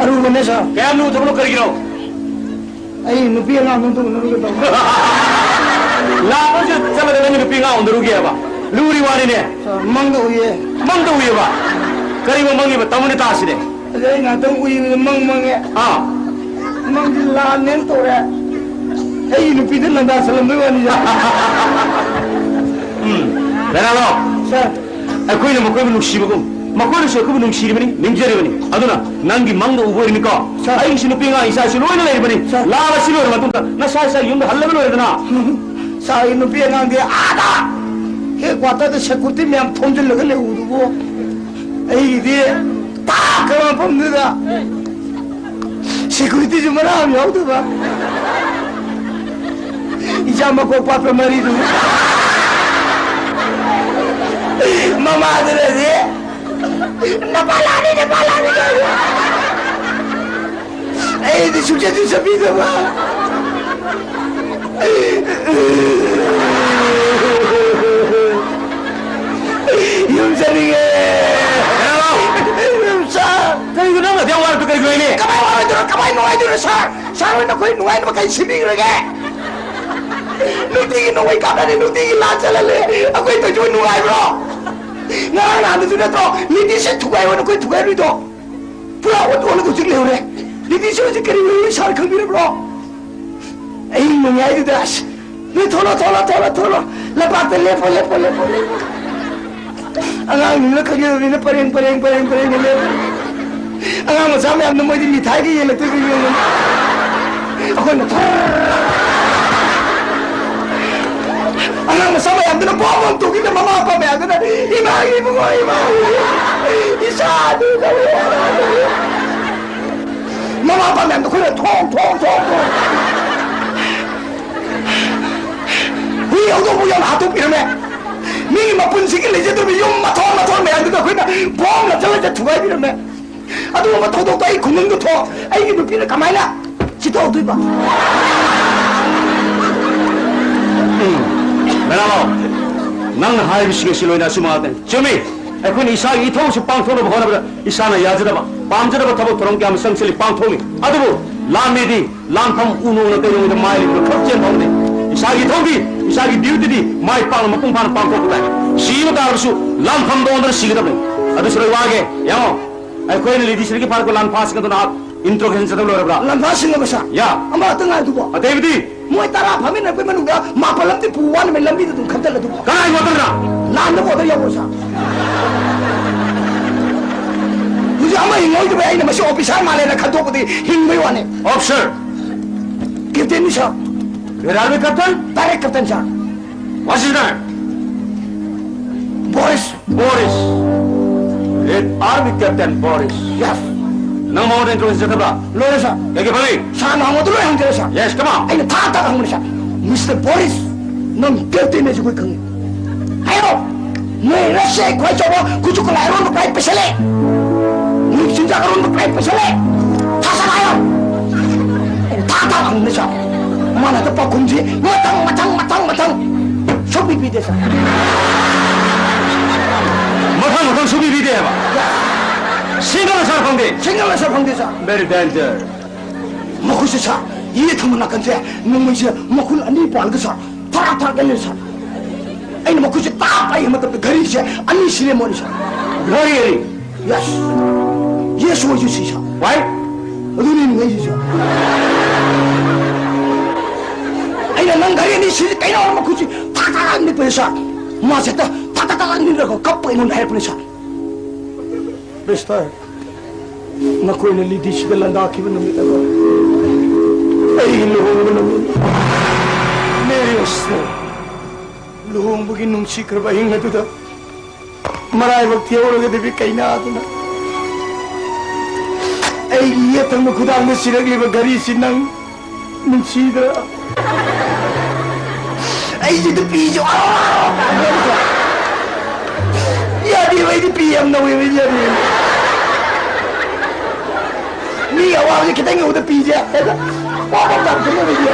अरु बने सर क्या नु तुम लोग कर गिरो आई नुपी ना हम तो नुपी तो लाल मनों जी चलो दे नुपी ना उधर गया बा लूरी वाली ने मंग हुई बा करीब मंगी बा तमने तासी ने अरे ना तो हुई मंग मंगे हां मंग लाल ने तो रे आई नुपी तो नंदा सलम में वाली जा बेना लो सर कोई ने मकोई नुसीबगो मकोई से को नुसीरिबनी निंजरिबनी अदुना नंगी मंग उबोरिनी को आई सिनु पिंगा इसा सिनु लोइना लेरिबनी लावा सिनु रो मतुंता न साय साय युंद हल्लबे लोइदना साय नुपी नंगे आदा हे क्वाता तो सिक्योरिटी में हम थोंजल लगे ले उदुबो आई दे ता करा पमदा सिक्योरिटी जो मरा हम याद बा इजा मको पापे मरी दु ममा दे दे न पालानी ए दी सुचे दी सभी दबा यूं चलिए कहीं तो ना क्या वार तो करी कोई नहीं कमाई नुआई दो सर सर ने कोई नुआई में कहीं सिबी रगे नुती की नुआई काटा ने नुती की लाच चले ले कोई तो जो नुआई ब्रो ना ना तो ने तो नीति से ठुकाई वो कोई ठुकाई नहीं तो पूरा वो तो कुछ ले रे नीति से जो करी हुई सर खंग रे ब्रो ए नुआई दे दास ने थोड़ा लपाते ले पोले अगर ने कगे ने परेंग ले अगर मजा में हमने मोदी मिठाई की ये लगते कि ये अगर न अगर मजा में हमने बॉम तो कि ममा पापा में अगर इमाई इसा ममा पापा में तो कोई ठोंग हुई तो वो यार हाथों पिर में मिगी मपुंसी की लेजे तो भी यूं मथों में अंदर कोई ना बॉम ना चले ठुकाई पिर में अदु मा थोदो तो आई खुंगन को थो आई की नुपी ने कमाइला चितो दुइबा मेरा लो नंग हाई बिस्के सिलोइना सुमाते चुमी अखुन इसा इथो से पांथोनो बखोना इसाना याजदबा पामजदबा थबो थरों के हम संगसली पांथोमी अदबो लामेदी लांथम उनो न तेरो द माइल को खपचेन होने इसागी थोगी इसागी ड्यूटी माइ पाल मपुंग पान पांथोकला सीनो दारसु लांथम दो अंदर सिगदबे अदु सुरई वागे याओ कोई ने लीदी श्री के पार को लान फास का तो ना इंट्रोगेशन से तो लोग रहा लान फास सिंह बसा या हम आते हैं तू बो अतेविदी मुझे तारा हमें न कोई मनुगा माँ पलम ते पुवान में लंबी तो तुम खत्तर ले तू कहाँ है मोटर ना लान तो बोतर या बोसा मुझे हमें हिंगोई तो भाई न मशो ऑफिसर माले न खत्तों को दी हिंगोई वाने ऑफिसर कितने Nisha railway captain direct captain sir what is that Boris army captain Boris yes नंग माउंट इंट्रोगेशन से तबला लोरे सर क्या भाई सर नाम तो लोरे हम तेरे sir yes come on I था हम सर मिस्टर बोरिस नंग कहते ने जो कोई कंगे आयो मैं रसे कोई जो कुछ को लाइरों तो प्राइस पेशले मुझे चिंता करूँ तो प्राइस पेशले था सर आयो था हम sir mana tu pakum je matang subi bi de sa matang subi bi de ba single sa phang de sa very danger makhus sa ye thamna kan se nungui se makhul ani pal ga sa thara ga le sa ai makhus ta pai matlab gari se ani sire mon sa Gari. Yes. Yes, what you see, sir. Why? I don't even know you, sir. I don't know gari ni sir. Kaya na ako kusi. Tatakan ni pa sir. Maseta tatakan ni ako kapay mo na help ni sir. Mister. Nakoy na lidis ka lang daki mo namin ako. Ay, luhong mo namin. Neryoso. Luhong mo ginong sikra ba yung natuda? Maray magtiyaw na gadabi kay na ato na. Ay, iyat ang magkudang na sinagliba garisin ng sidra. Ay, dito piso. Yadi ba iti piyam na wiwin yan eh. Ni awal kita nggak udah pijak, apa tak kena dia?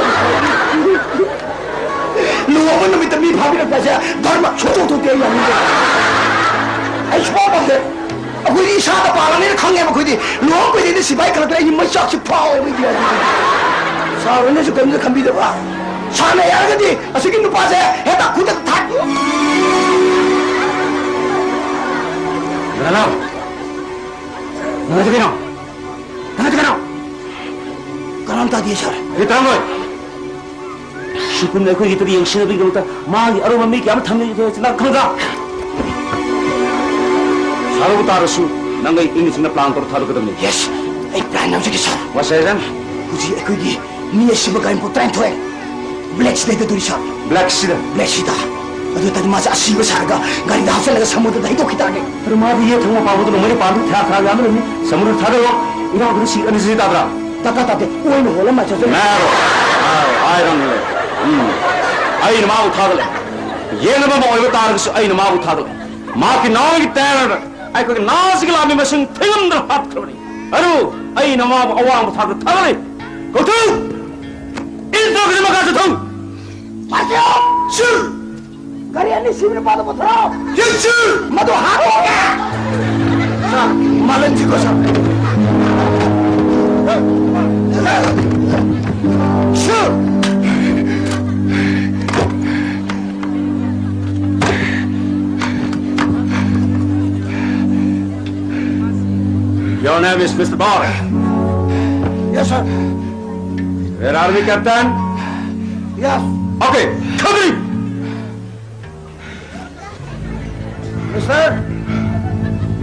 Lu apa nak minta mi pahami nak baca, dharma cukup dia yang ini. Ay semua benda, aku ini sahaja palan ini khange aku ini, lu apa ini sipai kalau ini macam si pau ini dia. Sahaja juga ini kami dah, sana yang ini, asyik ini pas tak kuda tak. Mana? Mana tu kena? Mana tu kena? Karam tadi sir. Kita angoi. Syukur nak kau itu yang sini bagi kita. Magi aru mami kiamat hamil itu nak kau dah. Salu tarusu. Nangai ini sebenarnya plan tertaru kita ni. Yes. Plan nama jadi sir. Wasaran? Kuji aku ini ni sebagai putera itu Black Sida itu sir. Black Sida. Black Sida. Aduh tadi masa asli besar ga. Gari dah hafal lagi samudra dah itu kita ni. Terima dia tengok apa tu nomor pandu tiap kali ambil ni. Samudra thada lo. Ini aku ni sih sih tak berapa. Tak. Uai ni holam macam tu. Naro. Ay orang ni. Ay nama uthada le. Ye nama mau ibu tarik su ay nama uthada le. Mak ki naw ki ter. Ay ko naw sikil ami masing tingam dah hat kau ni. Aduh. Ay nama awang uthada thada le. Kau tu. Ini tu kita makan tu. Macam. Sir. Gari ini sini pada putera. Yes sir. Madu haru ke? Sir. Malam juga sir. Sure. Your name is Mr. Barr. Yes, sir. Where are we, Captain? Yes. Okay, come in. Mister.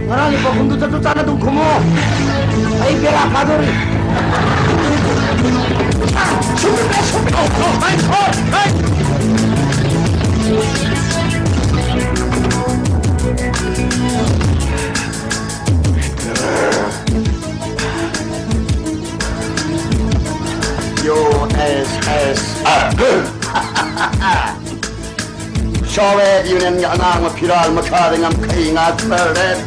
Marami pa kung tuta na doon kumo. Ay, pera ka doon. Soviet Union nga nang mapiral makaring ang kaingat perdet.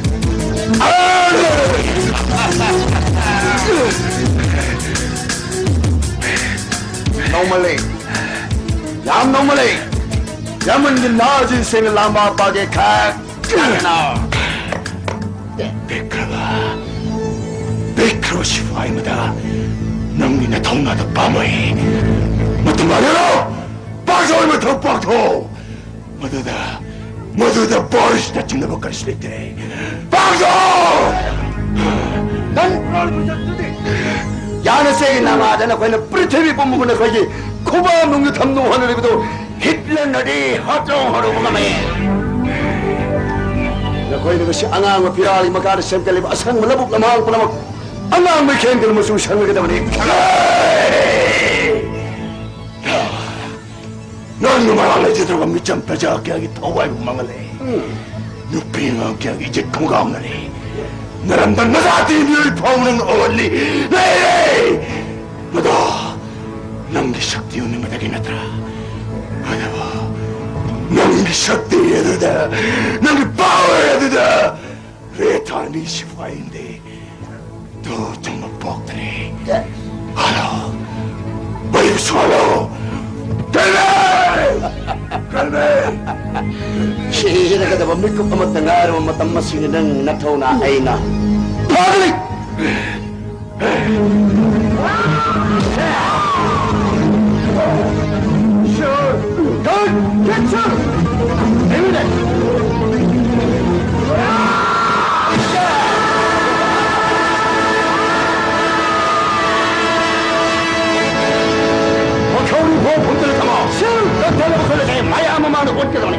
Normally, yaman din najin sing lamba pagi kak. Bekro sifai mada, nang ina tong na pamay. Matumalo, pasoy mo to pakto. Maduda Boris na tingnan mo kaslite. Pakto! Dan 야는 세게 남아잖아. 그는 프리티비 본부분에 거기 쿠바 농유 탐노 하늘에도 히틀러들이 합종하러 오가매. 나 거기 것이 앙앙의 비라리 마가르 셈텔리 아상 말라북 남아ang palamak 앙앙의 캔들 무슨 상을 그다음에 넌 말할래 제대로 미점 빼자 그야기 더와이 망할래. 누피가 그야기 이제 공감나리. 나란다 나자티 늘 파우는 어울리 네 뭐다 남기 ශක්තිය උනේ මතක නැතර අදව 남기 ශක්තියද 남기 파워යද රේතානි 시파인데 또 정말 뻑들이 하나 빨리 swallow kalme Sihira ka daw mikro pamatangar mo matamasing ng nataw na ay na. Pagalik! Sure! Don't get sure! Evident! Support के दौड़े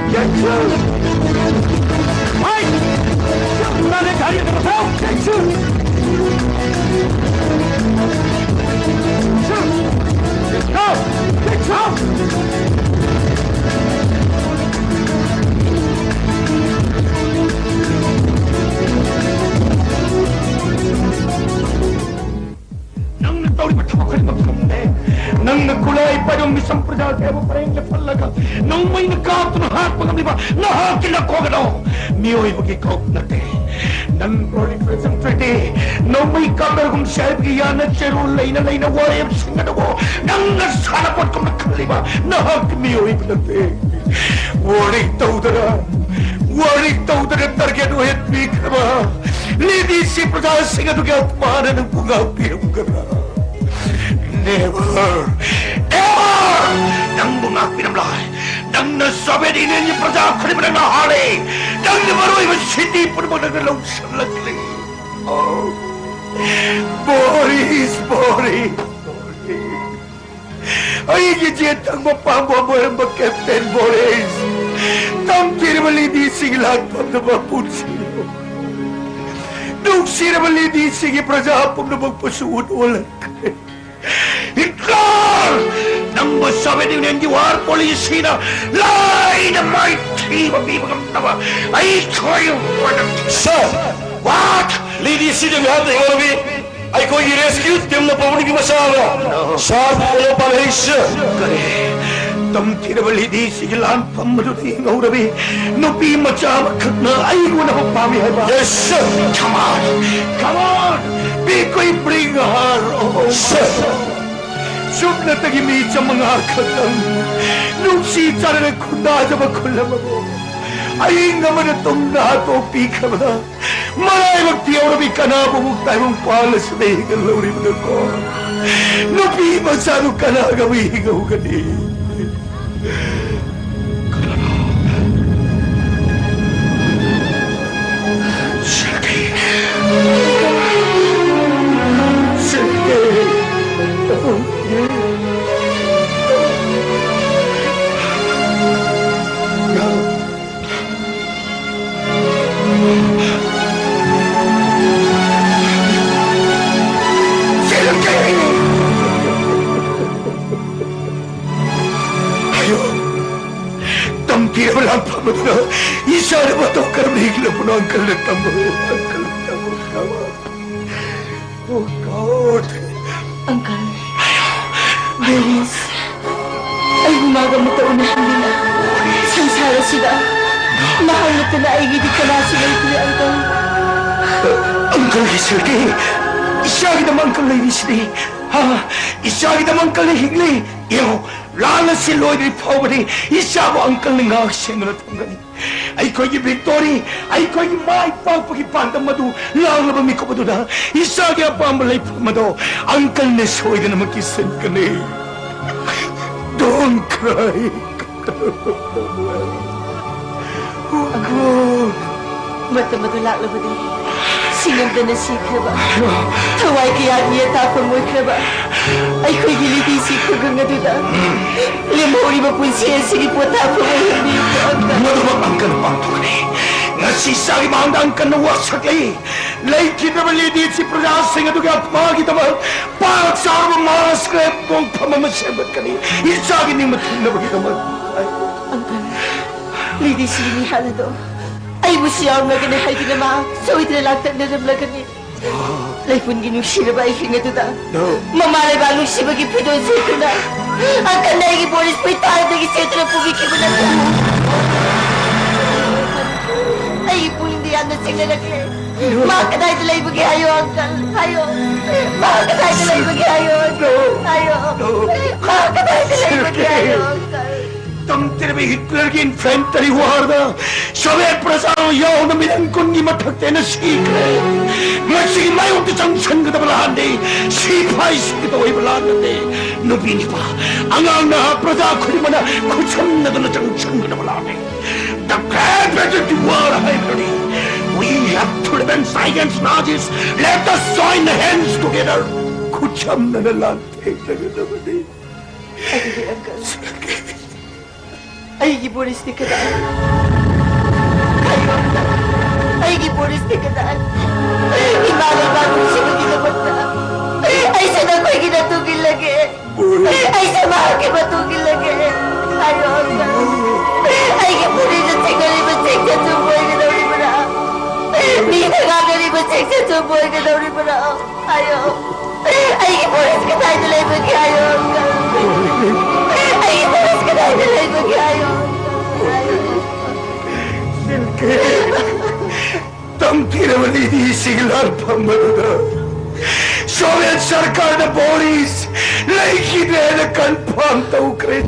नंग कुलाई पर मिसम प्रजा के वो परेंगे फलगा नंग मई नकात न हाथ पगम निबा न हाथ की लकोगनो मियोई बगी कोप नते नंग प्रोलिफरेशन ट्रीटी नंग मई काबर गुम शायद की यान चेरू लेना वारे सिंगड़ वो नंग सारा पट को नखलीबा न हाथ मियोई नते वारी तौदरा तरगे नो हेत भी खबा लीदी सी प्रजा सिंगड़ के अपमान न पुंगा पीरम करना Never! Nang bunga pinamlay, nang nasabi din niya praja ko naman ang nahali, nang nabaroy mo sindi po naman ang nalaw sa lagli. Oh, Boris! Ay, gijit ang mapamwa mo ang mag-Captain Boris. Tampir malidi sige lahat pang napapunsiyo. Nung sira malidi sige praja pang napagpasuod walang kayo. Hitler! Nang masabi din ng diwar polisina, lie na may team of people ng tama, ay kayo Sir! What? Lady Sina may hati nga nabi, ay ko i-rescue, tiyam na pamunig masama. Sharp pala pala sir. Kare, tamti na ba lady, sige lang pamaluti nga nabi, nupi matsama kag na ay ko na pagpamihay ba? Yes sir! Come on! Be ko'y bring her, oh sir! Sub na tagimit sa mga akatang nung sita na nagkunda sa magkulam ako. Ay nga man itong natopi ka ba? Malay magtiyaw na may kanabong tayo mong palas na higal na ulit na ko. Nupi masano ka na gawihingaw ka ni. Tira walang pamatna. Isa na ba itong karmihigla po na Uncle na tamo? Oh, God. Uncle. Boris. Ay gumagamot ang unahan nila. Sangsara sila. Mahal na ito na ay gidig ka na sila ito ni Uncle. Uncle Sergey. Isagi naman Uncle Leslie. Ha? Isagi naman Uncle Higley. Iyo. Lala si Lloyd ni Poverty, isa mo ang kalingak siya na natanggali. Ay ko yung Victory, ay ko yung maipagpagipantang madu, lalo ba may kumado na, isa kaya pamalay pamado, ang kalnesoy na makisan ka na eh. Don't cry. Oh God. Mata-madulak na ba din? Sinanda na si Kreba. Taway kaya niya tapang mo Kreba. Ay ko'y gilitisi ko nga duda. Limori ba po siya sige po tapang mo hindi ko agad. Madumang ang kanapang ni. Nasisari ba ang kanawasak lay? Lay kinabalidit si Pradasi nga duga at makakita mo. Parang sa araw mga skrep mong pamamasebat ka ni. Isagin ni matin na magkita mo. Uncle, lady sininihan na do. Ay mo siya ang naganahal ka naman. So itinalagtag na namlagan ni. Lay pun ginong siya ba ihinga do da? No. Mamalay ba nung siya magipidon sa ito na? Ang kanay gibolis pa itahan na gisito na pumiki mo na siya. Ay po hindi yan na sila nagli. Makakatay nila yung mag-iayo, Uncle. Ayo. Makakatay nila yung mag-iayo, Uncle. Ayo. Makakatay nila yung mag-iayo, Uncle. Tamtira may Hitler ki infantry warda. Soviet prasaro yaw na minangkon ni matakte na secret. Masigi mayong tisang-sang ka na balahan di. Sipay sige ito ay balahan di. Nubini pa. Ang na prasa ko ni mana kutsang na doon na tisang-sang ka na balahan di. The grand president of war hybrid. We have to prevent science Nazis. Let us join hands together. Kutsam na nalante. Ay, hindi, Uncle. ꯑꯩꯒꯤ ꯕꯣꯔꯤꯁꯇꯤ ꯀꯗꯥꯏ ꯀꯩꯒꯣꯝꯗ ꯑꯩꯒꯤ ꯕꯣꯔꯤꯁꯇꯤ ꯀꯗꯥꯏ ꯏꯃꯥ ꯂꯩꯕꯥꯛ ꯅꯨꯡꯁꯤꯕꯒꯤꯗꯃꯛꯇ ꯑꯩꯁꯦ ꯅꯈꯣꯏꯒꯤ ꯃꯇꯨꯡꯏꯜꯂꯒꯦ ꯑꯩꯁꯦ ꯃꯍꯥꯛꯀꯤ ꯃꯇꯨꯡꯏꯜꯂꯒꯦ ꯍꯥꯏꯌꯣ ꯑꯩꯒꯤ ꯄꯨꯔꯤꯗ ꯊꯦꯡꯅꯔꯤꯕ ꯆꯦꯛꯁ ꯆꯨꯝꯕ ꯑꯣꯏꯒꯗꯧꯔꯤꯕ꯭ꯔꯥ ꯃꯤꯅ ꯉꯥꯡꯅꯔꯤꯕ ꯆꯦꯛꯁ ꯆꯨꯝꯕ ꯑꯣꯏꯒꯗꯧꯔꯤꯕ꯭ꯔꯥ ꯍꯥꯏꯌꯣ ꯑꯩꯒꯤ ꯕꯣꯔꯤꯁ ꯀꯗꯥꯏꯗ ꯂꯩꯕꯒꯦ ꯍꯥꯏꯌꯣ ꯑꯩꯒꯤ ꯕꯣꯔꯤꯁ ꯀꯗꯥꯏꯗ ꯂꯩꯕꯒꯦ ꯍꯥꯏꯌೋ तमकीरवली सिगलार फमदा सोवियत सरकार ने बोरिस लेखी ने कंफर्म तो करे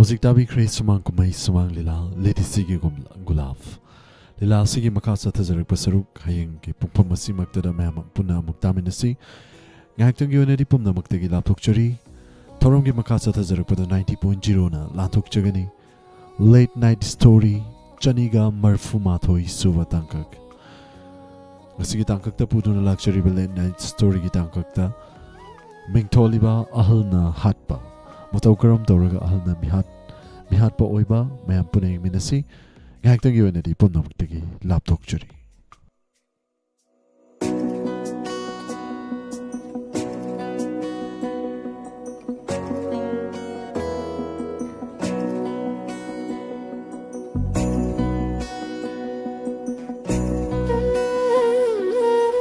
Hojik tabi kre sumang kumai sumang lila lady sigi gulaf. Lila sigi maka sa tazarik pasaruk hayang ki pungpam masi magtada mayamang puna muktamin nasi. Ngayagtang yun na di pum na magtagi laptok chari. Torong ki maka sa tazarik pada 90.0 na latok chagani. Late night story chaniga marfu mathoy suwa tangkak. Ngasigi tangkak ta puto na luxury ba late night story ki tangkak ta. Mingtoli ba ahal na hat ba. Mataw karam tawraga ahal na mihat pa oiba mayam punay minasi ngayagtang yun na di pum na magtagi laptok chari.